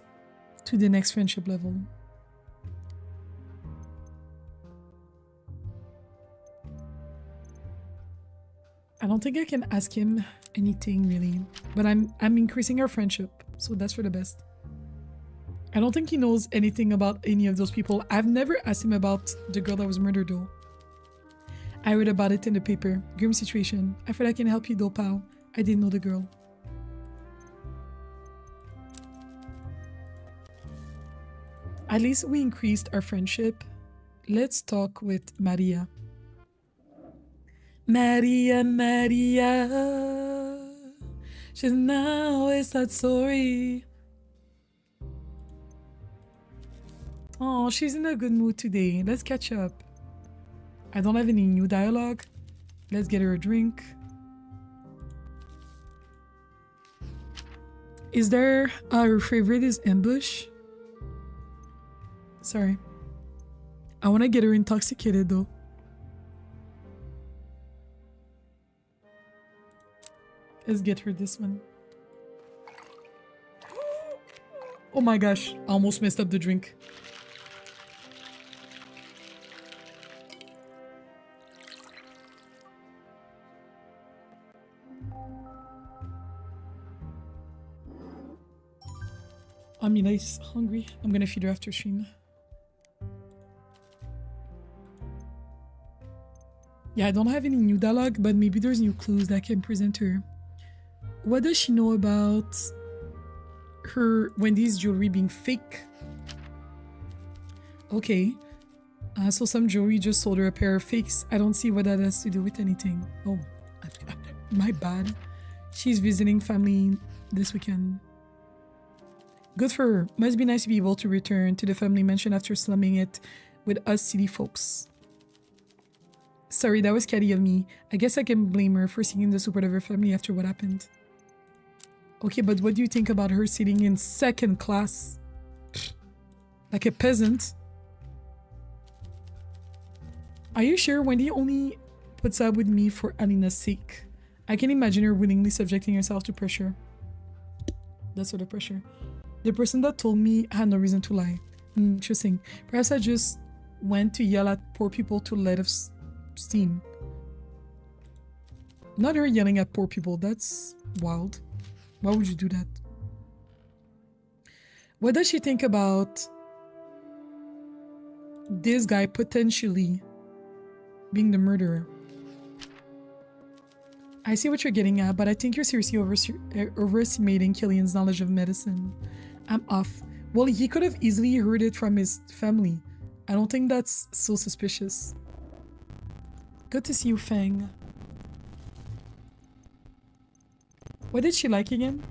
to the next friendship level. I don't think I can ask him anything really, but I'm increasing our friendship, so that's for the best. I don't think he knows anything about any of those people. I've never asked him about the girl that was murdered though. I read about it in the paper. Grim situation. I feel I can help you though, pal. I didn't know the girl. At least we increased our friendship. Let's talk with Maria. Maria, Maria. She's now is that sorry. Oh, she's in a good mood today. Let's catch up. I don't have any new dialogue. Let's get her a drink. Is there her favorite is ambush? Sorry. I want to get her intoxicated though. Let's get her this one. Oh my gosh, I almost messed up the drink. Amina's hungry. I'm gonna feed her after stream. Yeah, I don't have any new dialogue, but maybe there's new clues that I can present her. What does she know about her Wendy's jewelry being fake? Okay. So some jewelry just sold her a pair of fakes. I don't see what that has to do with anything. Oh, my bad. She's visiting family this weekend. Good for her. Must be nice to be able to return to the family mansion after slumming it with us city folks. Sorry, that was catty of me. I guess I can blame her for seeking the support of her family after what happened. Okay, but what do you think about her sitting in second class? Like a peasant? Are you sure Wendy only puts up with me for Alina's sake? I can imagine her willingly subjecting herself to pressure. That sort of pressure. The person that told me had no reason to lie. Interesting. Perhaps I just went to yell at poor people to let off steam. Not her yelling at poor people. That's wild. Why would you do that? What does she think about this guy potentially being the murderer? I see what you're getting at, but I think you're seriously overestimating Killian's knowledge of medicine. I'm off. Well, he could have easily heard it from his family. I don't think that's so suspicious. Good to see you, Fang. What did she like again?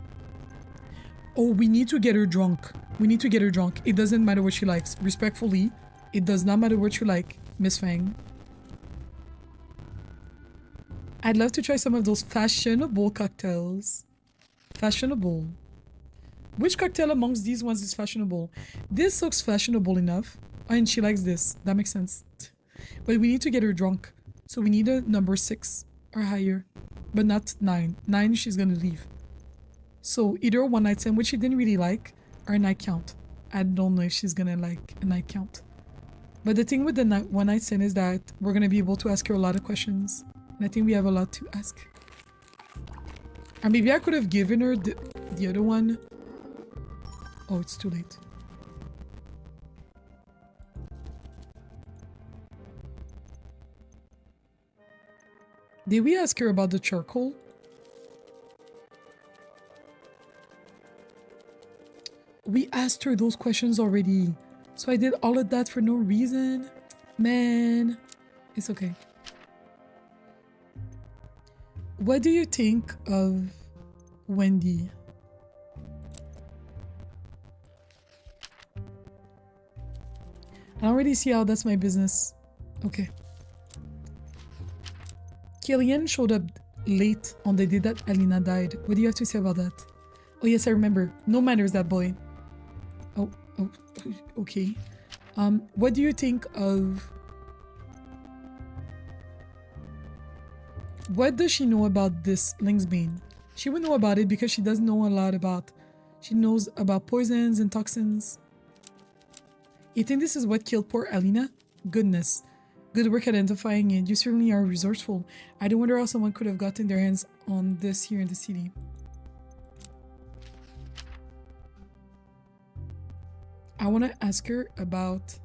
Oh, we need to get her drunk. We need to get her drunk. It doesn't matter what she likes. Respectfully, it does not matter what you like, Miss Fang. I'd love to try some of those fashionable cocktails. Fashionable. Which cocktail amongst these ones is fashionable? This looks fashionable enough. Oh, and she likes this. That makes sense. But we need to get her drunk. So we need a number 6 or higher. But not 9. 9, she's gonna leave. So either a one night stand, which she didn't really like, or a night count. I don't know if she's gonna like a night count. But the thing with the one night stand is that we're gonna be able to ask her a lot of questions. And I think we have a lot to ask. Or maybe I could have given her the other one. Oh, it's too late. Did we ask her about the charcoal? We asked her those questions already. So I did all of that for no reason. Man, it's okay. What do you think of Wendy? I don't really see how that's my business. Okay. Killian showed up late on the day that Alina died. What do you have to say about that? Oh yes, I remember. No manners, that boy. Oh, okay. What do you think of... What does she know about this Linksbane? She would know about it because she doesn't know a lot about... She knows about poisons and toxins. You think this is what killed poor Alina? Goodness. Good work identifying it. You certainly are resourceful. I don't wonder how someone could have gotten their hands on this here in the city. I want to ask her about...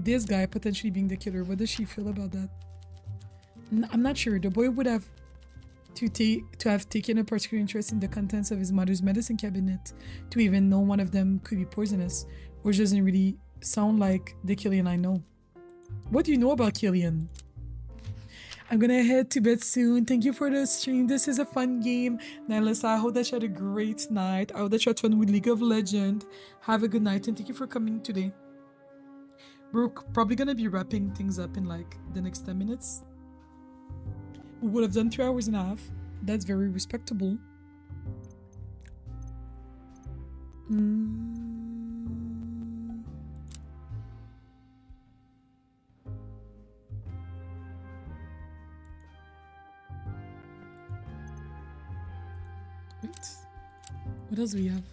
this guy potentially being the killer. What does she feel about that? I'm not sure. The boy would have to have taken a particular interest in the contents of his mother's medicine cabinet to even know one of them could be poisonous, which doesn't really sound like the Killian I know. What do you know about Killian? I'm gonna head to bed soon. Thank you for the stream. This is a fun game. Nylissa, I hope that you had a great night. I hope that you had fun with League of Legends. Have a good night and thank you for coming today. We're probably gonna be wrapping things up in like the next 10 minutes. We would have done 3 hours and a half. That's very respectable. Wait. What else do we have?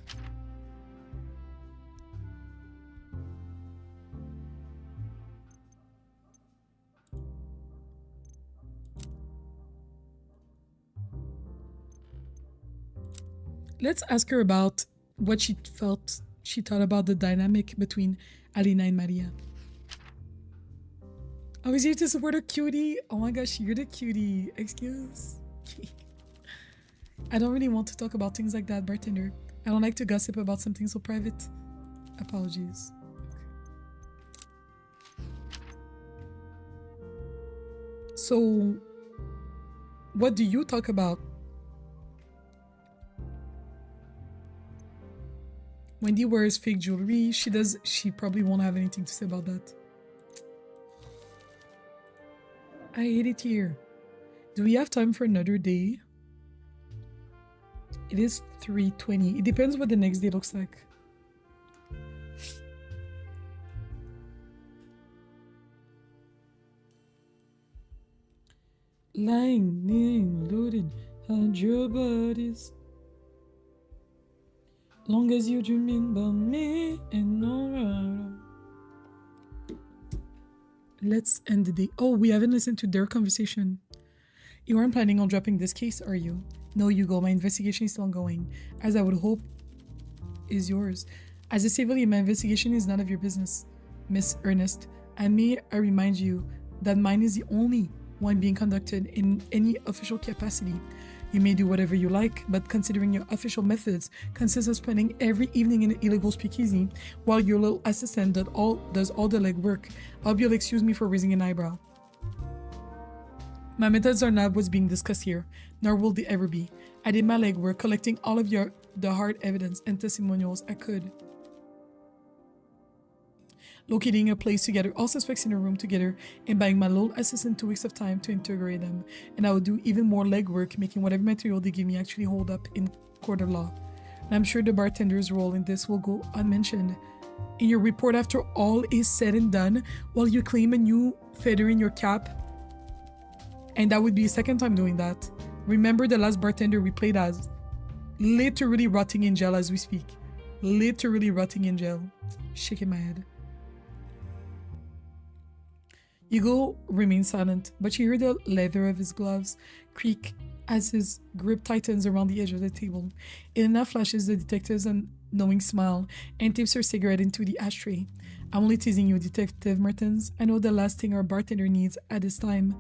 Let's ask her about what she thought about the dynamic between Alina and Maria. I was here to support a cutie. Oh my gosh, you're the cutie. Excuse. I don't really want to talk about things like that, bartender. I don't like to gossip about something so private. Apologies. So, what do you talk about? Wendy wears fake jewelry. She probably won't have anything to say about that. I hate it here. Do we have time for another day? It is 3:20. It depends what the next day looks like. Lightning, looting, 100 bodies. Long as you dreaming about me and no. Let's end the day. Oh, we haven't listened to their conversation. You aren't planning on dropping this case, are you? No, Hugo, my investigation is still ongoing, as I would hope is yours. As a civilian, my investigation is none of your business, Miss Ernest. And may I remind you that mine is the only one being conducted in any official capacity. You may do whatever you like, but considering your official methods consist of spending every evening in an illegal speakeasy while your little assistant does all the legwork, I hope you'll excuse me for raising an eyebrow. My methods are not what's being discussed here, nor will they ever be. I did my legwork, collecting all of the hard evidence and testimonials I could. Locating a place together, all suspects in a room together, and buying my little assistant 2 weeks of time to integrate them. And I will do even more legwork, making whatever material they give me actually hold up in court of law. And I'm sure the bartender's role in this will go unmentioned. In your report after all is said and done, while you claim a new feather in your cap, and that would be a second time doing that. Remember the last bartender we played as? Literally rotting in jail as we speak. Literally rotting in jail. Shaking my head. Hugo remains silent, but she heard the leather of his gloves creak as his grip tightens around the edge of the table. Elena flashes the detective's unknowing smile and tips her cigarette into the ashtray. I'm only teasing you, Detective Mertens. I know the last thing our bartender needs at this time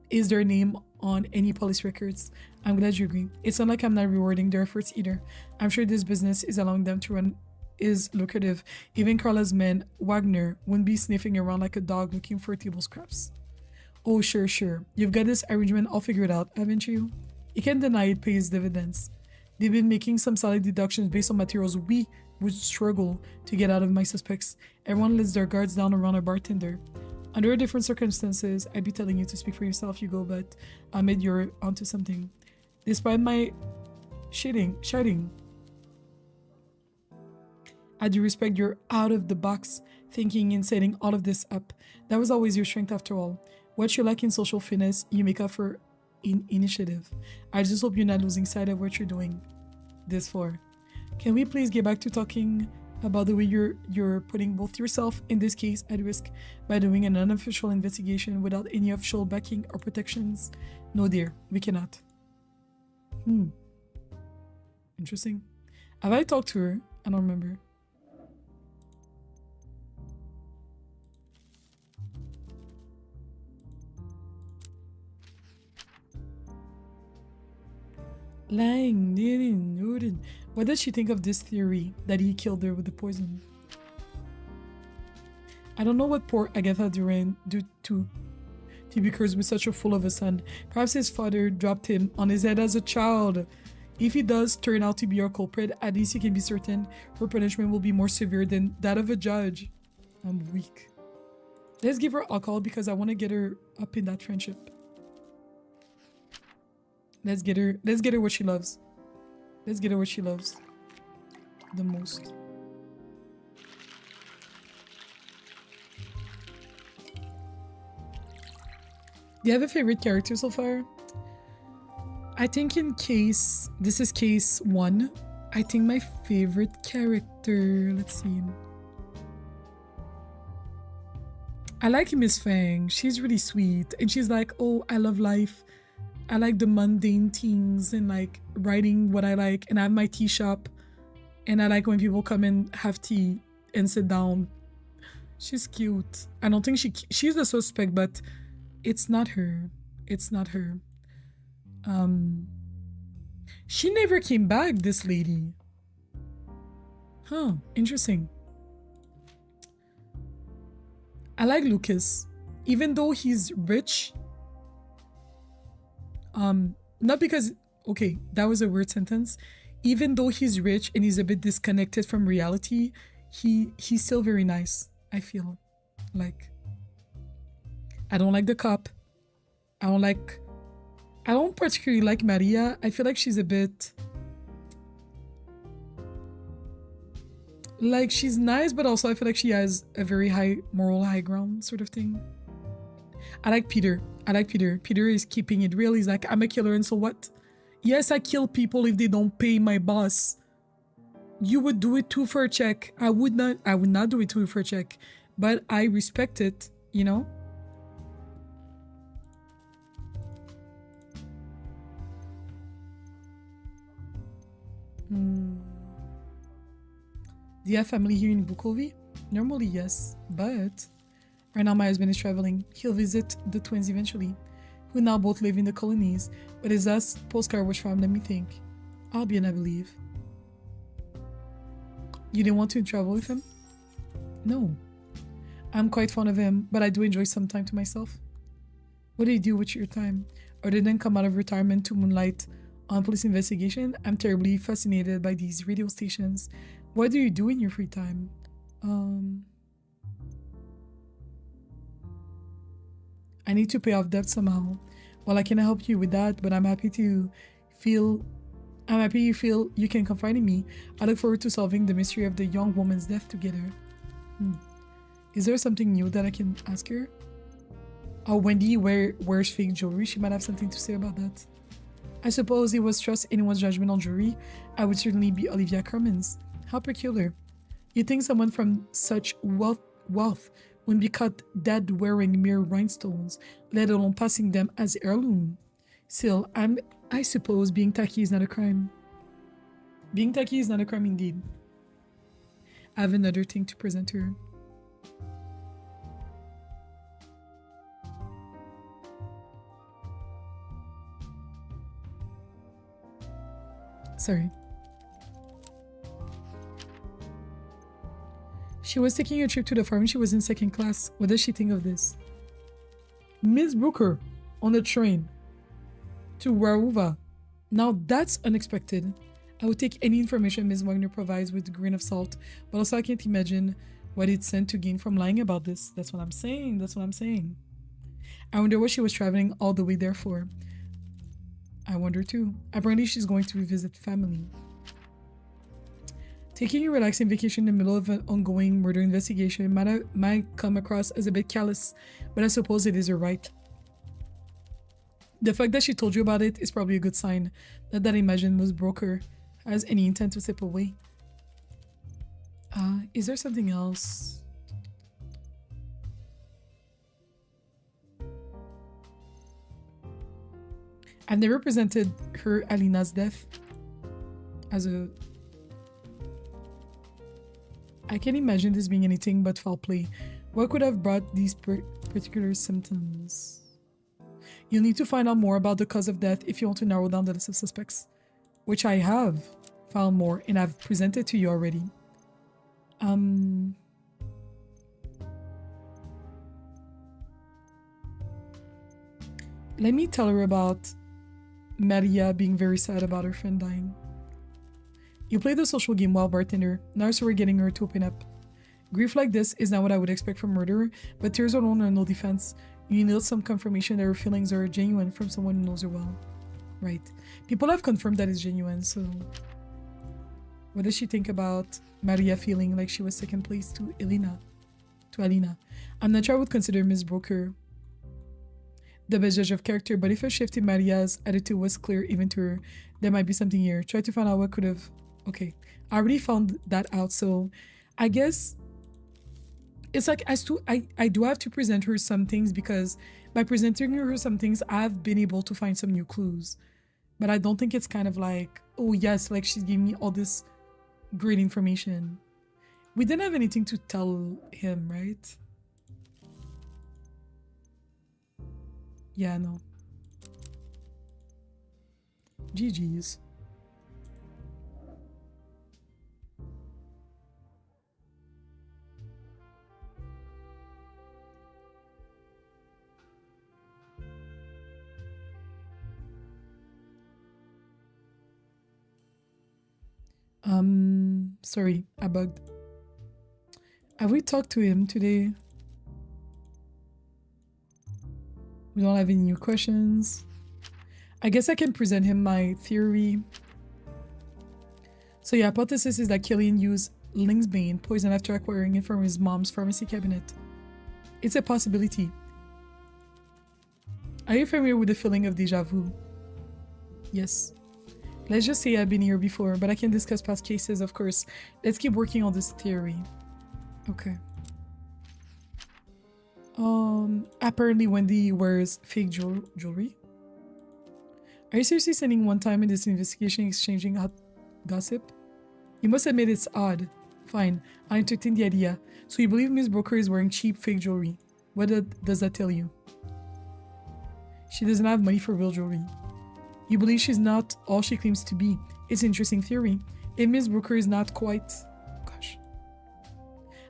is their name on any police records. I'm glad you agree. It's not like I'm not rewarding their efforts either. I'm sure this business is allowing them to run is lucrative. Even Carla's man, Wagner, wouldn't be sniffing around like a dog looking for table scraps. Oh, sure. You've got this arrangement all figured out, haven't you? You can't deny it pays dividends. They've been making some solid deductions based on materials we would struggle to get out of my suspects. Everyone lets their guards down around a bartender. Under different circumstances, I'd be telling you to speak for yourself, Hugo, but Ahmed, you're onto something. Despite my shouting, I do respect your out-of-the-box thinking in setting all of this up. That was always your strength after all. What you lack in social finesse, you make up for in initiative. I just hope you're not losing sight of what you're doing this for. Can we please get back to talking about the way you're putting both yourself in this case at risk by doing an unofficial investigation without any official backing or protections? No, dear, we cannot. Interesting. Have I talked to her? I don't remember. Lying. What does she think of this theory that he killed her with the poison? I don't know what poor Agatha Duran do to be cursed with such a fool of a son. Perhaps his father dropped him on his head as a child. If he does turn out to be our culprit, at least you can be certain her punishment will be more severe than that of a judge. I'm weak. Let's give her alcohol because I want to get her up in that friendship. Let's get her what she loves. Let's get her what she loves the most. Do you have a favorite character so far? I think this is case 1. I think my favorite character, let's see. I like Miss Fang. She's really sweet. And she's like, oh, I love life. I like the mundane things and like writing what I like, and I have my tea shop, and I like when people come and have tea and sit down. She's cute. I don't think she's the suspect, but it's not her. It's not her. She never came back, this lady. Huh, interesting. I like Lucas. Even though he's rich, not because, okay, that was a weird sentence. Even though he's rich and he's a bit disconnected from reality, he's still very nice, I feel like. I don't like the cop. I don't particularly like Maria. I feel like she's a bit, like, she's nice, but also I feel like she has a very high moral high ground sort of thing. I like Peter. Peter is keeping it real. He's like, I'm a killer, and so what? Yes, I kill people if they don't pay my boss. You would do it too for a check. I would not do it too for a check. But I respect it, you know? Do you have family here in Bukovi? Normally, yes, but right now my husband is traveling. He'll visit the twins eventually, who now both live in the colonies, but his last postcard was from, let me think, Albion, I believe. You didn't want to travel with him? No. I'm quite fond of him, but I do enjoy some time to myself. What do you do with your time? Other than come out of retirement to moonlight on police investigation, I'm terribly fascinated by these radio stations. What do you do in your free time? I need to pay off debt somehow. Well, I cannot help you with that, but I'm happy you feel you can confide in me. I look forward to solving the mystery of the young woman's death together. Is there something new that I can ask her? Oh, Wendy wears fake jewelry. She might have something to say about that. I suppose it was trust anyone's judgment on jewelry. I would certainly be Olivia Carmen's. How peculiar. You think someone from such wealth wouldn't be caught dead wearing mere rhinestones, let alone passing them as heirloom? Still, I suppose being tacky is not a crime. Being tacky is not a crime indeed. I have another thing to present to her. Sorry. She was taking a trip to the farm. She was in second class. What does she think of this? Miss Brooker on a train to Waruva. Now that's unexpected. I would take any information Ms. Wagner provides with a grain of salt, but also I can't imagine what it sent to gain from lying about this. That's what I'm saying. That's what I'm saying. I wonder what she was traveling all the way there for. I wonder too. Apparently she's going to visit family. Taking a relaxing vacation in the middle of an ongoing murder investigation might come across as a bit callous, but I suppose it is her right. The fact that she told you about it is probably a good sign. Not that I imagine Ms. Broker has any intent to slip away. Is there something else? I've never presented her Alina's death as a... I can't imagine this being anything but foul play. What could have brought these particular symptoms? You'll need to find out more about the cause of death if you want to narrow down the list of suspects, which I have found more and I've presented to you already. Let me tell her about Maria being very sad about her friend dying. You play the social game well, bartender. Now so we're getting her to open up. Grief like this is not what I would expect from a murderer, but tears alone are no defense. You need some confirmation that her feelings are genuine from someone who knows her well. Right. People have confirmed that it's genuine, so... What does she think about Maria feeling like she was second place to Alina? I'm not sure I would consider Miss Broker the best judge of character, but if a shift in Maria's attitude was clear even to her, there might be something here. Try to find out what could have... Okay, I already found that out, so I guess it's like I do have to present her some things, because by presenting her some things, I've been able to find some new clues. But I don't think it's kind of like, oh yes, like she's giving me all this great information. We didn't have anything to tell him, right? Yeah, no. GG's. Sorry, I bugged. Have we talked to him today? We don't have any new questions. I guess I can present him my theory. So yeah, hypothesis is that Killian used Lingsbane poison after acquiring it from his mom's pharmacy cabinet. It's a possibility. Are you familiar with the feeling of déjà vu? Yes. Let's just say I've been here before, but I can discuss past cases, of course. Let's keep working on this theory. Okay. Apparently Wendy wears fake jewelry. Are you seriously spending one time in this investigation exchanging hot gossip? You must admit it's odd. Fine, I entertain the idea. So you believe Miss Brooker is wearing cheap fake jewelry. What does that tell you? She doesn't have money for real jewelry. You believe she's not all she claims to be. It's an interesting theory. If Miss Brooker is not quite... Gosh.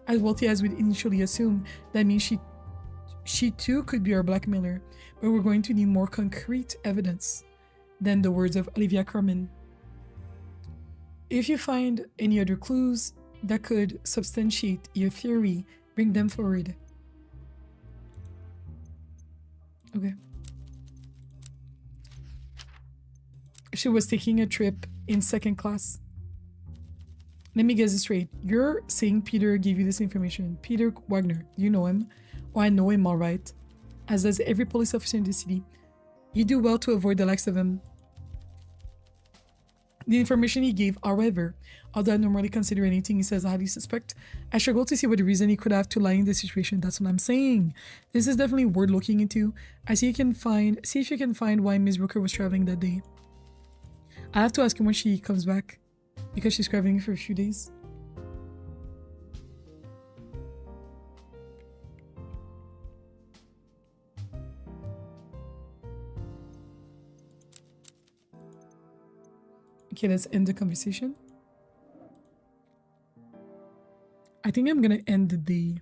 As wealthy as we'd initially assume, that means she too could be our blackmailer. But we're going to need more concrete evidence than the words of Olivia Carmen. If you find any other clues that could substantiate your theory, bring them forward. Okay. She was taking a trip in second class. Let me guess this straight. You're saying Peter gave you this information. Peter Wagner. Do you know him? Oh, I know him all right. As does every police officer in the city. You do well to avoid the likes of him. The information he gave, however, although I normally consider anything he says highly suspect, I struggle to see what reason he could have to lie in this situation. That's what I'm saying. This is definitely worth looking into. See if you can find why Miss Brooker was traveling that day. I have to ask him when she comes back, because she's traveling for a few days. Okay, let's end the conversation. I think I'm gonna end the day.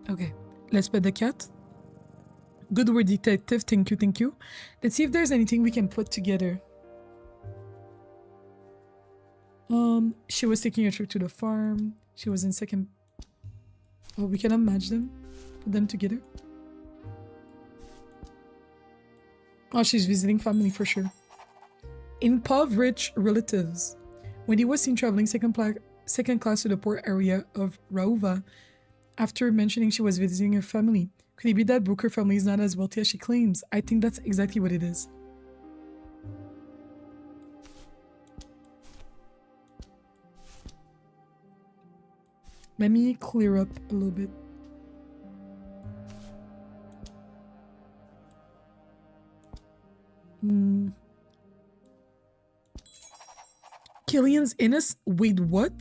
Okay, let's pet the cat. Good word, detective. Thank you, thank you. Let's see if there's anything we can put together. She was taking a trip to the farm. She was in second... Oh, we cannot match them? Put them together? Oh, she's visiting family for sure. Impoverished relatives. When he was seen traveling second class to the poor area of Rauva, after mentioning she was visiting her family, could it be that Brooker family is not as wealthy as she claims? I think that's exactly what it is. Let me clear up a little bit. Killian's innocent? Wait, what?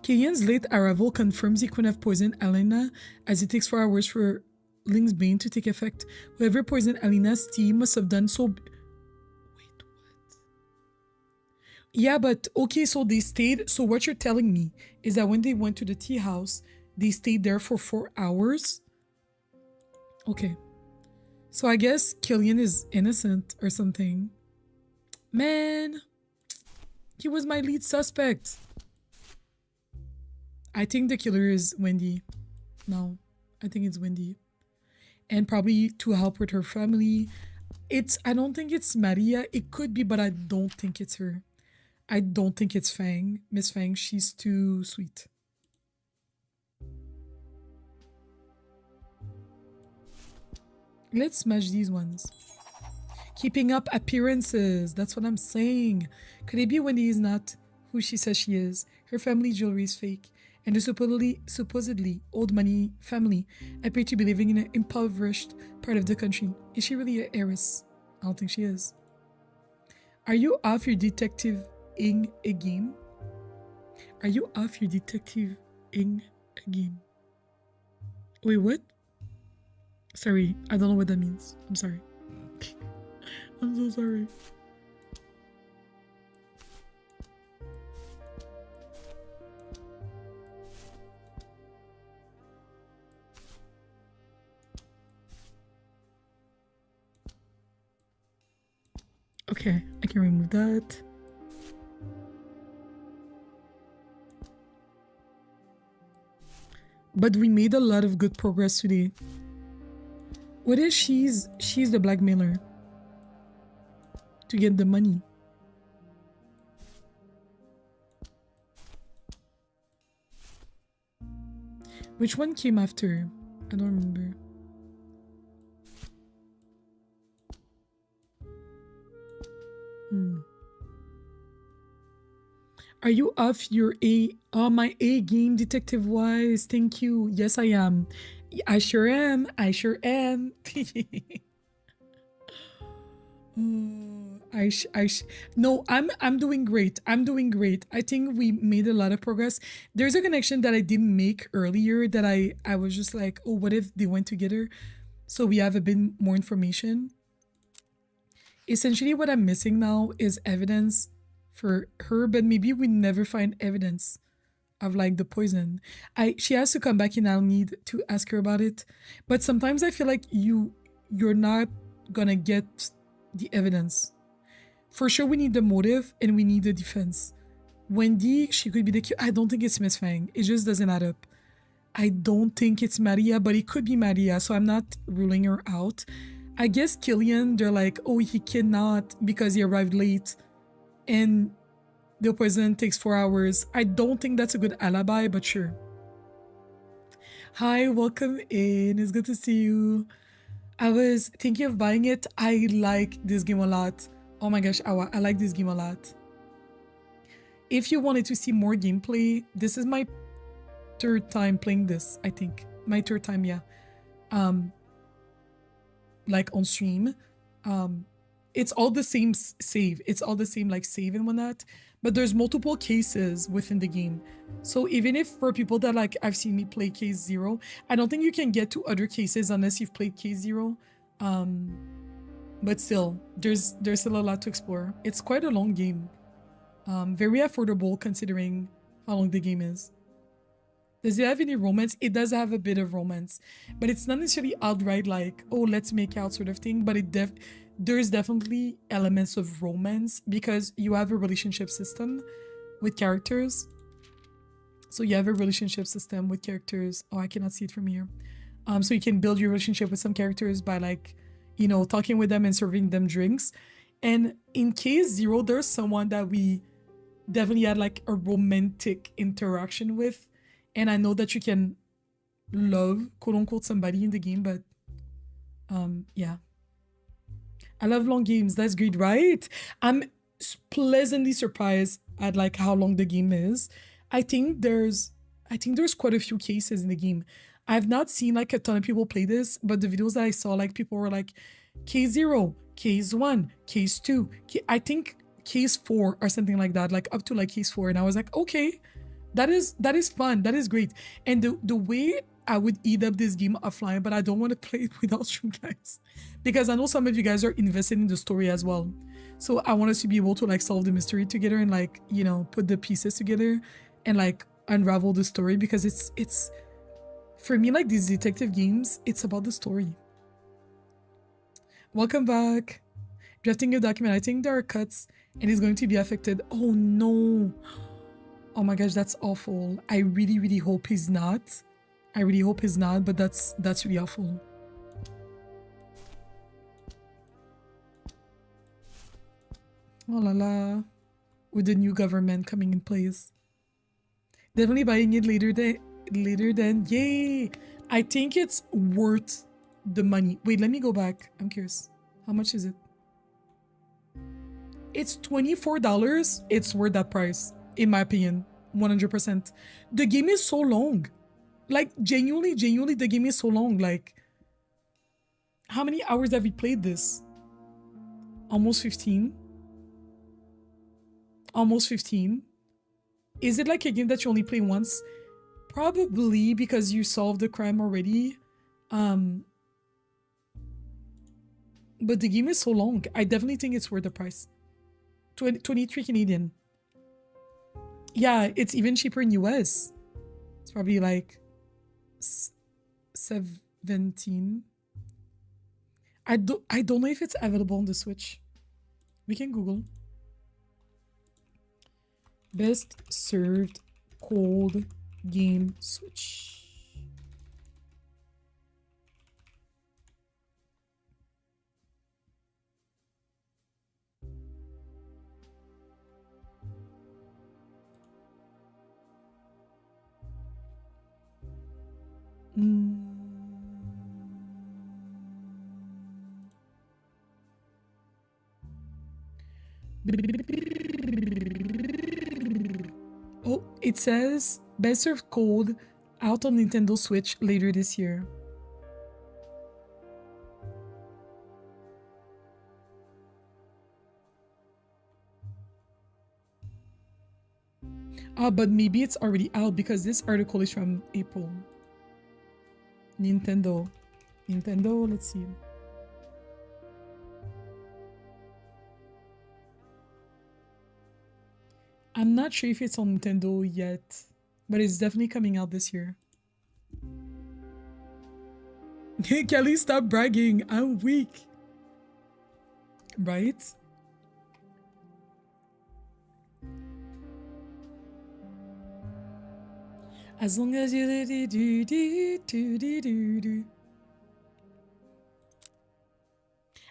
Killian's late arrival confirms he couldn't have poisoned Alina, as it takes 4 hours for Ling's Bane to take effect. Whoever poisoned Alina's tea must have done so... Wait, what? Yeah, but okay, so they stayed... So what you're telling me is that when they went to the tea house, they stayed there for 4 hours? Okay. So I guess Killian is innocent or something. Man, he was my lead suspect. I think the killer is Wendy. No, I think it's Wendy. And probably to help with her family. I don't think it's Maria. It could be, but I don't think it's her. I don't think it's Fang. Miss Fang, she's too sweet. Let's smash these ones. Keeping up appearances. That's what I'm saying. Could it be Wendy is not who she says she is? Her family jewelry is fake. And the supposedly old money family appear to be living in an impoverished part of the country. Is she really an heiress? I don't think she is. Are you off your detective-ing again? Are you off your detective-ing again? Wait, what? Sorry, I don't know what that means. I'm sorry. I'm so sorry. Okay, I can remove that. But we made a lot of good progress today. What if she's the blackmailer to get the money? Which one came after? I don't remember. Are you off your my A game detective wise? Thank you. Yes, I am. I sure am. I sure am. No, I'm doing great. I'm doing great. I think we made a lot of progress. There's a connection that I didn't make earlier that I was just like, oh, what if they went together? So we have a bit more information. Essentially, what I'm missing now is evidence for her, but maybe we never find evidence of like the poison. She has to come back and I'll need to ask her about it. But sometimes I feel like you're not gonna get the evidence. For sure, we need the motive and we need the defense. Wendy, she could be the I don't think it's Miss Fang. It just doesn't add up. I don't think it's Maria, but it could be Maria, so I'm not ruling her out. I guess Killian, they're like, oh, he cannot because he arrived late and the poison takes 4 hours. I don't think that's a good alibi, but sure. Hi, welcome in. It's good to see you. I was thinking of buying it. I like this game a lot. Oh my gosh, I like this game a lot. If you wanted to see more gameplay, this is my 3rd time playing this, I think. My 3rd time, yeah. Like on stream. It's all the same save. It's all the same like save and whatnot. But there's multiple cases within the game. So even if for people that like I've seen me play case 0, I don't think you can get to other cases unless you've played case 0. But still, there's still a lot to explore. It's quite a long game. Very affordable considering how long the game is. Does it have any romance? It does have a bit of romance, but it's not necessarily outright like, oh, let's make out sort of thing, but there's definitely elements of romance because you have a relationship system with characters. So you have a relationship system with characters. Oh, I cannot see it from here. So you can build your relationship with some characters by like, you know, talking with them and serving them drinks. And in case 0, there's someone that we definitely had like a romantic interaction with. And I know that you can love, quote unquote, somebody in the game, but yeah. I love long games. That's great, right? I'm pleasantly surprised at like how long the game is. I think there's quite a few cases in the game. I've not seen like a ton of people play this, but the videos that I saw, like people were like case 0, case 1, case 2, I think case 4 or something like that, like up to like case 4. And I was like, okay, that is fun. That is great. And the way I would eat up this game offline, but I don't want to play it without you guys because I know some of you guys are invested in the story as well. So I want us to be able to like solve the mystery together and like, you know, put the pieces together and like unravel the story because it's for me, like these detective games, it's about the story. Welcome back. Drafting a document. I think there are cuts and it's going to be affected. Oh no. Oh my gosh, that's awful. I really, really hope he's not. I really hope he's not, but that's really awful. Oh la la. With the new government coming in place. Definitely buying it later than yay. I think it's worth the money. Wait, let me go back. I'm curious. How much is it? It's $24. It's worth that price, in my opinion. 100%. The game is so long. Like, genuinely, the game is so long. Like, how many hours have we played this? Almost 15. Almost 15. Is it like a game that you only play once? Probably because you solved the crime already. But the game is so long. I definitely think it's worth the price. 23 Canadian. Yeah, it's even cheaper in US. It's probably like 17. I don't know if it's available on the Switch. We can Google. Best served cold game Switch. It says Best Served Cold out on Nintendo Switch later this year. But maybe it's already out because this article is from April. Nintendo, let's see. I'm not sure if it's on Nintendo yet, but it's definitely coming out this year. Kelly, stop bragging. I'm weak. Right? As long as you do.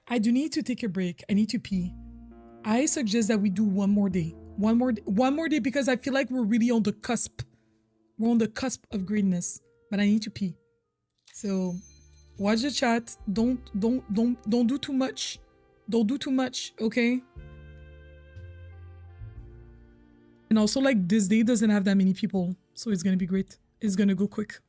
I do need to take a break. I need to pee. I suggest that we do one more day. One more day because I feel like we're really on the cusp. We're on the cusp of greatness. But I need to pee. So watch the chat. Don't do too much. Don't do too much, okay? And also, like, this day doesn't have that many people, so it's gonna be great. It's gonna go quick.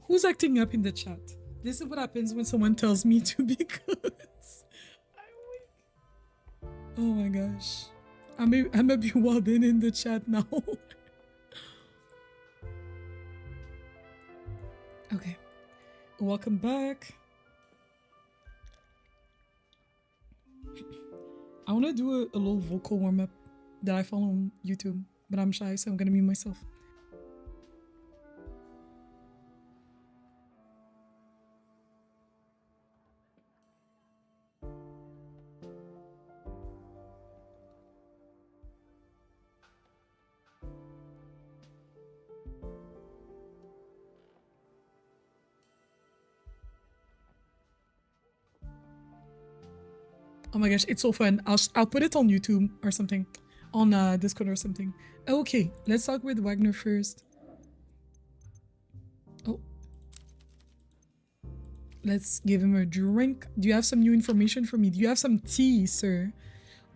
Who's acting up in the chat? This is what happens when someone tells me to be good. I'm weak. Oh my gosh. I'm gonna be wilding in the chat now. Okay. Welcome back. I want to do a little vocal warm-up that I follow on YouTube, but I'm shy, so I'm gonna mute myself. Oh my gosh, it's so fun. I'll put it on YouTube or something, on Discord or something. Okay, let's talk with Wagner first. Oh, let's give him a drink. Do you have some new information for me? Do you have some tea, sir?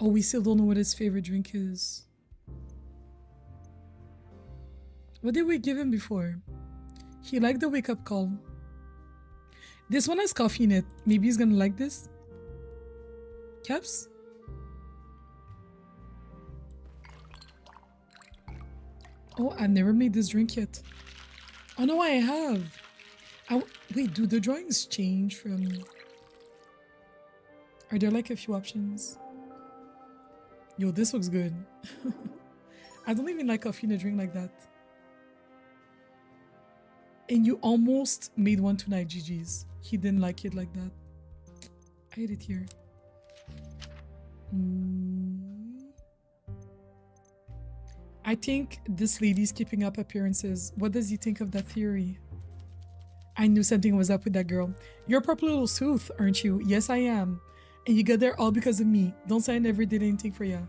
Oh, we still don't know what his favorite drink is. What did we give him before? He liked the wake-up call. This one has coffee in it. Maybe he's gonna like this. Caps? Oh, I've never made this drink yet. Oh no, I have. Wait, do the drawings change from... Are there like a few options? Yo, this looks good. I don't even like coffee in a drink like that. And you almost made one tonight, GG's. He didn't like it like that. I hate it here. I think this lady's keeping up appearances. What does he think of that theory? I knew something was up with that girl. You're a proper little sleuth, aren't you? Yes, I am. And you got there all because of me. Don't say I never did anything for you.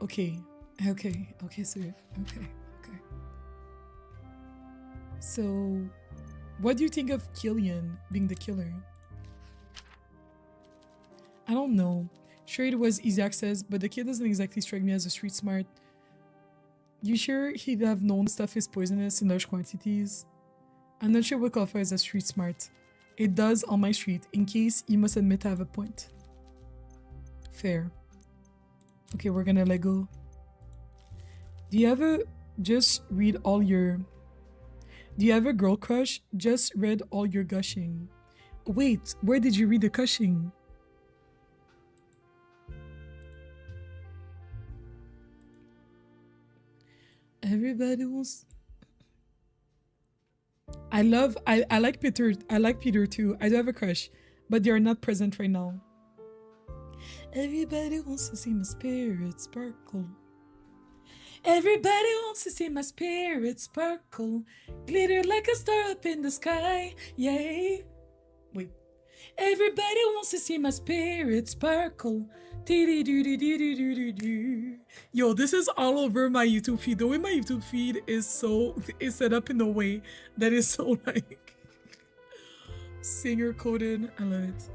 Okay. Okay, sir. Okay. So, what do you think of Killian being the killer? I don't know. Sure, it was easy access, but the kid doesn't exactly strike me as a street smart. You sure he'd have known stuff is poisonous in large quantities? I'm not sure what qualifies as street smart. It does on my street. In case, you must admit I have a point. Fair. Okay, we're gonna let go. Do you ever just read all your... Do you have a girl crush? Just read all your gushing. Wait, where did you read the gushing? Everybody wants... I like Peter. I like Peter too. I do have a crush, but they are not present right now. Everybody wants to see my spirit sparkle. Everybody wants to see my spirit sparkle. Glitter like a star up in the sky. Yay. Wait. Everybody wants to see my spirit sparkle. Yo, this is all over my YouTube feed. The way my YouTube feed is set up in a way that is so like singer coded. I love it.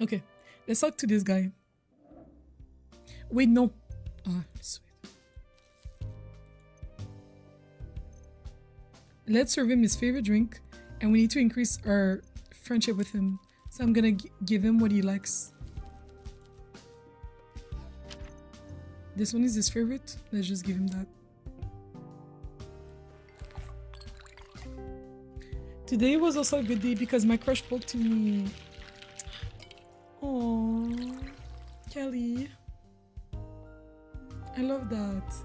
Okay, let's talk to this guy. Wait, no. Ah, sweet. Let's serve him his favorite drink, and we need to increase our friendship with him. So I'm gonna give him what he likes. This one is his favorite. Let's just give him that. Today was also a good day because my crush spoke to me. Oh, Kelly. I love that.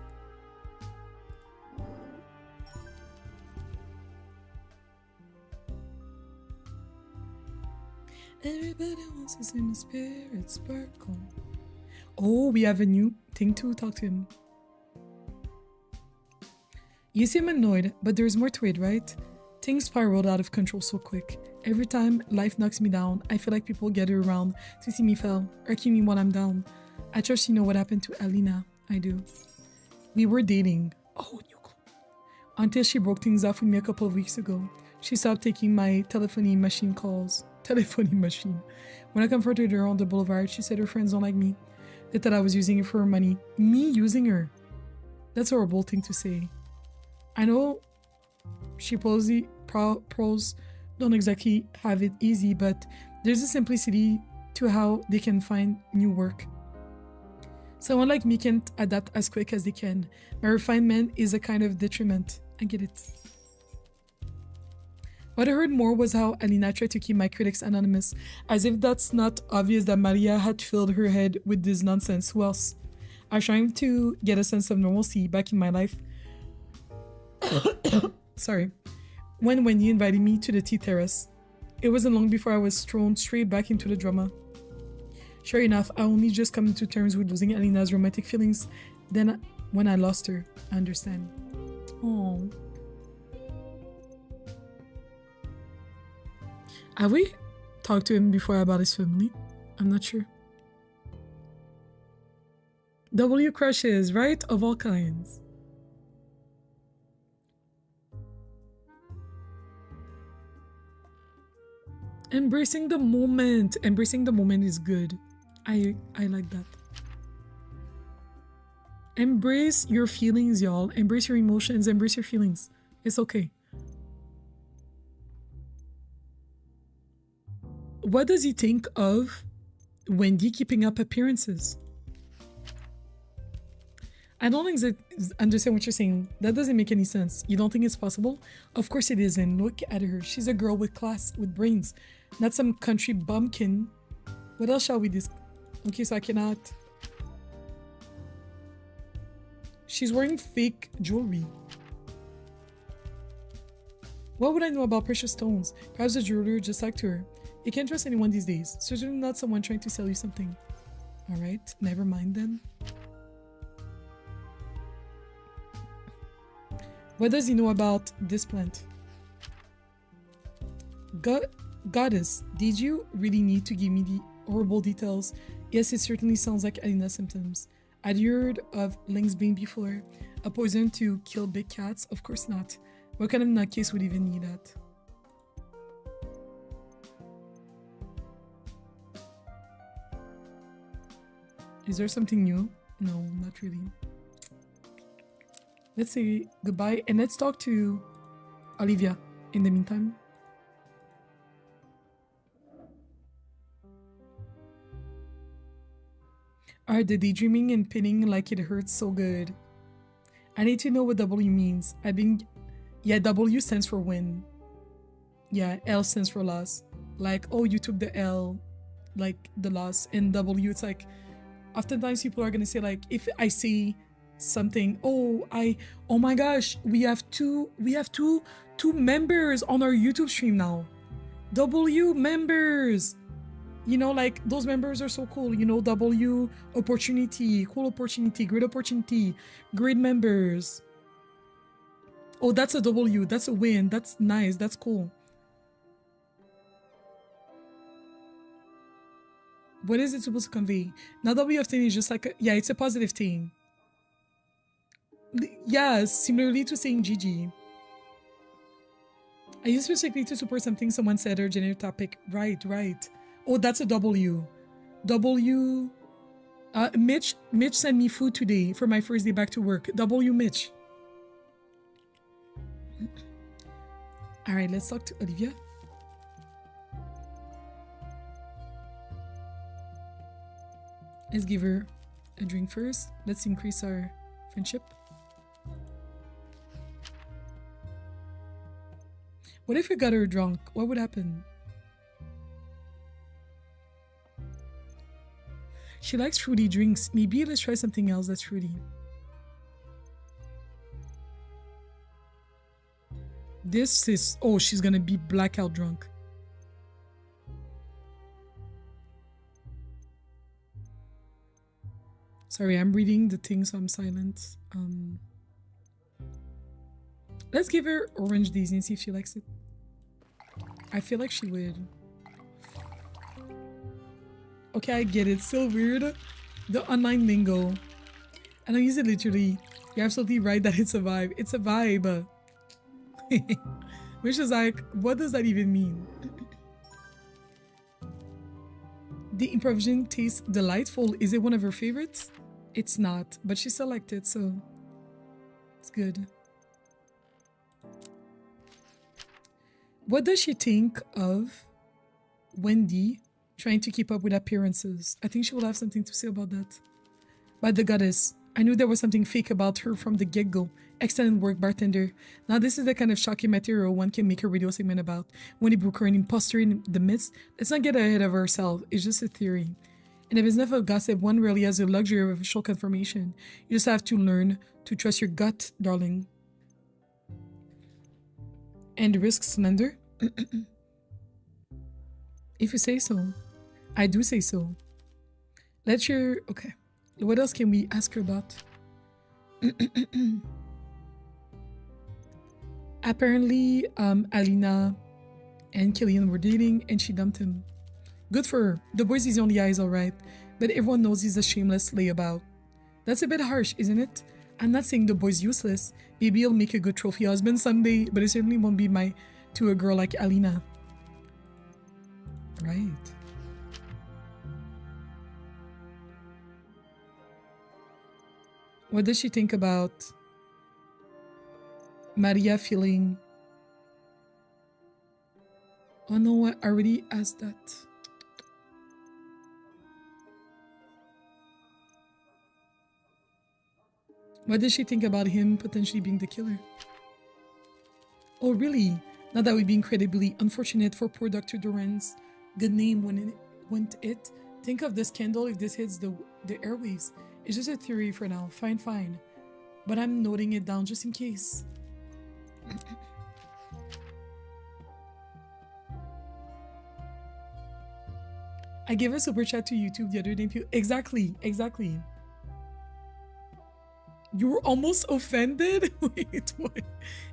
Everybody wants to see my spirit sparkle. Oh, we have a new thing to talk to him. You seem annoyed, but there's more to it, right? Things spiraled out of control so quick. Every time life knocks me down, I feel like people gather around to see me fail or keep me when I'm down. I trust you know what happened to Alina. I do. We were dating. Oh, new clue. Until she broke things off with me a couple of weeks ago. She stopped taking my telephony machine calls. Telephony machine. When I confronted her on the boulevard, she said her friends don't like me. They thought I was using her for her money. Me using her? That's a horrible thing to say. I know she pros don't exactly have it easy, but there's a simplicity to how they can find new work. Someone like me can't adapt as quick as they can. My refinement is a kind of detriment. I get it. What I heard more was how Alina tried to keep my critics anonymous, as if that's not obvious that Maria had filled her head with this nonsense. Who else? I was trying to get a sense of normalcy back in my life. Sorry. When Wendy invited me to the tea terrace. It wasn't long before I was thrown straight back into the drama. Sure enough, I only just come to terms with losing Alina's romantic feelings. Then when I lost her, I understand. Oh. Have we talked to him before about his family? I'm not sure. W crushes, right? Of all kinds. Embracing the moment. Embracing the moment is good. I like that. Embrace your feelings, y'all. Embrace your emotions. Embrace your feelings. It's okay. What does he think of Wendy keeping up appearances? I don't understand what you're saying. That doesn't make any sense. You don't think it's possible? Of course it isn't. Look at her. She's a girl with class, with brains. Not some country bumpkin. What else shall we discuss? Okay, so I cannot. She's wearing fake jewelry. What would I know about precious stones? Perhaps the jeweler just talked to her. You can't trust anyone these days. Certainly not someone trying to sell you something. Alright, never mind then. What does he know about this plant? Goddess, did you really need to give me the horrible details? Yes, it certainly sounds like Alina's symptoms. I'd heard of lynxbane before. A poison to kill big cats? Of course not. What kind of nutcase would even need that? Is there something new? No, not really. Let's say goodbye and let's talk to Olivia in the meantime. Are the daydreaming and pinning like it hurts so good? I need to know what W means. Yeah, W stands for win. Yeah, L stands for loss. Like, oh, you took the L, like the loss, and W, it's like, oftentimes people are gonna say like, if I say something, oh my gosh, we have two members on our YouTube stream now. W members. You know, like those members are so cool. You know, W opportunity, cool opportunity, great members. Oh, that's a W. That's a win. That's nice. That's cool. What is it supposed to convey? Now W of 10 is just like, yeah, it's a positive thing. Yeah, similarly to saying GG. I use specifically to support something someone said or generate topic. Right. Oh, that's a W. W. Mitch sent me food today for my first day back to work. W Mitch. All right, let's talk to Olivia. Let's give her a drink first. Let's increase our friendship. What if we got her drunk? What would happen? She likes fruity drinks. Maybe let's try something else that's fruity. This is... Oh, she's gonna be blackout drunk. Sorry, I'm reading the thing, so I'm silent. Let's give her orange daisy and see if she likes it. I feel like she would. Okay, I get it. So weird. The online lingo. I don't use it literally. You're absolutely right that it's a vibe. It's a vibe. Which is like, what does that even mean? The improvisation tastes delightful. Is it one of her favorites? It's not, but she selected, so it's good. What does she think of Wendy trying to keep up with appearances? I think she will have something to say about that. But the goddess, I knew there was something fake about her from the get-go. Excellent work, bartender. Now this is the kind of shocking material one can make a radio segment about. Wendy Brooker, an imposter in the midst. Let's not get ahead of ourselves. It's just a theory. In a business of gossip, one rarely has the luxury of official confirmation. You just have to learn to trust your gut, darling. And the risk slender? If you say so. I do say so. Let's hear... Okay. What else can we ask her about? Apparently, Alina and Killian were dating and she dumped him. Good for her. The boy's easy on the eyes, alright. But everyone knows he's a shameless layabout. That's a bit harsh, isn't it? I'm not saying the boy's useless. Maybe he'll make a good trophy husband someday, but it certainly won't be to a girl like Alina. Right. What does she think about Maria feeling... Oh no, I already asked that. What does she think about him potentially being the killer? Oh, really? Now that would be incredibly unfortunate for poor Dr. Doran's good name when it. Think of the scandal if this hits the airwaves. It's just a theory for now. Fine, fine. But I'm noting it down just in case. I gave a super chat to YouTube the other day. Exactly. You were almost offended? Wait, what?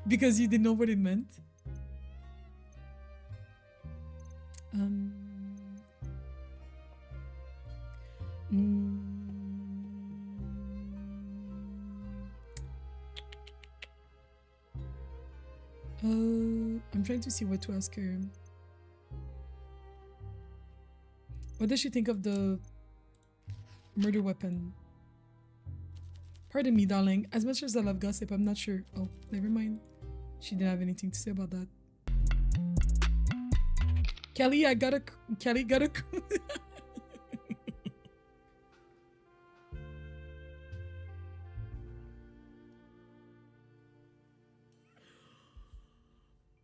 Because you didn't know what it meant? I'm trying to see what to ask her. What does she think of the murder weapon? Pardon me, darling. As much as I love gossip, I'm not sure. Oh, never mind. She didn't have anything to say about that. Kelly got a...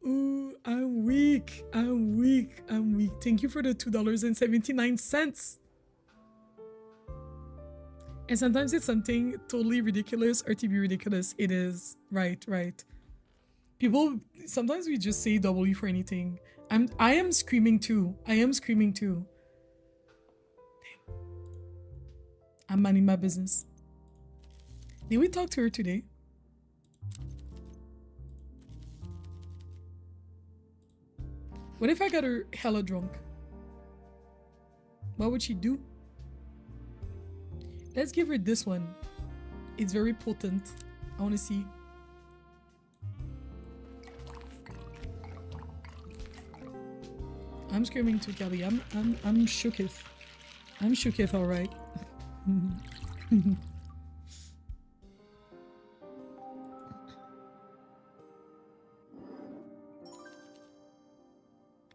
Ooh, I'm weak. Thank you for the $2.79. And sometimes it's something totally ridiculous or to be ridiculous. It is. Right. People, sometimes we just say W for anything. I am screaming too. Damn. I'm minding my business. Did we talk to her today? What if I got her hella drunk? What would she do? Let's give her this one. It's very potent. I want to see. I'm screaming too, Kelly. I'm shooketh. I'm shooketh, all right.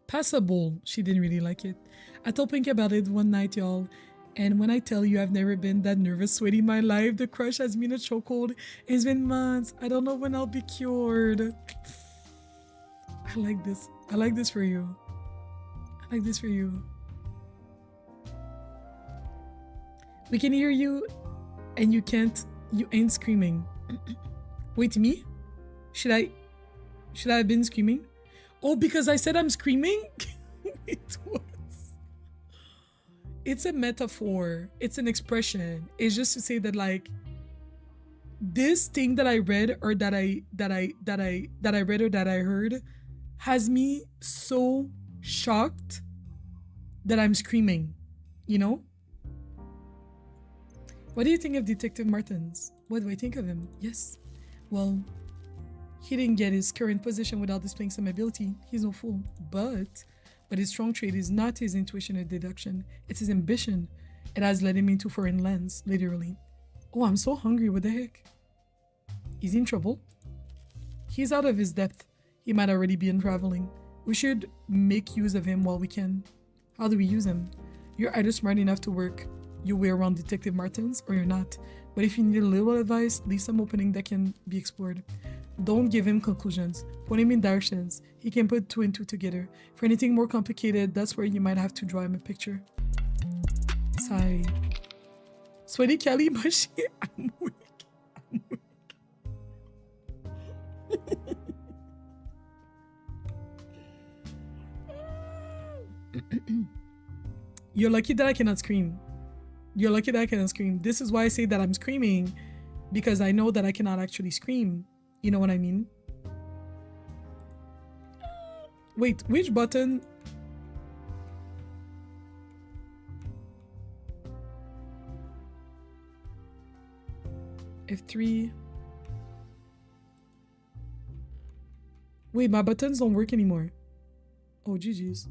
Passable. She didn't really like it. I told Pink about it one night, y'all. And when I tell you I've never been that nervous, sweaty in my life, the crush has been a chokehold. It's been months. I don't know when I'll be cured. I like this. I like this for you. I like this for you. We can hear you and you ain't screaming. Wait, me? Should I have been screaming? Oh, because I said I'm screaming? Wait, what? It's a metaphor. It's an expression. It's just to say that, like, this thing that I read or that I read or that I heard has me so shocked that I'm screaming, you know? What do you think of Detective Martins? What do I think of him? Yes. Well, he didn't get his current position without displaying some ability. He's no fool. But his strong trait is not his intuition or deduction. It's his ambition. It has led him into foreign lands, literally. Oh, I'm so hungry. What the heck? Is he in trouble? He's out of his depth. He might already be unraveling. We should make use of him while we can. How do we use him? You're either smart enough to work your way around Detective Martins or you're not. But if you need a little advice, leave some opening that can be explored. Don't give him conclusions. Put him in directions. He can put two and two together. For anything more complicated, that's where you might have to draw him a picture. Sigh. Sweaty Kelly, but I'm weak. You're lucky that I cannot scream. You're lucky that I cannot scream. This is why I say that I'm screaming, because I know that I cannot actually scream. You know what I mean? Wait, which button? F3. Wait, my buttons don't work anymore. Oh, GG's.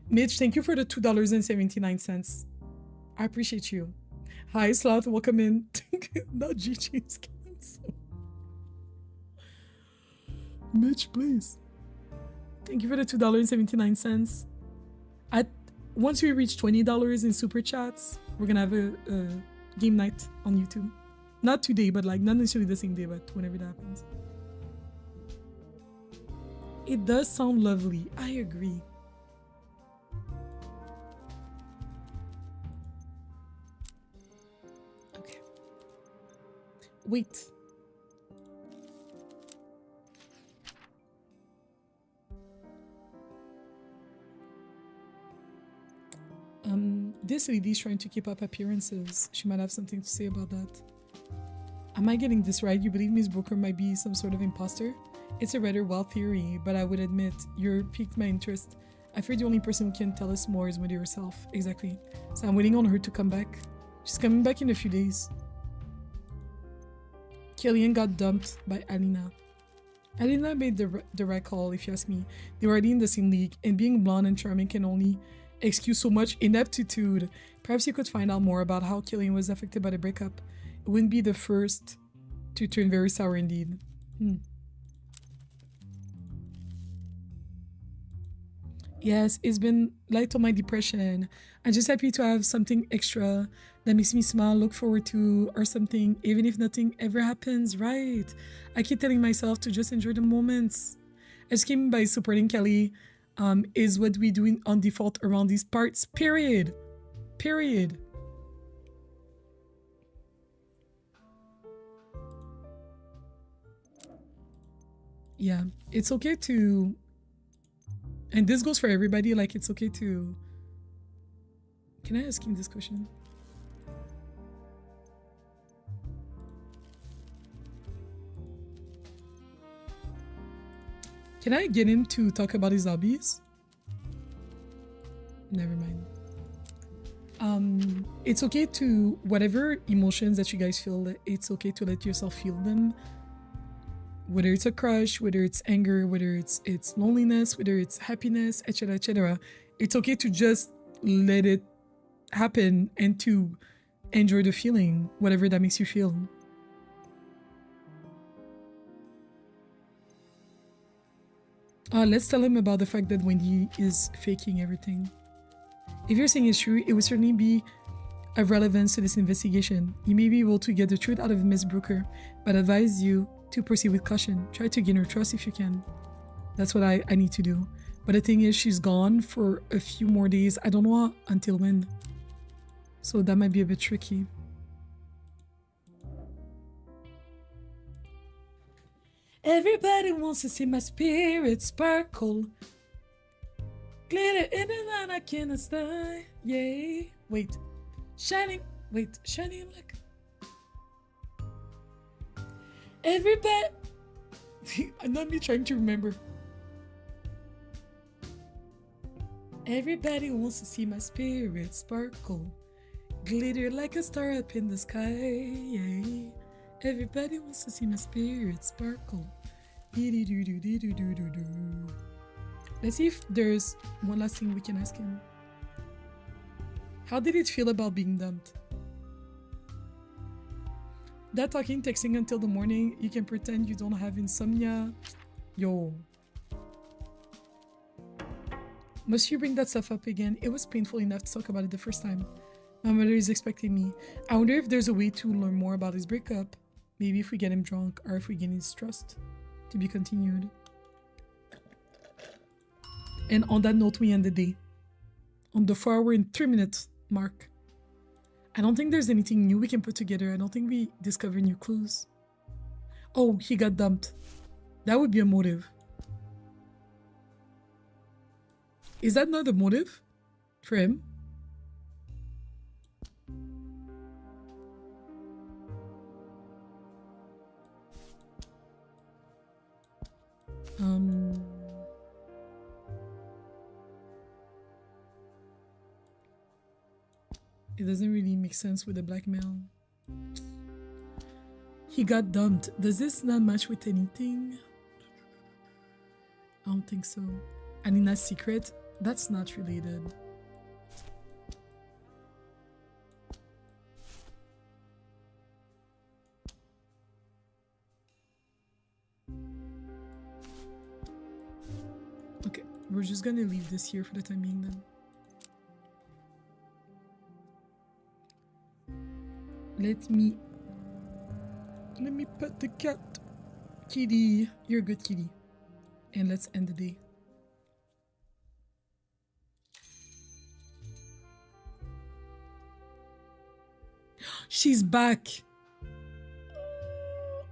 Mitch, thank you for the $2.79. I appreciate you. Hi, Sloth, welcome in. No, GG's. Mitch, please. Thank you for the $2.79. Once we reach $20 in super chats, we're gonna have a game night on YouTube. Not today, but like not necessarily the same day, but whenever it happens. It does sound lovely. I agree. Okay. Wait. This lady's trying to keep up appearances. She might have something to say about that. Am I getting this right? You believe Miss Brooker might be some sort of imposter? It's a rather wild theory, but I would admit you're piqued my interest. I fear the only person who can tell us more is Mother herself. Exactly. So I'm waiting on her to come back. She's coming back in a few days. Killian got dumped by Alina. Alina made the right call, if you ask me. They were already in the same league, and being blonde and charming can only excuse so much ineptitude. Perhaps you could find out more about how Killian was affected by the breakup. It wouldn't be the first to turn very sour indeed. Yes, it's been light on my depression. I'm just happy to have something extra that makes me smile, look forward to, or something, even if nothing ever happens, right? I keep telling myself to just enjoy the moments. I just came by supporting Kelly. Is what we do on default around these parts, period. Period. Yeah, it's okay to, and this goes for everybody, like it's okay to, can I ask him this question? Can I get him to talk about his hobbies? Never mind. It's okay to, whatever emotions that you guys feel, it's okay to let yourself feel them. Whether it's a crush, whether it's anger, whether it's loneliness, whether it's happiness, etc., etc. It's okay to just let it happen and to enjoy the feeling, whatever that makes you feel. Let's tell him about the fact that Wendy is faking everything. If you're saying it's true, it would certainly be of relevance to this investigation. You may be able to get the truth out of Miss Brooker, but I advise you to proceed with caution. Try to gain her trust if you can. That's what I need to do. But the thing is, she's gone for a few more days. I don't know until when. So that might be a bit tricky. Everybody wants to see my spirit sparkle. Glitter in the night, I cannot stay. Yay. Wait. Shining like. Everybody. I'm not me trying to remember. Everybody wants to see my spirit sparkle. Glitter like a star up in the sky. Yay. Everybody wants to see my spirit sparkle. Let's see if there's one last thing we can ask him. How did it feel about being dumped? That talking, texting until the morning, you can pretend you don't have insomnia. Yo. Must you bring that stuff up again? It was painful enough to talk about it the first time. My mother is expecting me. I wonder if there's a way to learn more about his breakup. Maybe if we get him drunk or if we gain his trust. To be continued. And on that note, we end the day. On the 4 hour and 3 minute mark. I don't think there's anything new we can put together. I don't think we discover new clues. Oh, he got dumped. That would be a motive. Is that not a motive for him? It doesn't really make sense with the blackmail. He got dumped. Does this not match with anything? I don't think so. Anina's secret? That's not related. Okay, we're just gonna leave this here for the time being then. Let me Let me pet the cat. Kitty, you're a good kitty. And let's end the day. She's back.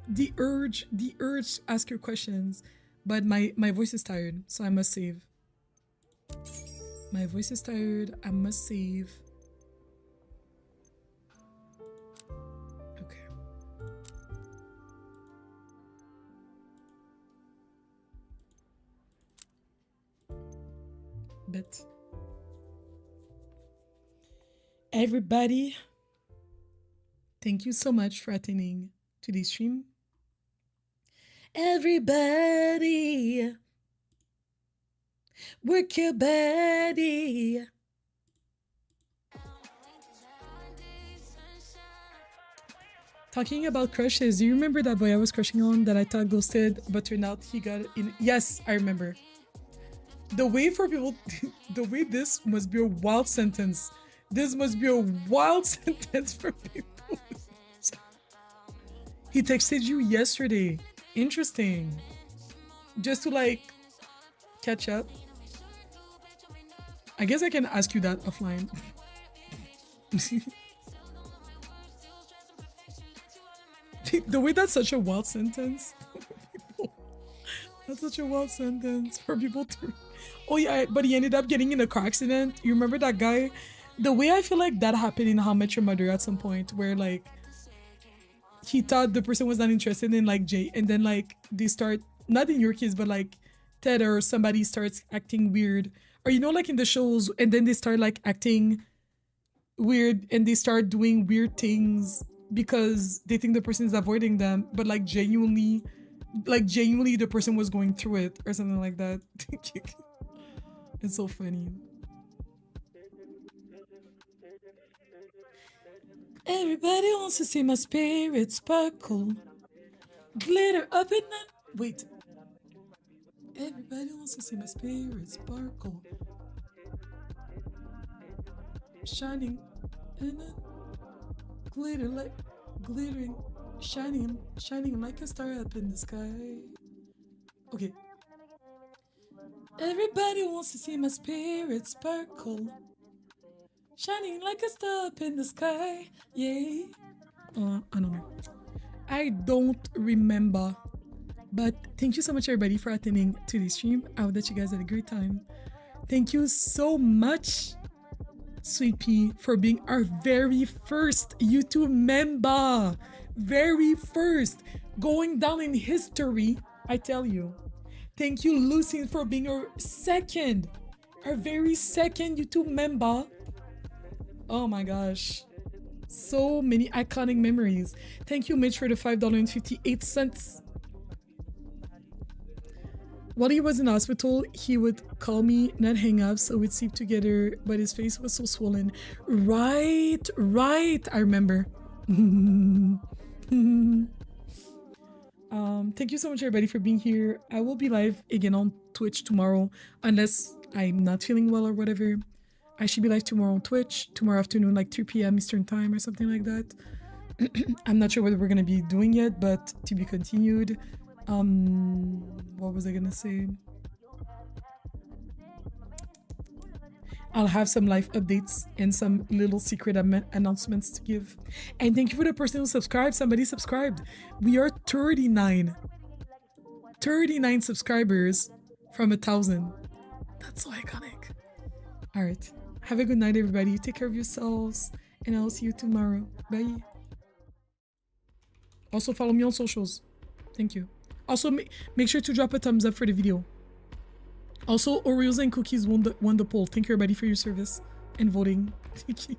The urge to ask her questions. But my voice is tired, so I must save. My voice is tired, I must save. Okay. But everybody, thank you so much for attending today's stream. Everybody, work your body. Talking about crushes, do you remember that boy I was crushing on that I thought ghosted, but turned out he got in? Yes, I remember. The way for people, the way this must be a wild sentence. This must be a wild sentence for people. He texted you yesterday. Interesting. Just to like catch up. I guess I can ask you that offline. The way that's such a wild sentence. That's such a wild sentence for people to... Oh yeah, but he ended up getting in a car accident. You remember that guy? The way I feel like that happened in How I Met Your Mother at some point, where like he thought the person was not interested in like Jay, and then like they start, not in your case, but like Ted or somebody starts acting weird, or you know, like in the shows, and then they start like acting weird and they start doing weird things because they think the person is avoiding them, but like genuinely the person was going through it or something like that. It's so funny. Everybody wants to see my spirit sparkle, glitter up in the... Wait. Everybody wants to see my spirit sparkle, shining in it, glitter like glittering, shining like a star up in the sky. Okay. Everybody wants to see my spirit sparkle, shining like a star up in the sky. Yay. I don't know. I don't remember. But thank you so much, everybody, for attending to this stream. I hope that you guys had a great time. Thank you so much, Sweet Pea, for being our very first YouTube member. Very first. Going down in history, I tell you. Thank you, Lucy, for being our very second YouTube member. Oh my gosh. So many iconic memories. Thank you, Mitch, for the $5.58. While he was in hospital, he would call me, not hang up, so we'd sleep together, but his face was so swollen. Right, I remember. Thank you so much, everybody, for being here. I will be live again on Twitch tomorrow, unless I'm not feeling well or whatever. I should be live tomorrow on Twitch, tomorrow afternoon, like 2 p.m. Eastern time or something like that. I'm not sure what we're going to be doing yet, but to be continued. What was I gonna say? I'll have some live updates and some little secret announcements to give. And thank you for the person who subscribed. Somebody subscribed. We are 39 subscribers from 1,000. That's so iconic. All right. Have a good night, everybody. Take care of yourselves, and I'll see you tomorrow. Bye. Also follow me on socials. Thank you. Also, make sure to drop a thumbs up for the video. Also, Oreos and cookies won the poll. Thank you, everybody, for your service and voting. Thank you.